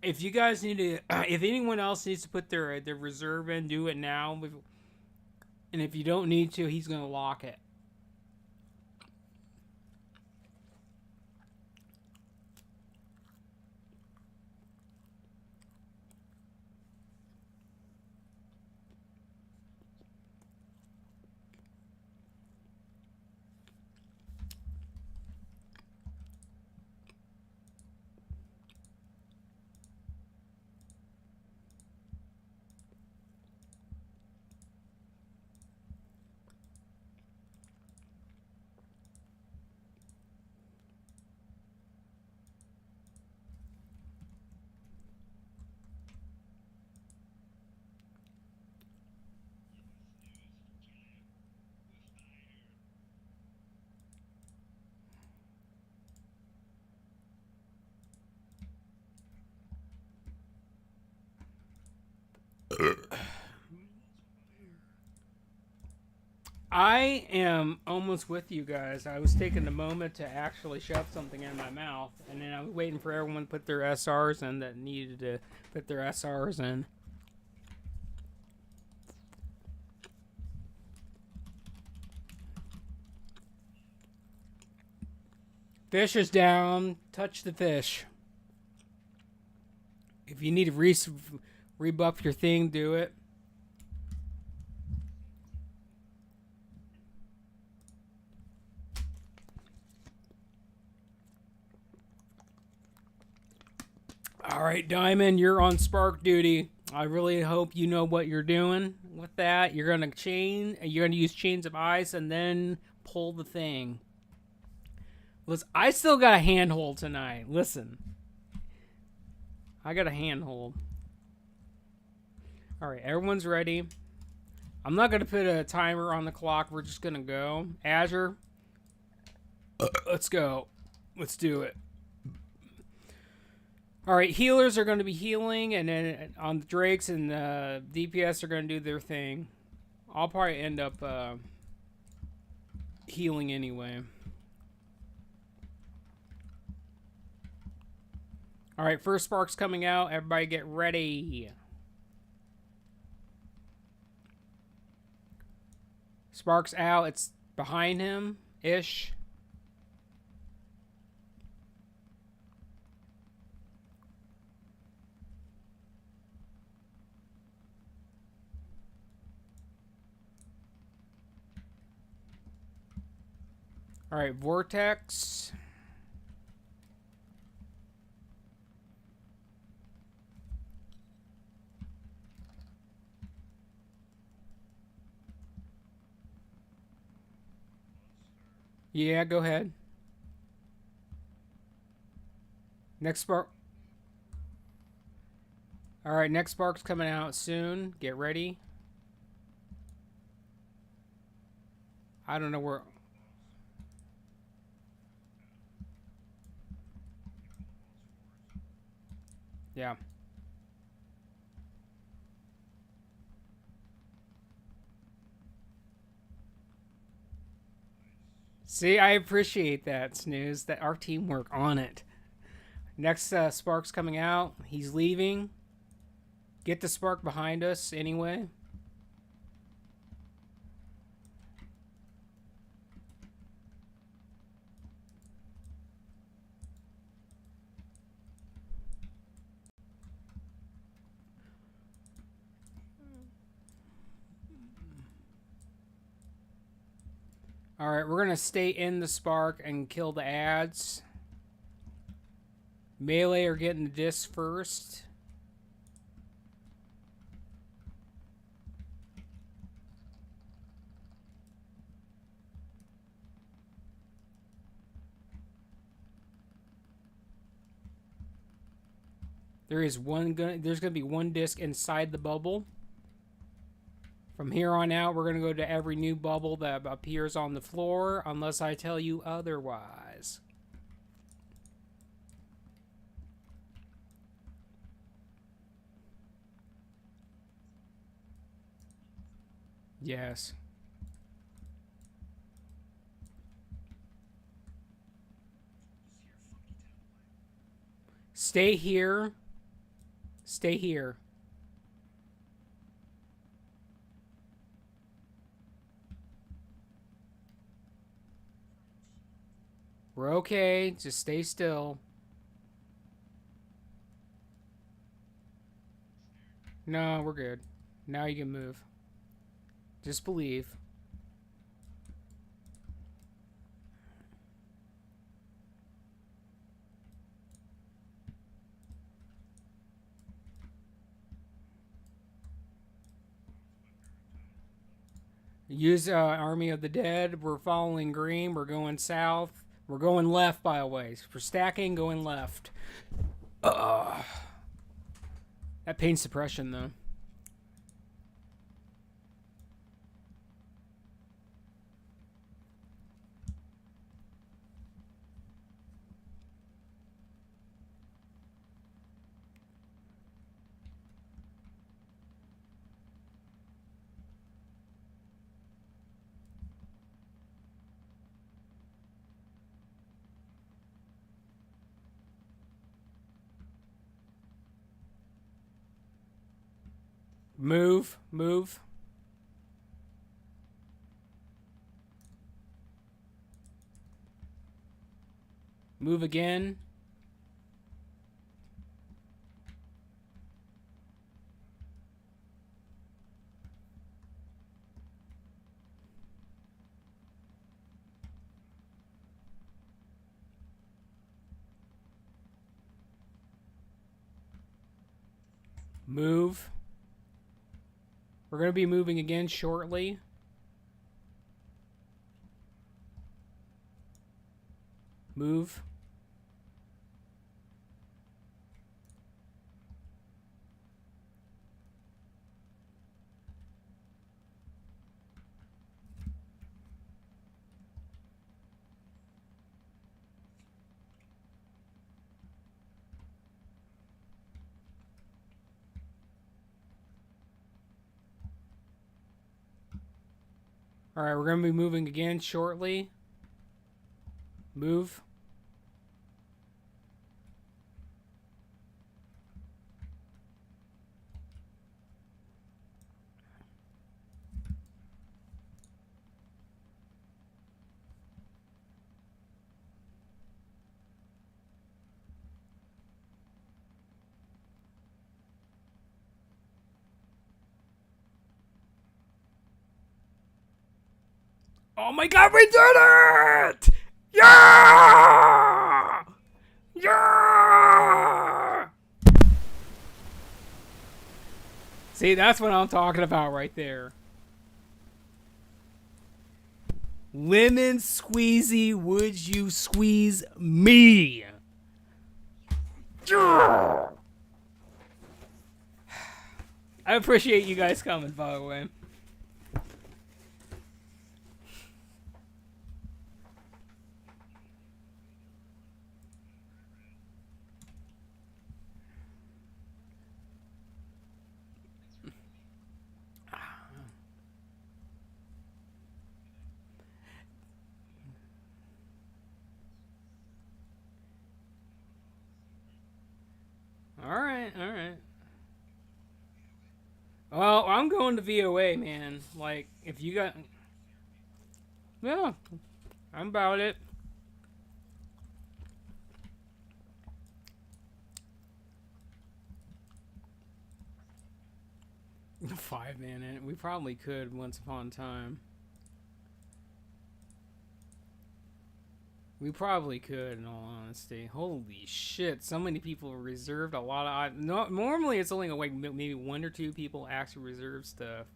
If you guys need to, if anyone else needs to put their reserve in, do it now. And if you don't need to, he's gonna lock it. I am almost with you guys. I was taking a moment to actually shove something in my mouth, and then I was waiting for everyone to put their SRs in that needed to put their SRs in. Fish is down. Touch the fish. If you need to rebuff your thing, do it. All right, Diamond, you're on spark duty. I really hope you know what you're doing with that. You're gonna use chains of ice and then pull the thing. Listen, I still got a handhold tonight. Listen, I got a handhold. All right, everyone's ready. I'm not gonna put a timer on the clock. We're just gonna go. Azure, let's go. Let's do it. All right, healers are going to be healing, and then on the Drakes and the DPS are going to do their thing. I'll probably end up healing anyway. All right, first spark's coming out. Everybody get ready. Spark's out. It's behind him-ish. All right, Vortex. Yeah, go ahead. Next spark. All right, next spark's coming out soon. Get ready. I don't know where. Yeah. See, I appreciate that, Snooze. That our teamwork on it. Next spark's coming out. He's leaving. Get the spark behind us anyway. Alright, we're going to stay in the spark and kill the ads. Melee are getting the disc first. There's gonna be one disc inside the bubble. From here on out, we're gonna go to every new bubble that appears on the floor, unless I tell you otherwise. Yes. Stay here. Stay here. We're okay. Just stay still. No, we're good. Now you can move. Just believe. Use Army of the Dead. We're following green. We're going south. We're going left, by the way. For stacking, going left. That pain suppression, though. Move. Move. Move again. Move. We're going to be moving again shortly. Move. All right, we're going to be moving again shortly. Move. Oh my god, we did it! Yeah! Yeah! See, that's what I'm talking about right there. Lemon squeezy, would you squeeze me? Yeah! I appreciate you guys coming, by the way. Alright, alright. Well, I'm going to VOA, man. Like, if you got... Yeah, I'm about it. A 5-minute. We probably could once upon a time. We probably could, in all honesty. Holy shit! So many people reserved a lot of. No, normally it's only like maybe 1 or 2 people actually reserve stuff.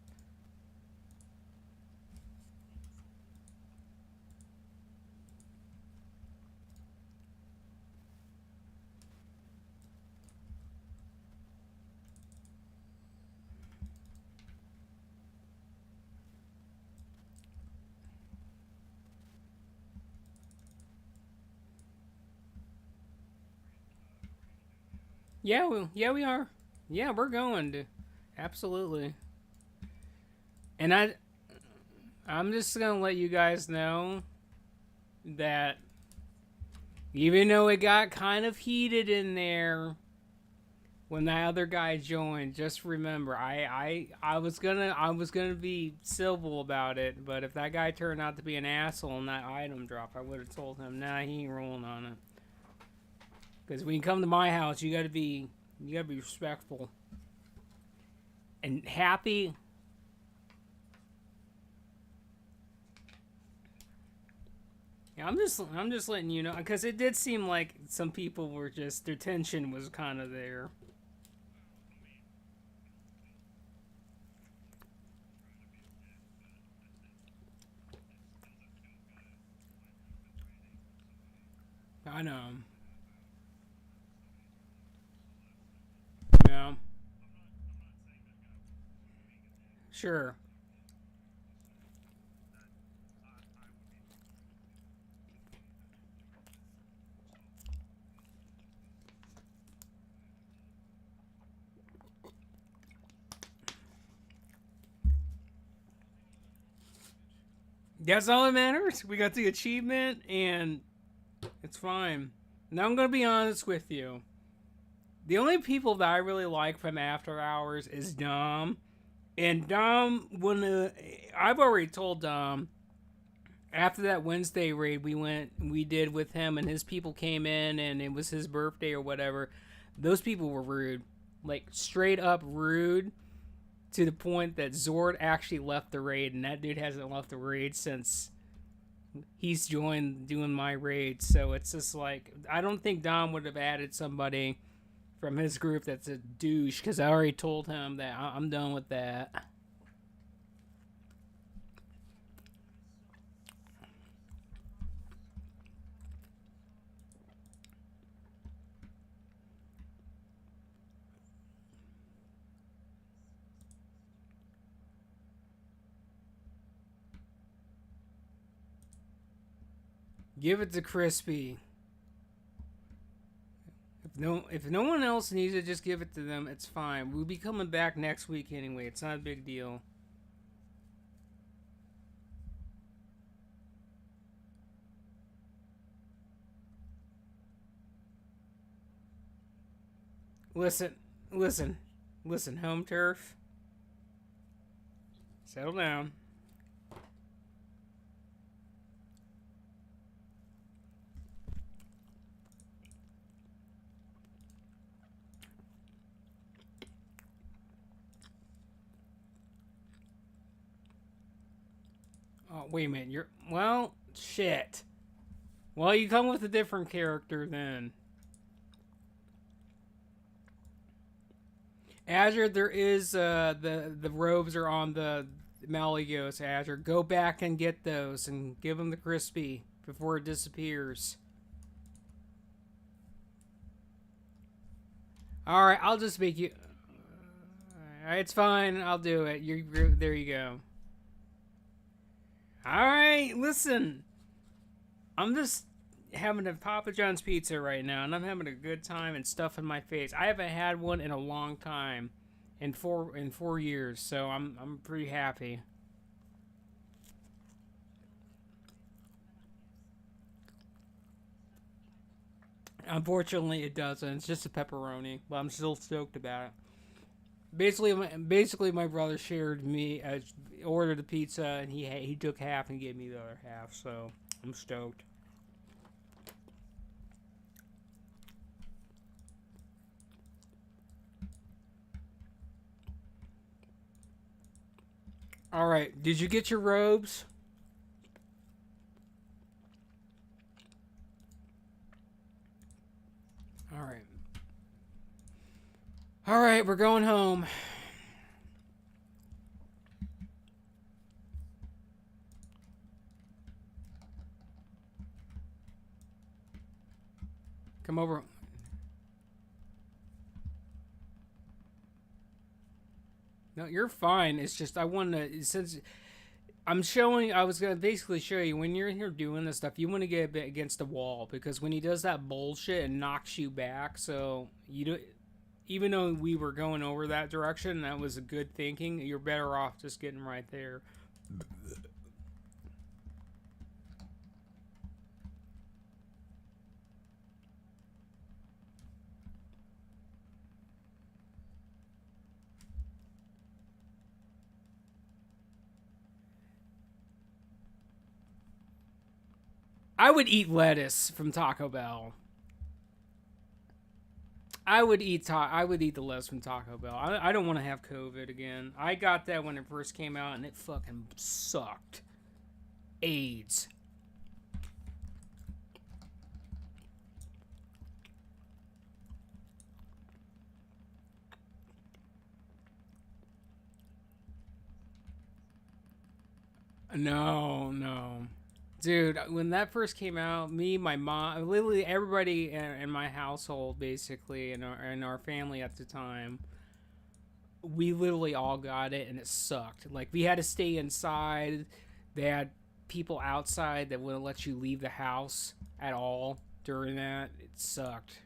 Yeah, we are. Yeah, we're going to. Absolutely. And I'm just gonna let you guys know that even though it got kind of heated in there when that other guy joined, just remember I was gonna be civil about it, but if that guy turned out to be an asshole in that item drop, I would have told him, nah, he ain't rolling on it. Because when you come to my house, you gotta be respectful and happy. Yeah, I'm just letting you know because it did seem like some people were just their tension was kind of there. I know. Yeah, sure. That's all that matters. We got the achievement, and it's fine. Now I'm gonna be honest with you. The only people that I really like from After Hours is Dom, and Dom. I've already told Dom after that Wednesday raid we did with him and his people came in and it was his birthday or whatever. Those people were rude, like straight up rude, to the point that Zord actually left the raid, and that dude hasn't left the raid since he's joined doing my raid. So it's just like I don't think Dom would have added somebody from his group that's a douche because I already told him that I'm done with that. Give it to Crispy. If no one else needs it, just give it to them. It's fine. We'll be coming back next week anyway. It's not a big deal. Listen, listen, listen. Home turf. Settle down. Oh, wait a minute. Shit. Well, you come with a different character then. Azure, there is the robes are on the Malagos. Azure, go back and get those and give them the Crispy before it disappears. All right, I'll just make you. It's fine. I'll do it. There. You go. All right, listen. I'm just having a Papa John's pizza right now, and I'm having a good time and stuff in my face. I haven't had one in a long time, in 4 years, so I'm pretty happy. Unfortunately, it doesn't. It's just a pepperoni, but I'm still stoked about it. Basically, my brother shared me, ordered the pizza, and he took half and gave me the other half. So I'm stoked. All right, did you get your robes? All right. All right, we're going home. Come over. No, you're fine. It's just I want to since I was gonna basically show you when you're here doing this stuff. You want to get a bit against the wall because when he does that bullshit, it knocks you back. So you do. even though we were going over that direction, that was a good thinking. You're better off just getting right there. I would eat lettuce from Taco Bell. I would eat the lettuce from Taco Bell. I don't want to have COVID again. I got that when it first came out, and it fucking sucked. AIDS. No. Dude, when that first came out, me, my mom, literally everybody in my household, basically, and our family at the time, we literally all got it, and it sucked. Like, we had to stay inside. They had people outside that wouldn't let you leave the house at all during that. It sucked.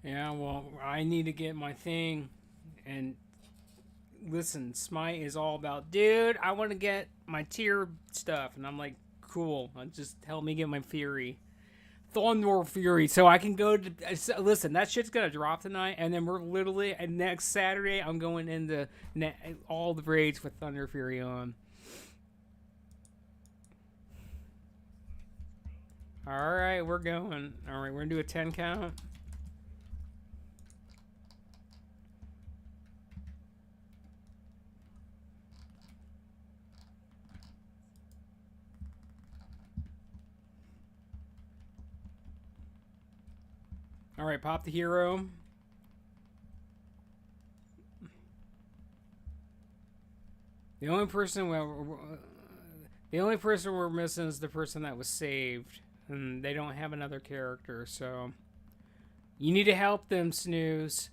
Yeah, well, I need to get my thing. And listen, Smite is all about, dude, I want to get my tier stuff. And I'm like, cool. Just help me get my Fury. Thornwar Fury. So I can go to. Listen, that shit's going to drop tonight. And then we're literally, and next Saturday, I'm going into all the raids with Thunder Fury on. Alright, we're going. Alright, we're going to do a 10 count. Alright, pop the hero. The only person we're missing is the person that was saved. And they don't have another character, so you need to help them, Snooze.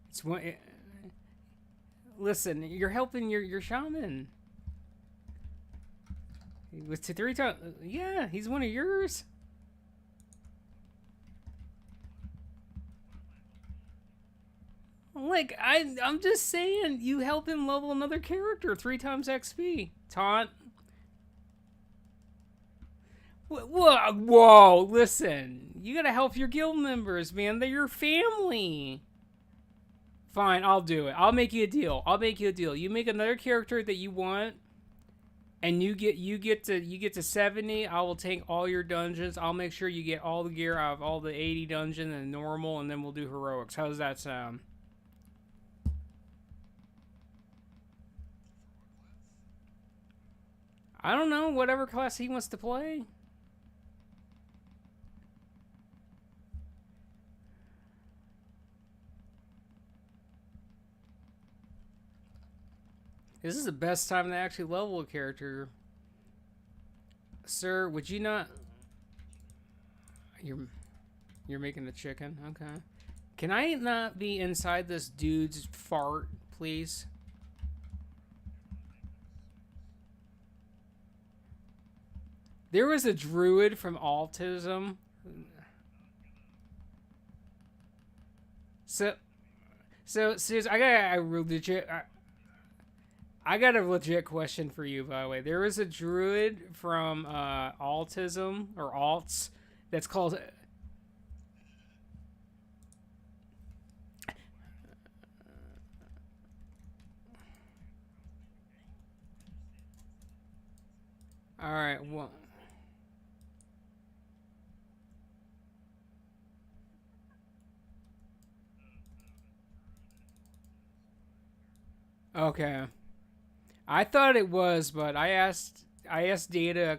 It's one. Listen, you're helping your shaman. With 3 times, yeah, he's one of yours. Like I'm just saying, you help him level another character 3 times XP. Taunt. Whoa, listen. You gotta help your guild members, man. They're your family. Fine, I'll do it. I'll make you a deal. You make another character that you want, and you get to 70. I will take all your dungeons. I'll make sure you get all the gear out of all the 80 dungeon and normal, and then we'll do heroics. How does that sound? I don't know. Whatever class he wants to play. This is the best time to actually level a character. Sir, would you not... You're making the chicken? Okay. Can I not be inside this dude's fart, please? There was a druid from Autism. So seriously, I got a legit question for you, by the way. There is a druid from Autism or Alts that's called. All right, well. Okay. I thought it was, but I asked Data a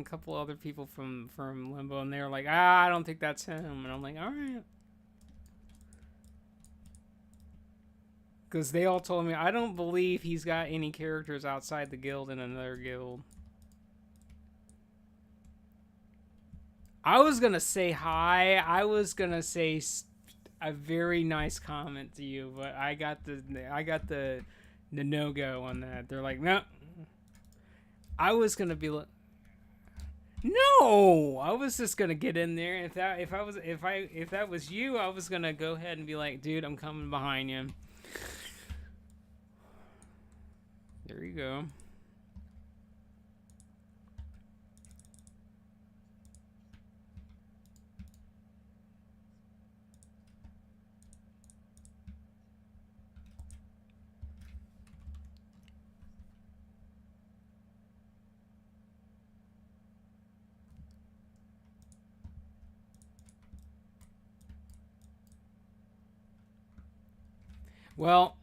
couple other people from Limbo, and they were like, I don't think that's him, and I'm like, all right, because they all told me I don't believe he's got any characters outside the guild in another guild. I was gonna say hi. I was gonna say a very nice comment to you, but I got the no go on that. They're like, no. I was gonna be like, no. I was just gonna get in there. If that was you, I was gonna go ahead and be like, dude, I'm coming behind you. There you go. Well,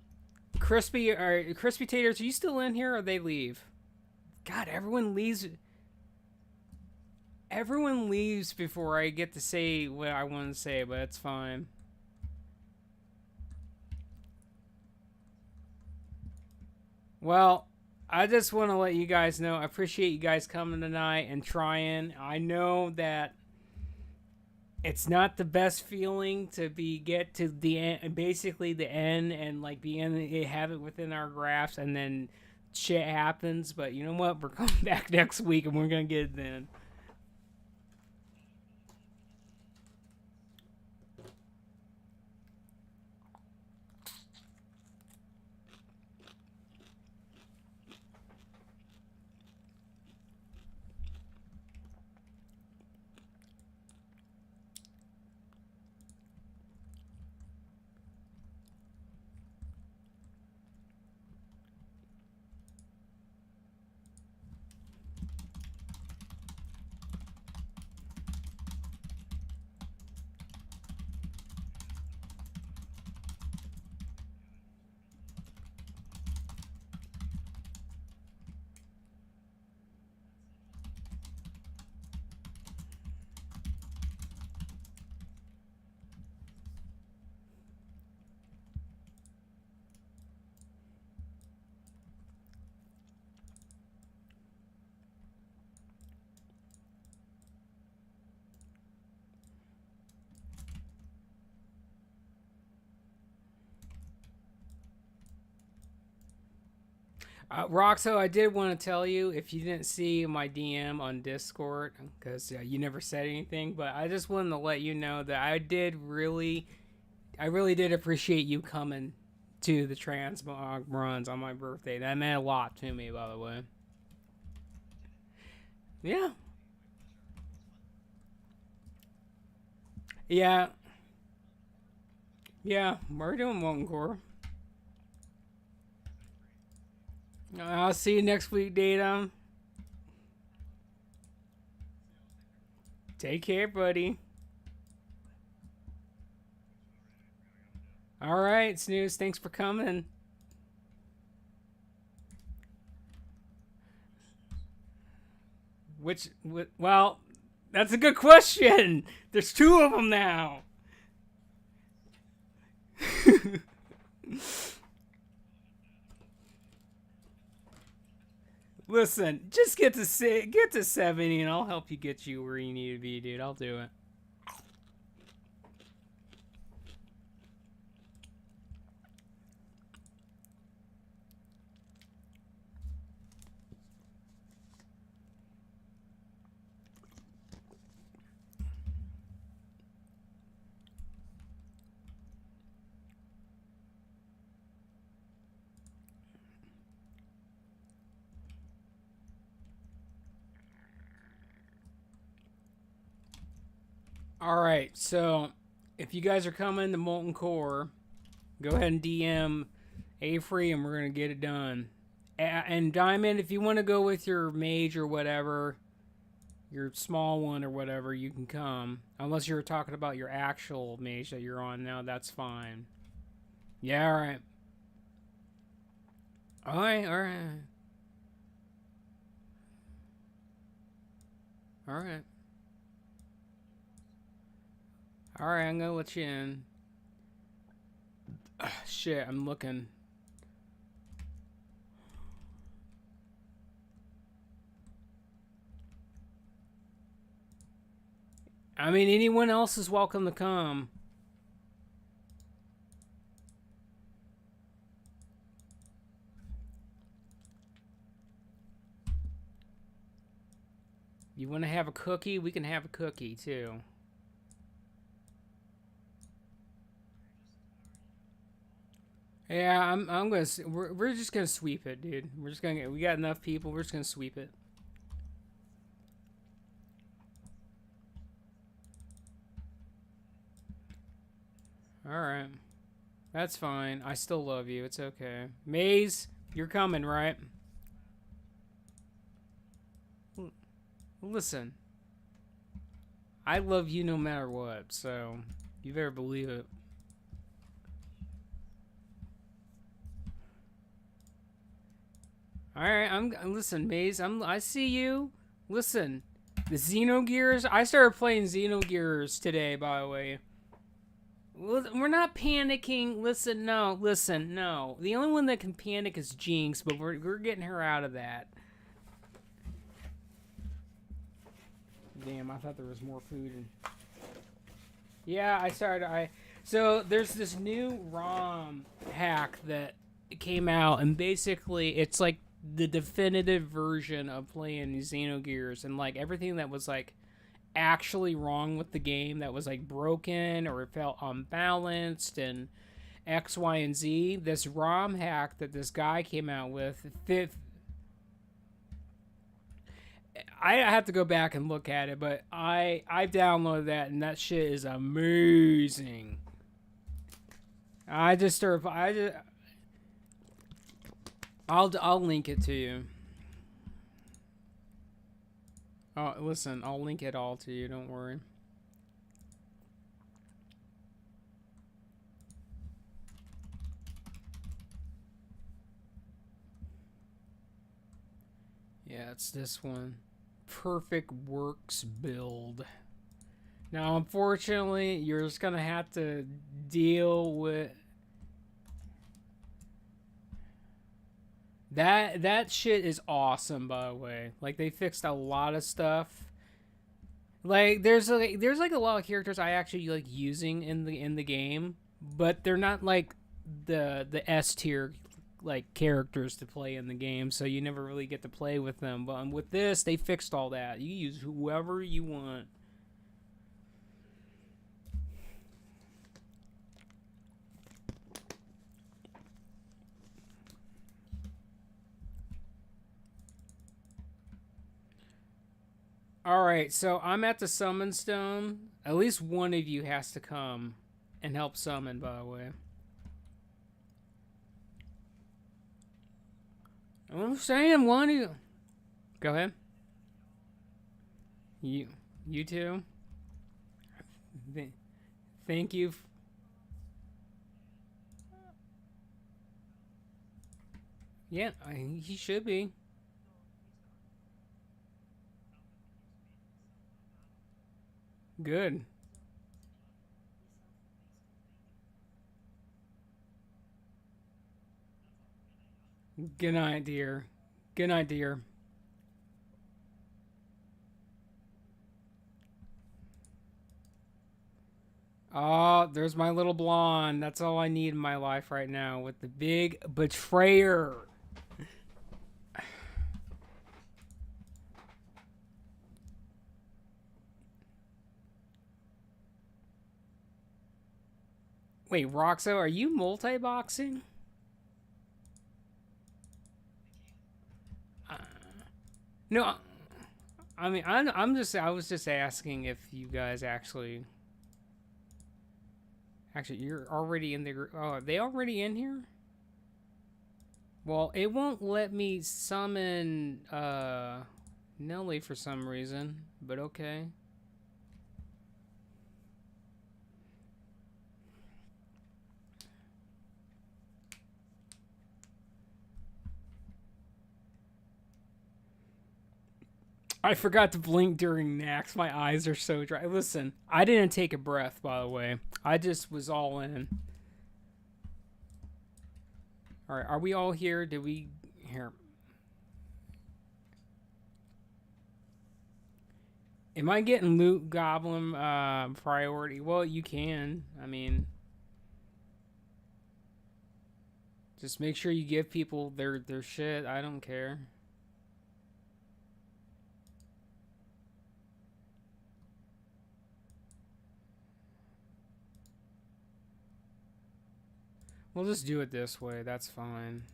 crispy taters, are you still in here or they leave? God, everyone leaves. Everyone leaves before I get to say what I want to say, but it's fine. Well, I just want to let you guys know I appreciate you guys coming tonight and trying. I know that it's not the best feeling to be get to the end, basically the end, and like be in have it within our graphs, and then shit happens. But you know what? We're coming back next week, and we're gonna get it then. Roxo, I did want to tell you if you didn't see my DM on Discord because you never said anything, but I just wanted to let you know that I really did appreciate you coming to the transmog runs on my birthday. That meant a lot to me, by the way. Yeah, yeah, yeah. We're doing Molten Core. I'll see you next week, Data. Take care, buddy. All right, Snooze. Thanks for coming. Well, that's a good question. There's two of them now. Listen, just get to 70, and I'll help you get you where you need to be, dude. I'll do it. All right, so if you guys are coming to Molten Core, go ahead and DM A Free, and we're gonna get it done. And Diamond, if you want to go with your mage or whatever, your small one or whatever, you can come. Unless you're talking about your actual mage that you're on now, that's fine. Yeah, all right. Alright, alright. Alright. Alright, I'm gonna let you in. Ugh, shit, I'm looking. I mean, anyone else is welcome to come. You want to have a cookie? We can have a cookie too. Yeah, I'm gonna. We're just gonna sweep it, dude. We're just gonna. We got enough people. We're just gonna sweep it. All right, that's fine. I still love you. It's okay. Maze, you're coming, right? Listen, I love you no matter what. So you better believe it. All right, listen, Maze. I see you. Listen, the Xenogears. I started playing Xenogears today, by the way. We're not panicking. Listen, no. The only one that can panic is Jinx, but we're getting her out of that. Damn, I thought there was more food. Yeah, so there's this new ROM hack that came out, and basically it's like the definitive version of playing Xenogears, and like everything that was like actually wrong with the game, that was like broken or it felt unbalanced and X, Y, and Z. This ROM hack that this guy came out with, I have to go back and look at it, but I downloaded that, and that shit is amazing. I'll link it to you. Oh, listen, I'll link it all to you. Don't worry. Yeah, it's this one. Perfect Works build. Now, unfortunately, you're just gonna have to deal with that shit is awesome, by the way. Like, they fixed a lot of stuff. Like, there's like a lot of characters I actually like using in the game, but they're not like the S tier like characters to play in the game, so you never really get to play with them. But with this, they fixed all that. You use whoever you want. Alright, so I'm at the summon stone. At least one of you has to come and help summon, by the way. I'm saying one of you. Go ahead. You too. Thank you. Yeah, he should be. Good. Good night, dear. Good night, dear. Oh, there's my little blonde. That's all I need in my life right now with the big betrayer. Wait, Roxo, are you multi-boxing? No, I mean, I was just asking if you guys actually, you're already in the group. Oh, are they already in here? Well, it won't let me summon, Nelly for some reason, but okay. I forgot to blink during Nax. My eyes are so dry. Listen, I didn't take a breath, by the way. I just was all in. Alright, are we all here? Did we... Here. Am I getting loot goblin priority? Well, you can. I mean... Just make sure you give people their shit. I don't care. We'll just do it this way. That's fine.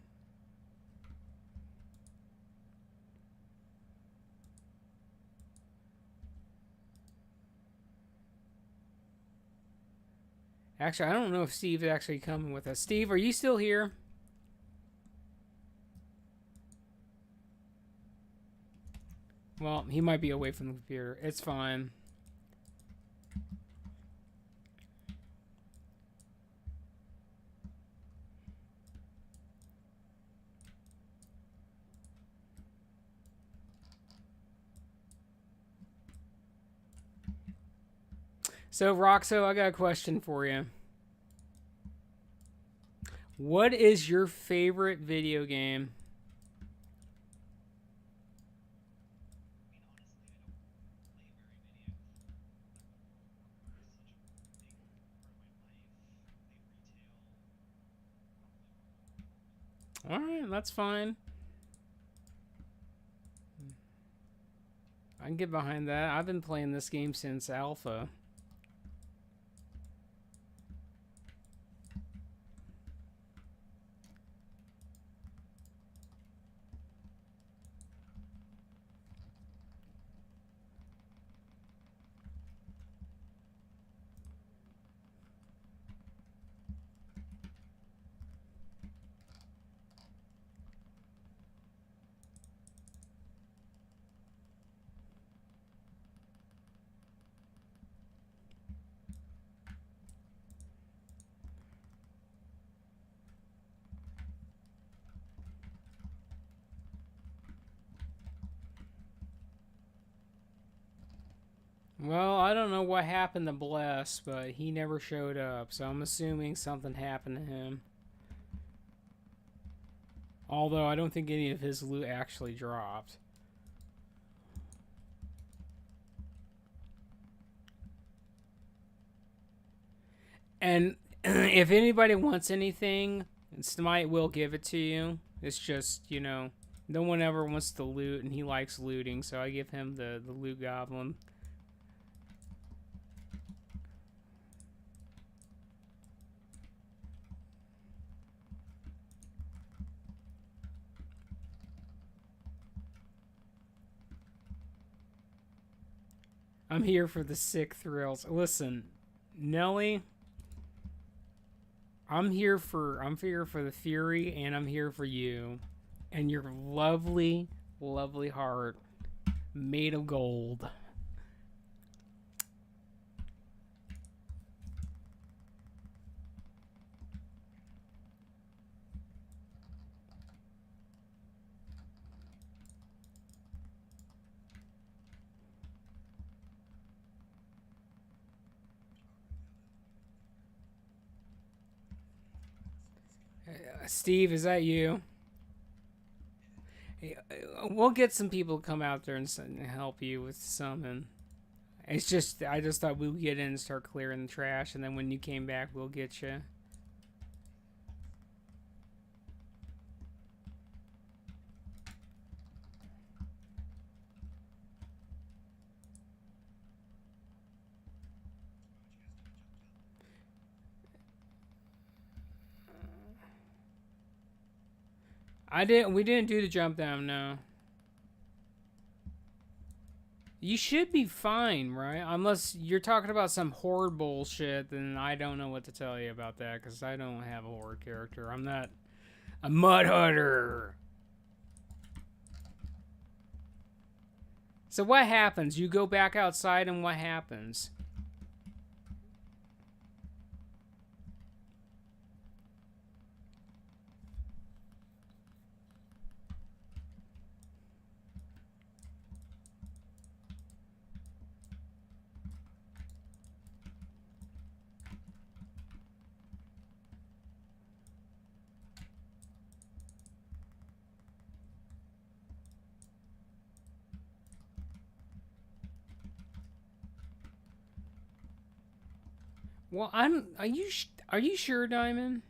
Actually, I don't know if Steve's actually coming with us. Steve, are you still here? Well, he might be away from the computer. It's fine. So, Roxo, I got a question for you. What is your favorite video game? Alright, that's fine. I can get behind that. I've been playing this game since Alpha. Well, I don't know what happened to Bless, but he never showed up, so I'm assuming something happened to him. Although I don't think any of his loot actually dropped. And if anybody wants anything, Smite will give it to you. It's just, you know, no one ever wants to loot, and he likes looting, so I give him the loot goblin. I'm here for the sick thrills. Listen, Nelly, I'm here for the fury, and I'm here for you and your lovely, lovely heart made of gold. Steve, is that you? We'll get some people to come out there and help you with summon. It's just, I just thought we would get in and start clearing the trash, and then when you came back, we'll get you. We didn't do the jump down, no. You should be fine, right? Unless you're talking about some horde bullshit, then I don't know what to tell you about that, because I don't have a horde character. I'm not a mud hunter. So what happens? You go back outside and what happens? Well, are you sure, Diamond?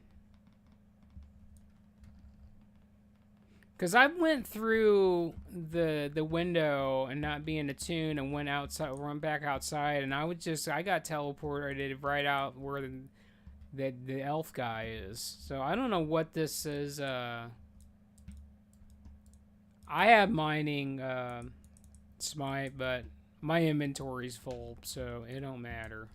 Because I went through the window and not being attuned and went outside, run back outside, and I got teleported right out where the elf guy is. So I don't know what this is. I have mining smite, but my inventory's full, so it don't matter.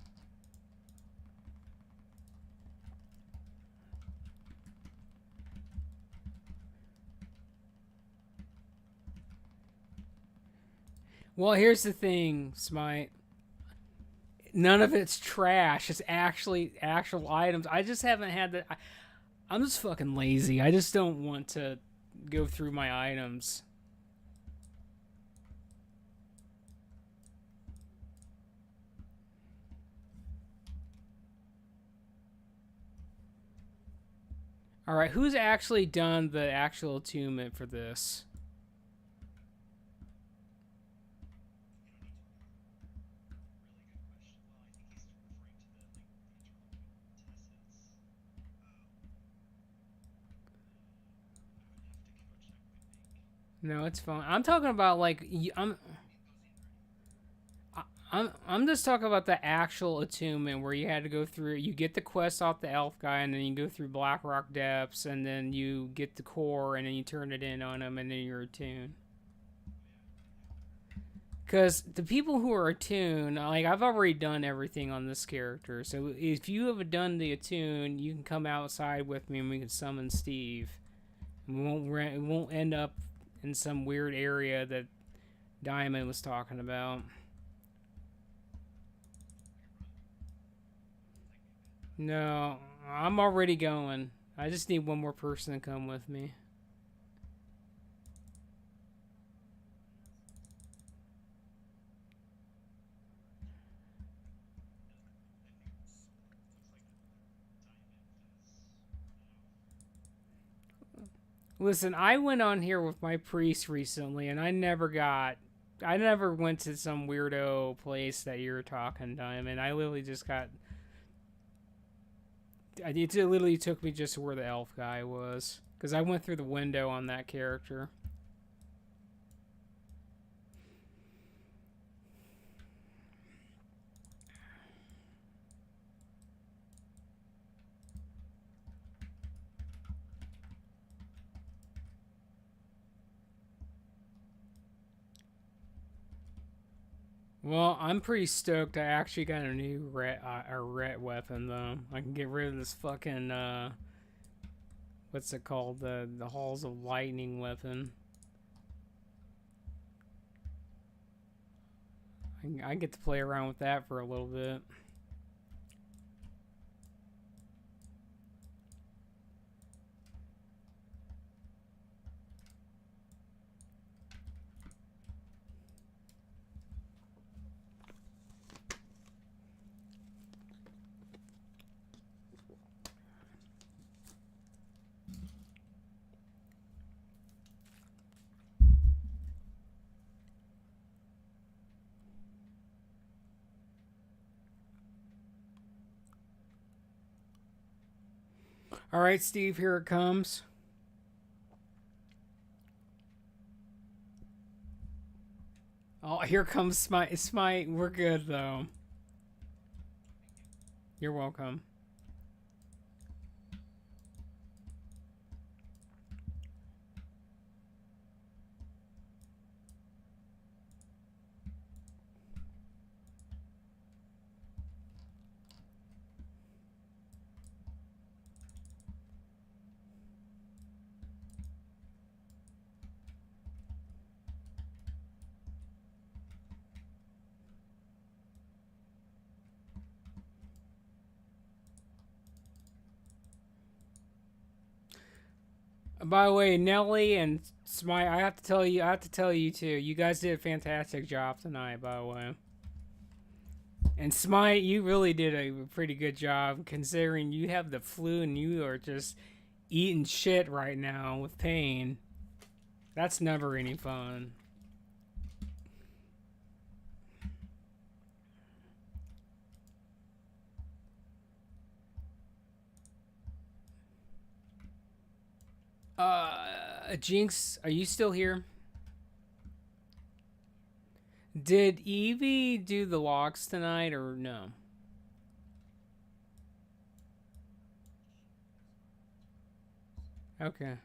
Well, here's the thing, Smite. None of it's trash. It's actually actual items. I just haven't had the. I'm just fucking lazy. I just don't want to go through my items. All right, who's actually done the actual attunement for this? No, it's fine. I'm talking about like I'm just talking about the actual attunement where you had to go through. You get the quest off the elf guy, and then you go through Blackrock Depths, and then you get the core, and then you turn it in on him, and then you're attuned. Because the people who are attuned, like I've already done everything on this character. So if you have done the attune, you can come outside with me, and we can summon Steve. It won't end up in some weird area that Diamond was talking about. No, I'm already going. I just need one more person to come with me. Listen, I went on here with my priest recently, and I never went to some weirdo place that you're talking, Diamond. I literally just got. It literally took me just to where the elf guy was. Because I went through the window on that character. Well, I'm pretty stoked. I actually got a new ret weapon though. I can get rid of this fucking what's it called? The Halls of Lightning weapon. I get to play around with that for a little bit. All right, Steve, here it comes. Oh, here comes Smite. We're good though. You're welcome. By the way, Nelly and Smite, I have to tell you too. You guys did a fantastic job tonight, by the way. And Smite, you really did a pretty good job considering you have the flu and you are just eating shit right now with pain. That's never any fun. Jinx, are you still here? Did Evie do the logs tonight or no? Okay.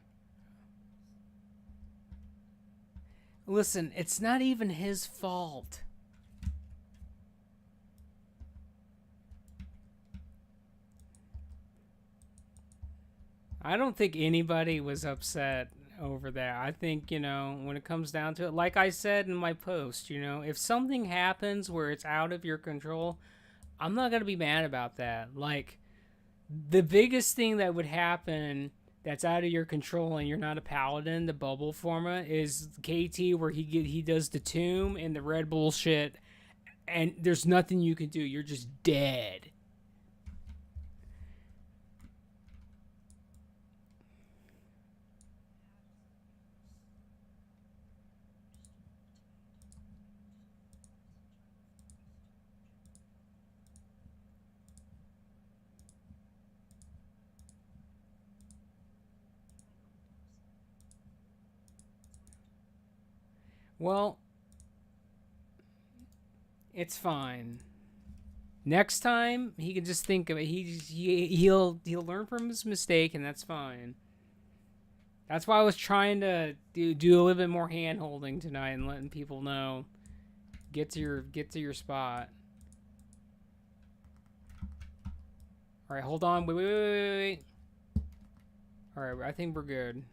Listen, it's not even his fault. I don't think anybody was upset over that. I think, when it comes down to it, like I said in my post, if something happens where it's out of your control, I'm not going to be mad about that. Like, the biggest thing that would happen that's out of your control and you're not a paladin, the bubble forma, is KT where he does the tomb and the red bullshit, and there's nothing you can do. You're just dead. Well, it's fine. Next time he can just think of it. He'll learn from his mistake, and that's fine. That's why I was trying to do a little bit more hand holding tonight and letting people know get to your spot. All right, hold on. Wait. All right, I think we're good.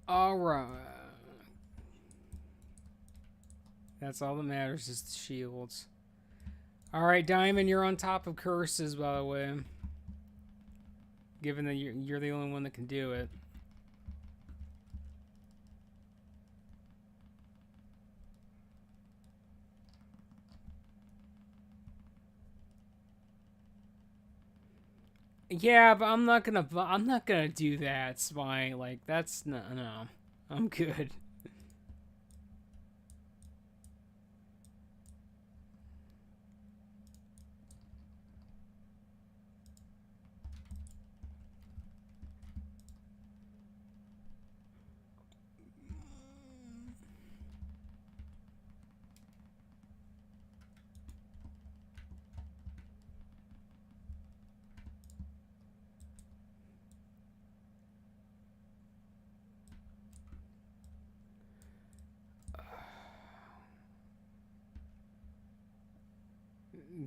All right. That's all that matters is the shields. All right, Diamond, you're on top of curses, by the way. Given that you're the only one that can do it. Yeah, but I'm not gonna do that, Spy. Like that's no. I'm good.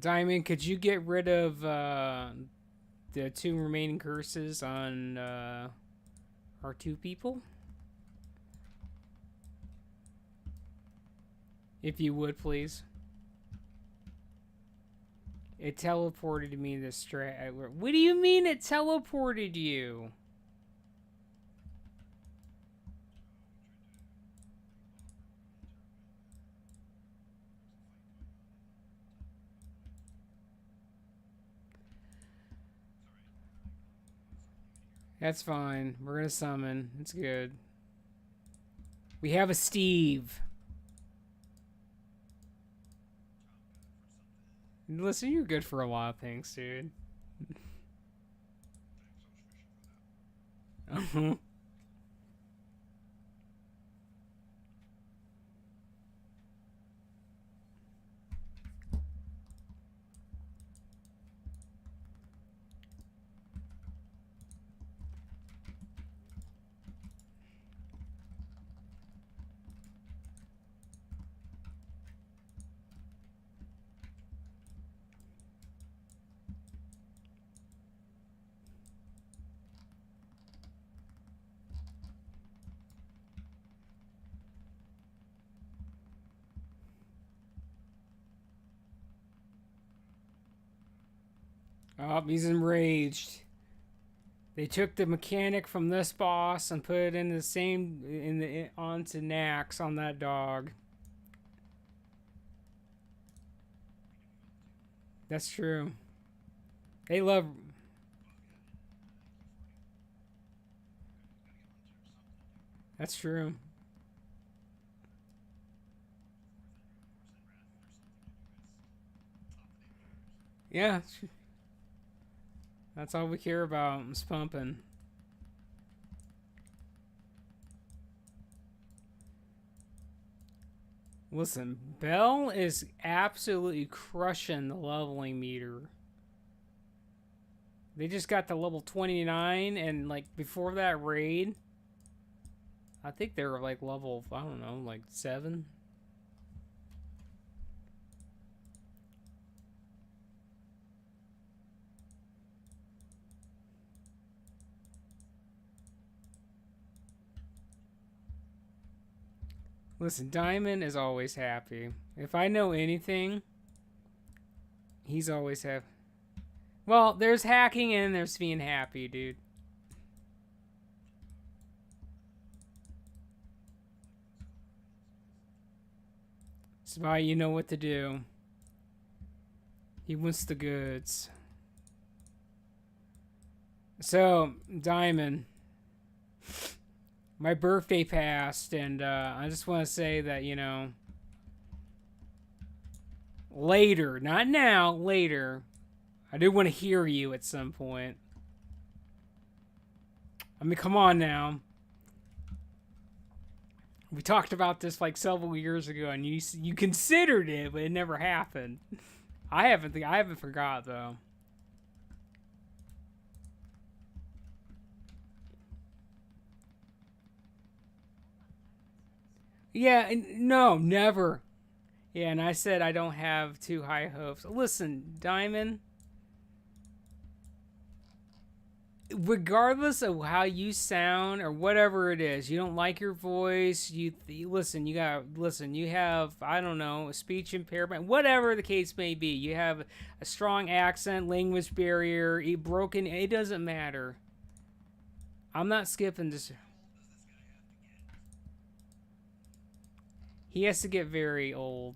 Diamond, could you get rid of the two remaining curses on our two people? If you would, please. It teleported me this straight. What do you mean it teleported you? That's fine. We're gonna summon. It's good. We have a Steve. Listen, you're good for a lot of things, dude. Oh, he's enraged. They took the mechanic from this boss and put it in the same onto Nax on that dog. That's true. They love. That's true. Yeah. That's all we care about is pumping. Listen, Bell is absolutely crushing the leveling meter. They just got to level 29, and like before that raid, I think they were like level, I don't know, like 7. Listen, Diamond is always happy. If I know anything, he's always happy. Well, there's hacking and there's being happy, dude. It's why you know what to do. He wants the goods. So, Diamond, my birthday passed, and I just want to say that, you know, later, not now, later, I do want to hear you at some point. I mean, come on now. We talked about this like several years ago, and you considered it, but it never happened. I haven't forgot though. Yeah, no, never. Yeah, and I said I don't have too high hopes. Listen, Diamond, regardless of how you sound or whatever it is, you don't like your voice, you listen, you have, I don't know, a speech impairment, whatever the case may be. You have a strong accent, language barrier, broken, it doesn't matter. I'm not skipping this. He has to get very old.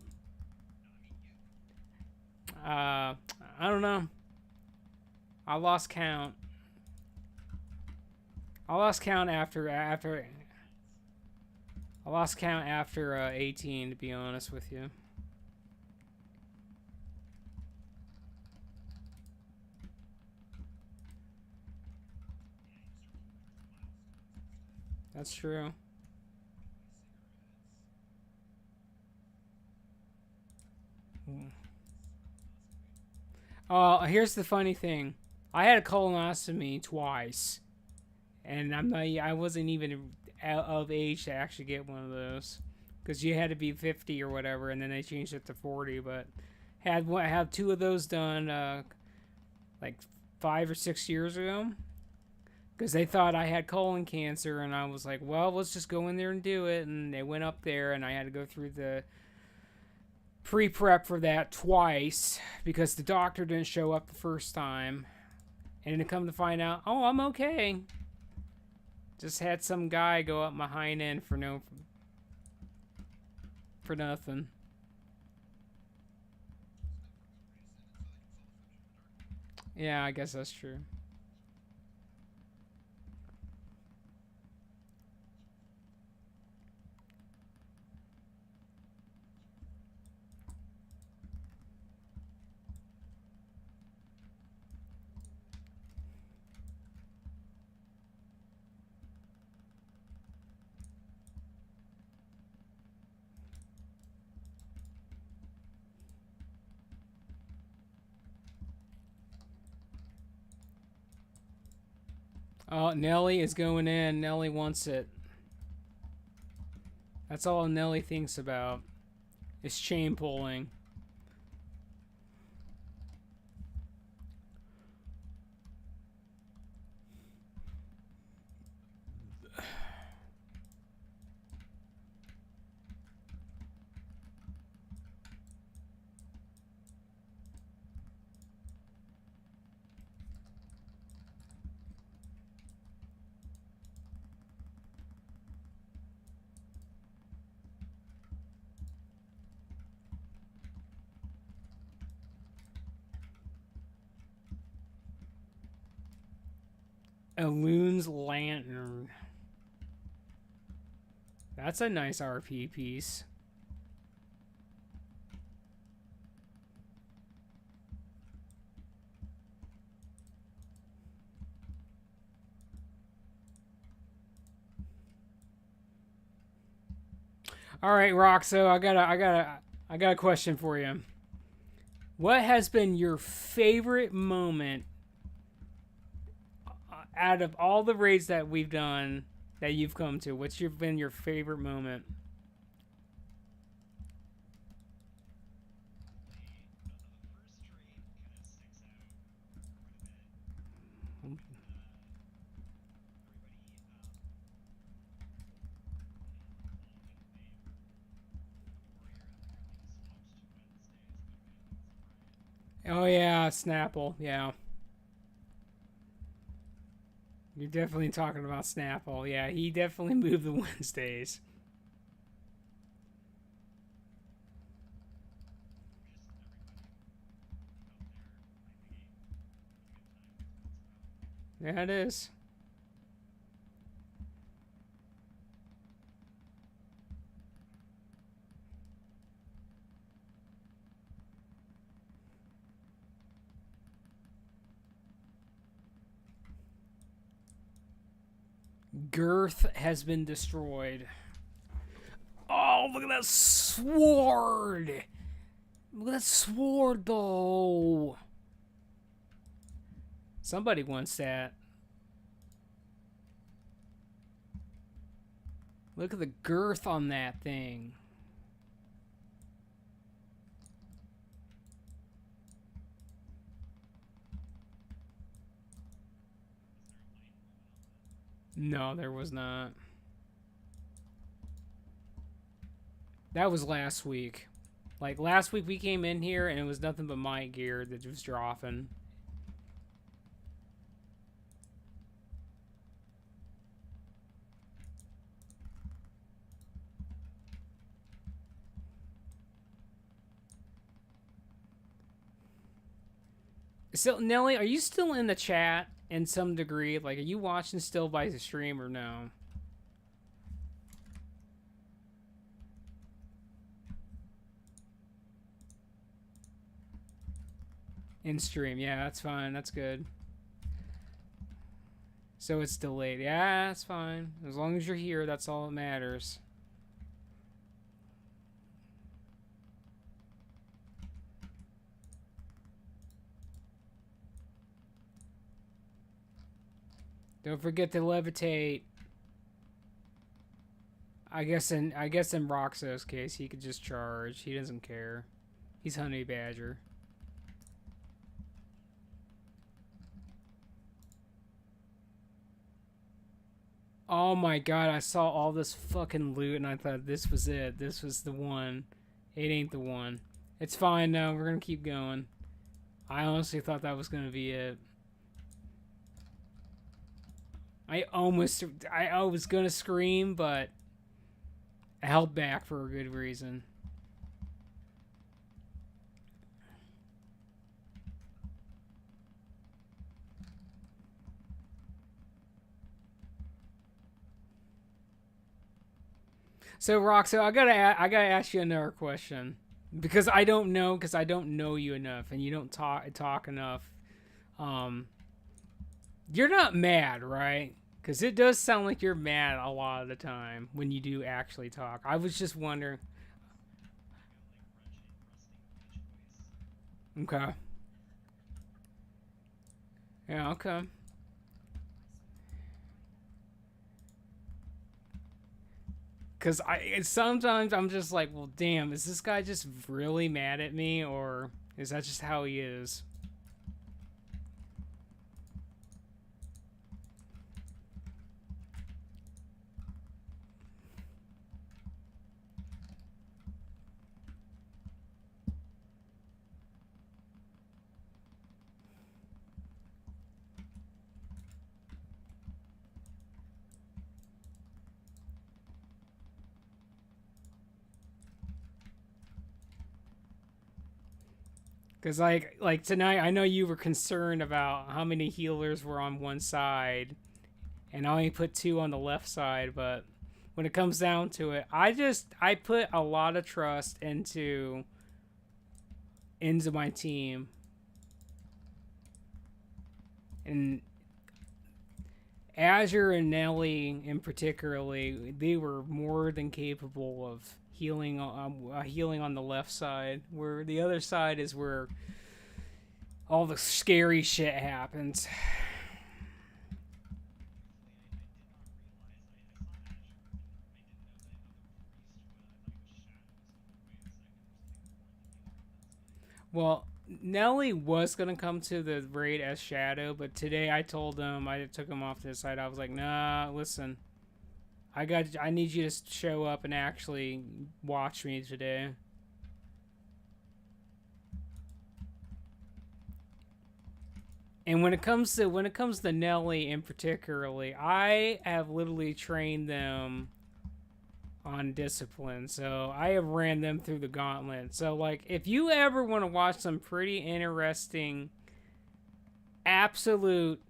I don't know. I lost count. I lost count after I lost count after 18, to be honest with you. That's true. Here's the funny thing. I had a colonoscopy twice, and I wasn't even of age to actually get one of those, because you had to be 50 or whatever, and then they changed it to 40. But had 2 of those done like 5 or 6 years ago, because they thought I had colon cancer, and I was like, well, let's just go in there and do it. And they went up there, and I had to go through the pre-prep for that twice because the doctor didn't show up the first time, and to come to find out, oh, I'm okay. Just had some guy go up my hind end for nothing. Yeah, I guess that's true. Oh, Nelly is going in. Nelly wants it. That's all Nelly thinks about is chain pulling. Elun's Lantern. That's a nice RP piece. All right, Roxo, I got a question for you. What has been your favorite moment out of all the raids that we've done that you've come to? Been your favorite moment? Oh yeah, Snapple. Yeah, you're definitely talking about Snapple. Yeah, he definitely moved the Wednesdays. Yeah, it is. Girth has been destroyed. Oh, look at that sword! Look at that sword, though. Somebody wants that. Look at the girth on that thing. No, there was not. That was last week. Like, last week we came in here and it was nothing but my gear that was dropping. So, Nelly, are you still in the chat in some degree? Like, are you watching still by the stream or no? In stream, yeah, that's fine. That's good. So it's delayed. Yeah, that's fine. As long as you're here, that's all that matters. Don't forget to levitate. I guess in Roxo's case, he could just charge. He doesn't care. He's Honey Badger. Oh my god, I saw all this fucking loot and I thought this was it. This was the one. It ain't the one. It's fine now. We're gonna keep going. I honestly thought that was gonna be it. I was gonna scream, but I held back for a good reason. So Roxo, I gotta ask you another question because I don't know you enough and you don't talk enough. Um, you're not mad, right? Because it does sound like you're mad a lot of the time when you do actually talk. I was just wondering. Okay. Yeah. Okay. Because sometimes I'm just like, well, damn, is this guy just really mad at me, or is that just how he is? Because like tonight, I know you were concerned about how many healers were on one side, and I only put 2 on the left side. But when it comes down to it, I put a lot of trust into my team, and Azure and Nelly in particularly, they were more than capable of healing on the left side, where the other side is where all the scary shit happens. Well, Nelly was gonna come to the raid as Shadow, but today I told him, I took him off to the side. I was like, nah, listen, I need you to show up and actually watch me today. And when it comes to Nelly in particularly, I have literally trained them on discipline. So I have ran them through the gauntlet. So like if you ever want to watch some pretty interesting absolute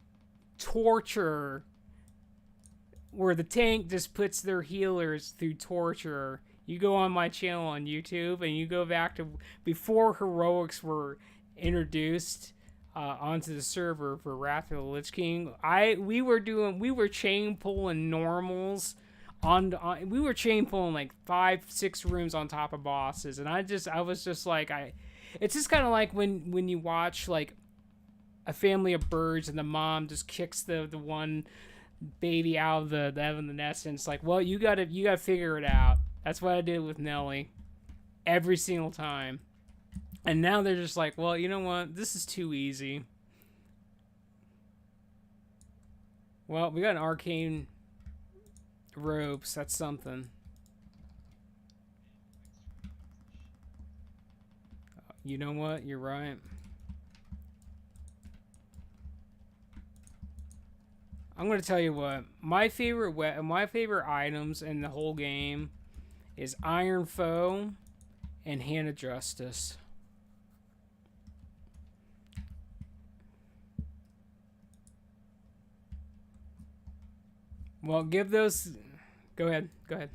torture where the tank just puts their healers through torture, you go on my channel on YouTube and you go back to before heroics were introduced onto the server for Wrath of the Lich King. We were chain pulling normals we were chain pulling like 5-6 rooms on top of bosses, and I was just like it's just kind of like when you watch like a family of birds and the mom just kicks the one baby out of the nest, and it's like, well, you gotta figure it out. That's what I did with Nelly every single time. And now they're just like, well, you know what? This is too easy. Well, we got an arcane ropes. That's something. You know what? You're right. I'm gonna tell you what. My favorite items in the whole game is Iron Foe and Hand of Justice. Well, give those... Go ahead. Go ahead.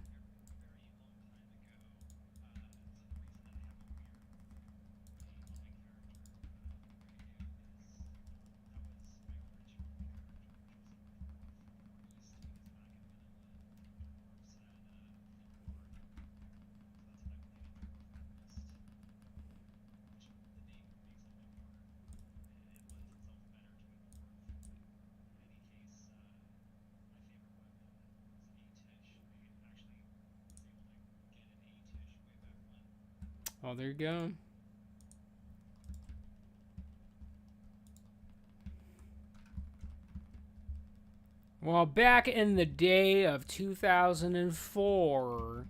Oh, there you go. Well, back in the day of 2004,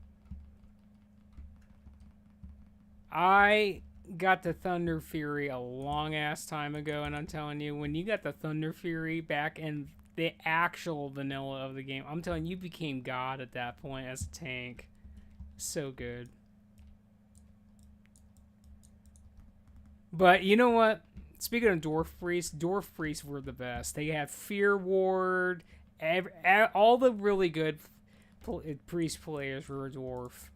I got the Thunder Fury a long ass time ago, and I'm telling you, when you got the Thunder Fury back in the actual vanilla of the game, I'm telling you, you became God at that point as a tank. So good. But you know what? Speaking of Dwarf Priests were the best. They had Fear Ward. All the really good priest players were a dwarf.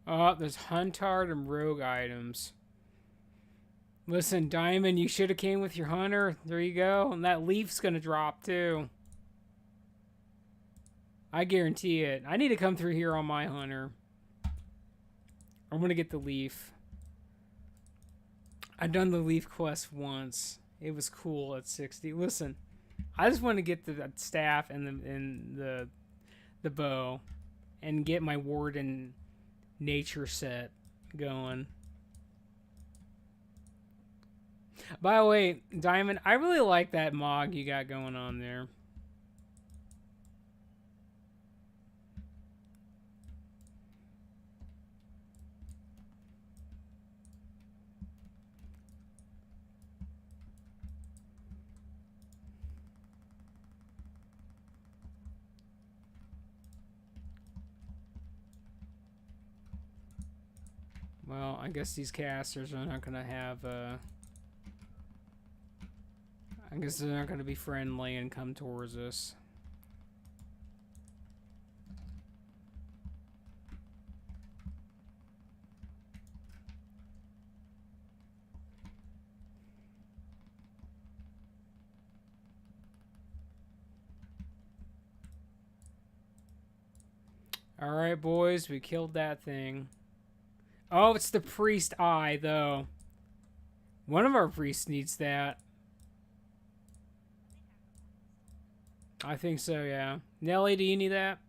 Oh, there's Huntard and Rogue items. Listen, Diamond, you should have came with your Hunter. There you go. And that leaf's going to drop, too. I guarantee it. I need to come through here on my Hunter. I'm going to get the leaf. I've done the leaf quest once. It was cool at 60. Listen, I just want to get the staff and the bow and get my Warden nature set going. By the way, Diamond, I really like that Mog you got going on there. Well, I guess these casters are not gonna have, I guess they're not gonna be friendly and come towards us. Alright, boys, we killed that thing. Oh, it's the priest eye, though. One of our priests needs that. I think so, yeah. Nelly, do you need that?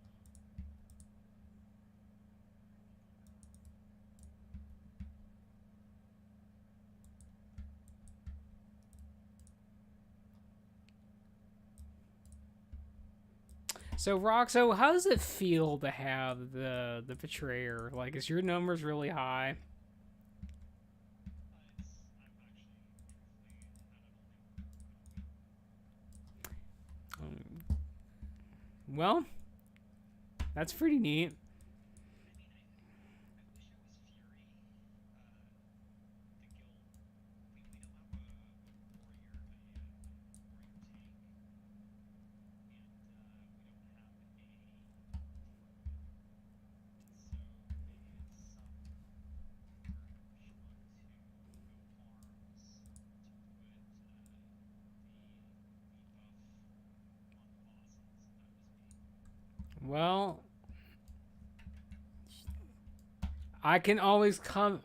So, Roxo, how does it feel to have the betrayer? Like, is your numbers really high? Well, that's pretty neat. Well, I can always come.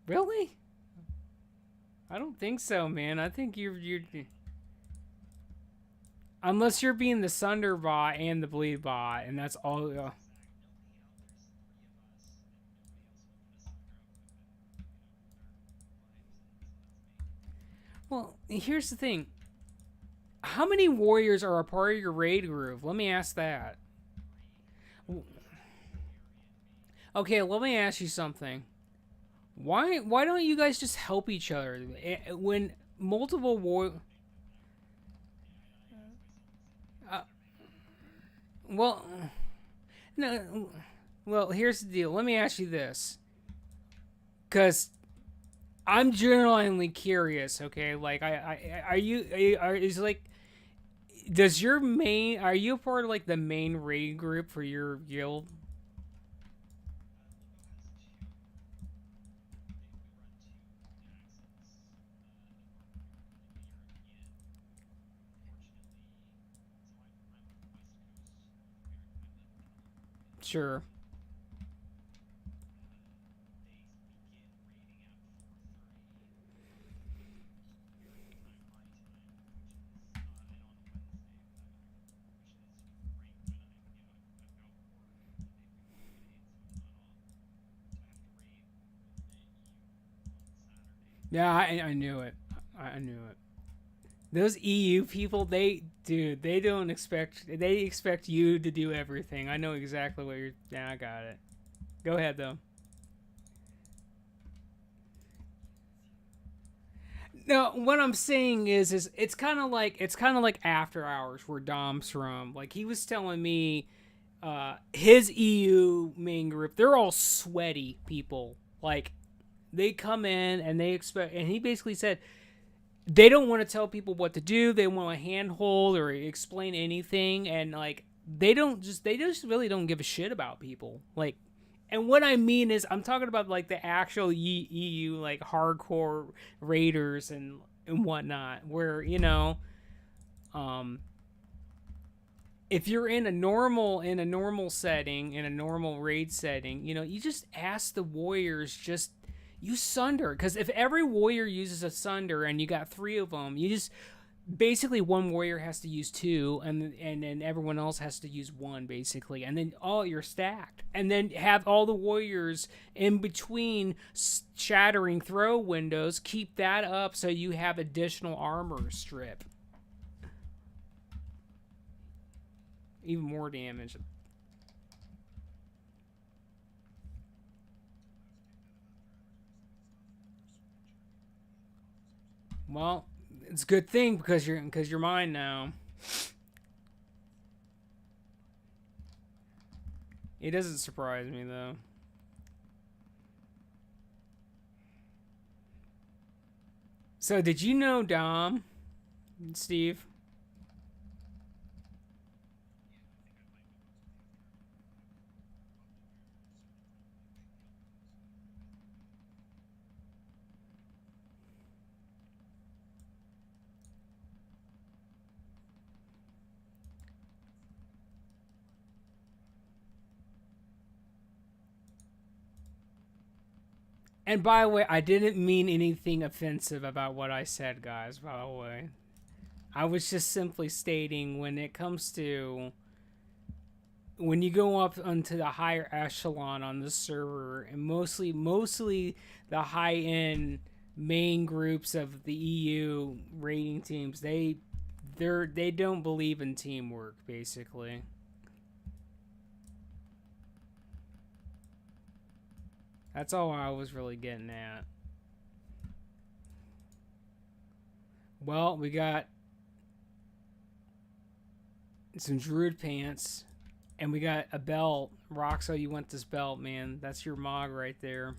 Really? I don't think so, man. I think you're unless you're being the Sunder bot and the Bleed bot, and that's all. Well, here's the thing. How many warriors are a part of your raid group? Let me ask that. Okay, let me ask you something. Why don't you guys just help each other when multiple war? Uh, well, no. Well, here's the deal. Let me ask you this, because I'm genuinely curious. Okay, like is like, does your main? Are you a part of like the main raid group for your guild? Sure. Yeah, I knew it. I knew it. Those EU people, dude, they don't expect, they expect you to do everything. I know exactly what you're, yeah, I got it. Go ahead, though. No, what I'm saying is it's kind of like After Hours where Dom's from. Like, he was telling me, his EU main group, they're all sweaty people. Like, they come in and they expect, and he basically said, they don't want to tell people what to do. They want a handhold or explain anything, and like they just really don't give a shit about people. Like, and what I mean is, I'm talking about like the actual EU like hardcore raiders and whatnot, where um, if you're in a normal setting, in a normal raid setting, you just ask the warriors, just use Sunder, because if every warrior uses a Sunder and you got three of them, you just basically one warrior has to use two, and then everyone else has to use one, basically, and then all you're stacked, and then have all the warriors in between shattering throw windows. Keep that up so you have additional armor strip, even more damage. Well, it's a good thing because you're mine now. It doesn't surprise me though. So did you know Dom, Steve? And by the way, I didn't mean anything offensive about what I said, guys, by the way. I was just simply stating when it comes to when you go up onto the higher echelon on the server, and mostly the high end main groups of the EU rating teams, they don't believe in teamwork basically. That's all I was really getting at. Well, we got some druid pants, and we got a belt. Roxo, you want this belt, man? That's your mog right there.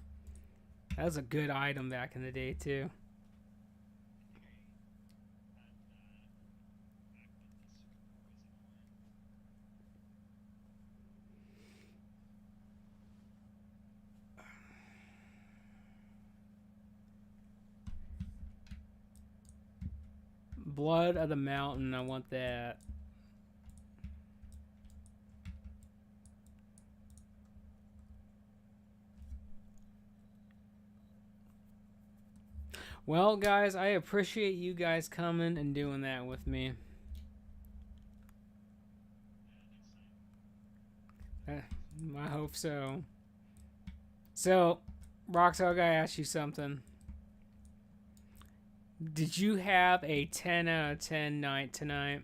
That was a good item back in the day too. Blood of the Mountain. I want that. Well, guys, I appreciate you guys coming and doing that with me. I hope so. So, Roxo, I gotta ask you something. Did you have a 10 out of 10 night tonight?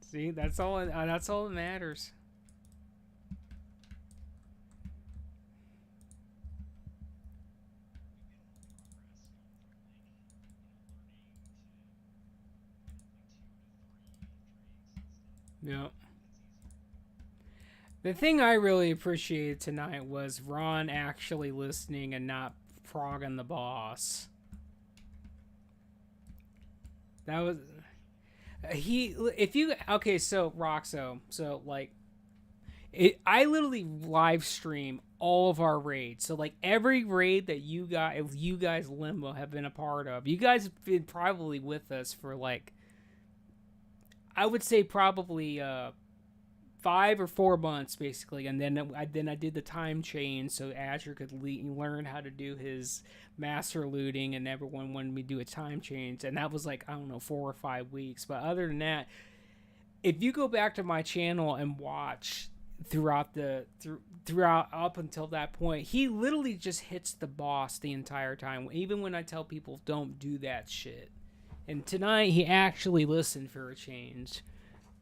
See, that's all. That's all that matters. Yeah. The thing I really appreciated tonight was Ron actually listening and not frogging the boss. That was he. If you okay, so Roxo, so like I literally live stream all of our raids. So like every raid that you guys Limbo have been a part of, you guys have been probably with us for like I would say probably 5 or 4 months basically, and then I did the time change so Azure could learn how to do his master looting, and everyone wanted me to do a time change, and that was like I don't know 4 or 5 weeks. But other than that, if you go back to my channel and watch throughout up until that point, he literally just hits the boss the entire time, even when I tell people don't do that shit. And tonight he actually listened for a change,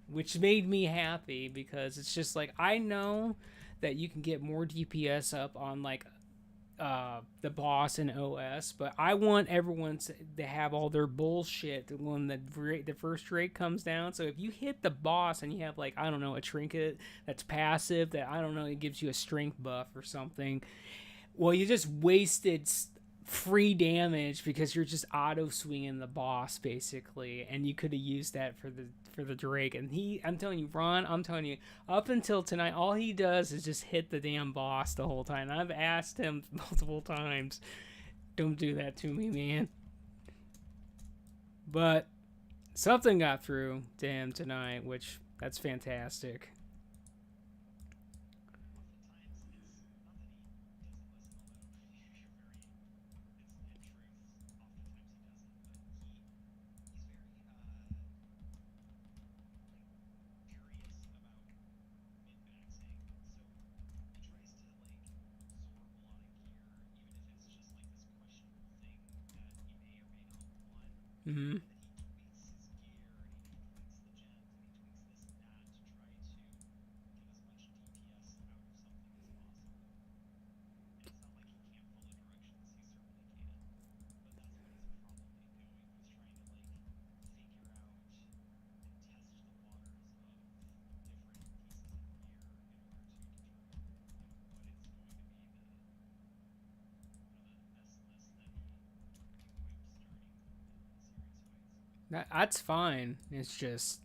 which made me happy because it's just like I know that you can get more DPS up on like the boss in OS, but I want everyone to have all their bullshit when the first rate comes down. So if you hit the boss and you have like I don't know a trinket that's passive that I don't know it gives you a strength buff or something, well you just wasted free damage because you're just auto swinging the boss basically, and you could have used that for the Drake. And I'm telling you, Ron, I'm telling you, up until tonight, all he does is just hit the damn boss the whole time. I've asked him multiple times, don't do that to me, man. But something got through to him tonight, which that's fantastic. Mm-hmm. That's fine. It's just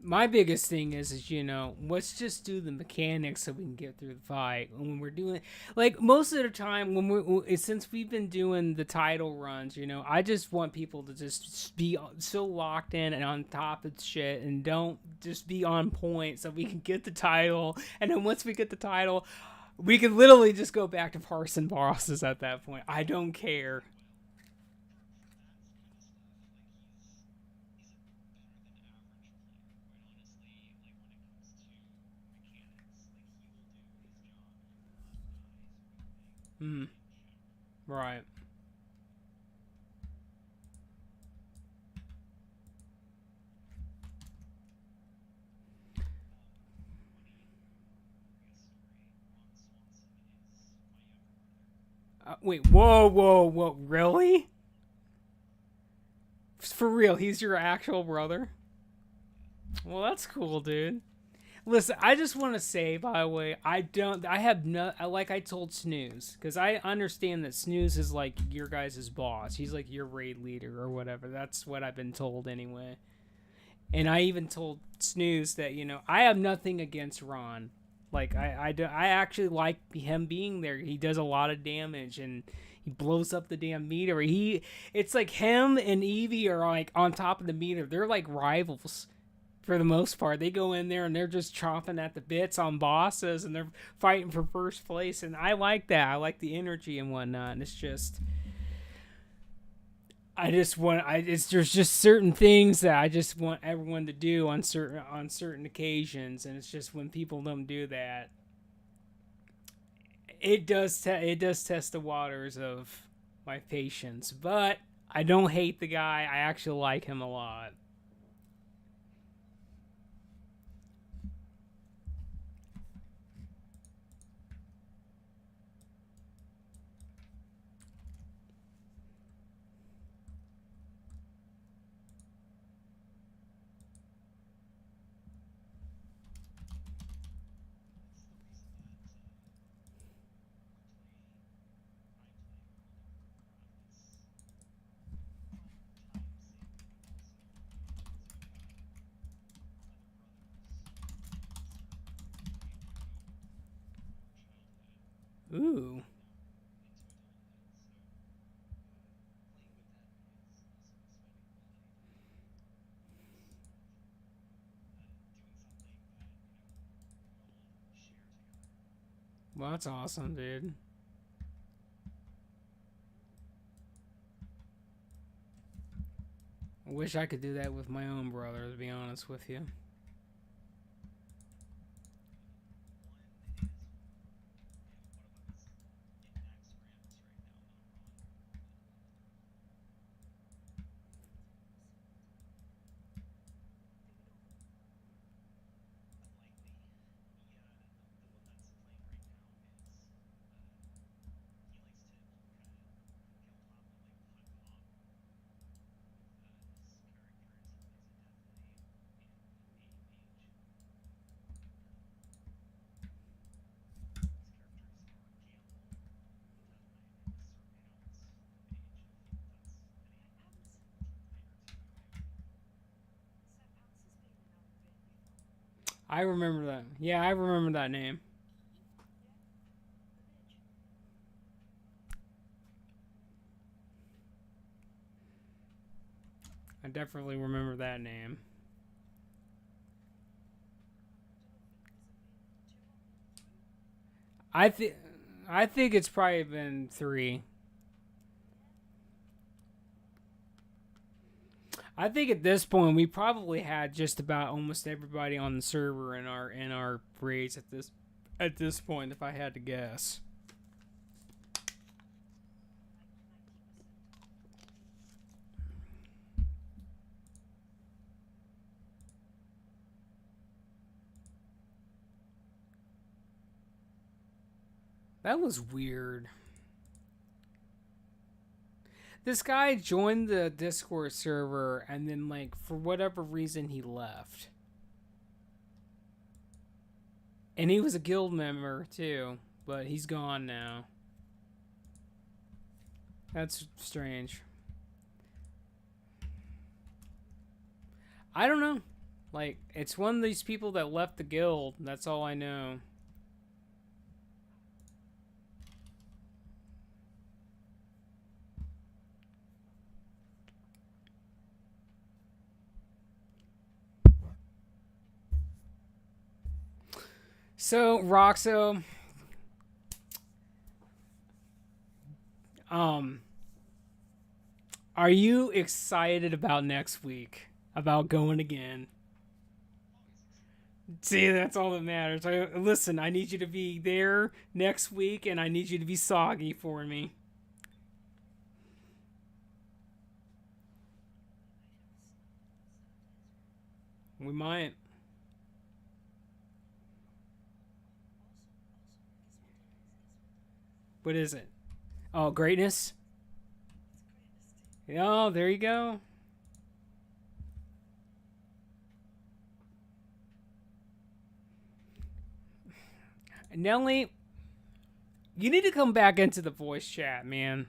my biggest thing is you know, let's just do the mechanics so we can get through the fight. When we're doing, like, most of the time when since we've been doing the title runs, you know, I just want people to just be so locked in and on top of shit and don't just be on point so we can get the title. And then once we get the title, we can literally just go back to parsing bosses at that point. I don't care. Hmm. Right. Wait. Whoa. Whoa. Whoa. Really? For real? He's your actual brother? Well, that's cool, dude. Listen, I just want to say, by the way, I have no, like I told Snooze, because I understand that Snooze is like your guys' boss. He's like your raid leader or whatever. That's what I've been told anyway. And I even told Snooze that, you know, I have nothing against Ron. Like, I actually like him being there. He does a lot of damage and he blows up the damn meter. It's like him and Evie are like on top of the meter. They're like rivals for the most part. They go in there and they're just chomping at the bits on bosses and they're fighting for first place. And I like that. I like the energy and whatnot. And it's just, there's just certain things that I just want everyone to do on certain occasions, and it's just when people don't do that, it does test the waters of my patience. But I don't hate the guy. I actually like him a lot. Ooh. Well, that's awesome, dude. I wish I could do that with my own brother, to be honest with you. I remember that. Yeah, I remember that name. I definitely remember that name. I think I think it's probably been 3. I think at this point we probably had just about almost everybody on the server in our raids at this point, if I had to guess. That was weird. This guy joined the Discord server and then, like, for whatever reason he left. And he was a guild member too, but he's gone now. That's strange. I don't know. Like, it's one of these people that left the guild. That's all I know. So, Roxo, are you excited about next week? About going again? See, that's all that matters. Listen, I need you to be there next week, and I need you to be soggy for me. We might. What is it? Oh, greatness? Oh, there you go. Nelly, you need to come back into the voice chat, man.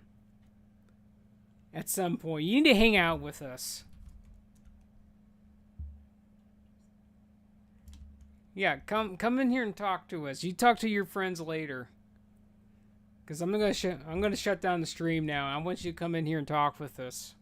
At some point. You need to hang out with us. Yeah, come in here and talk to us. You talk to your friends later. Cause I'm gonna shut down the stream now. I want you to come in here and talk with us.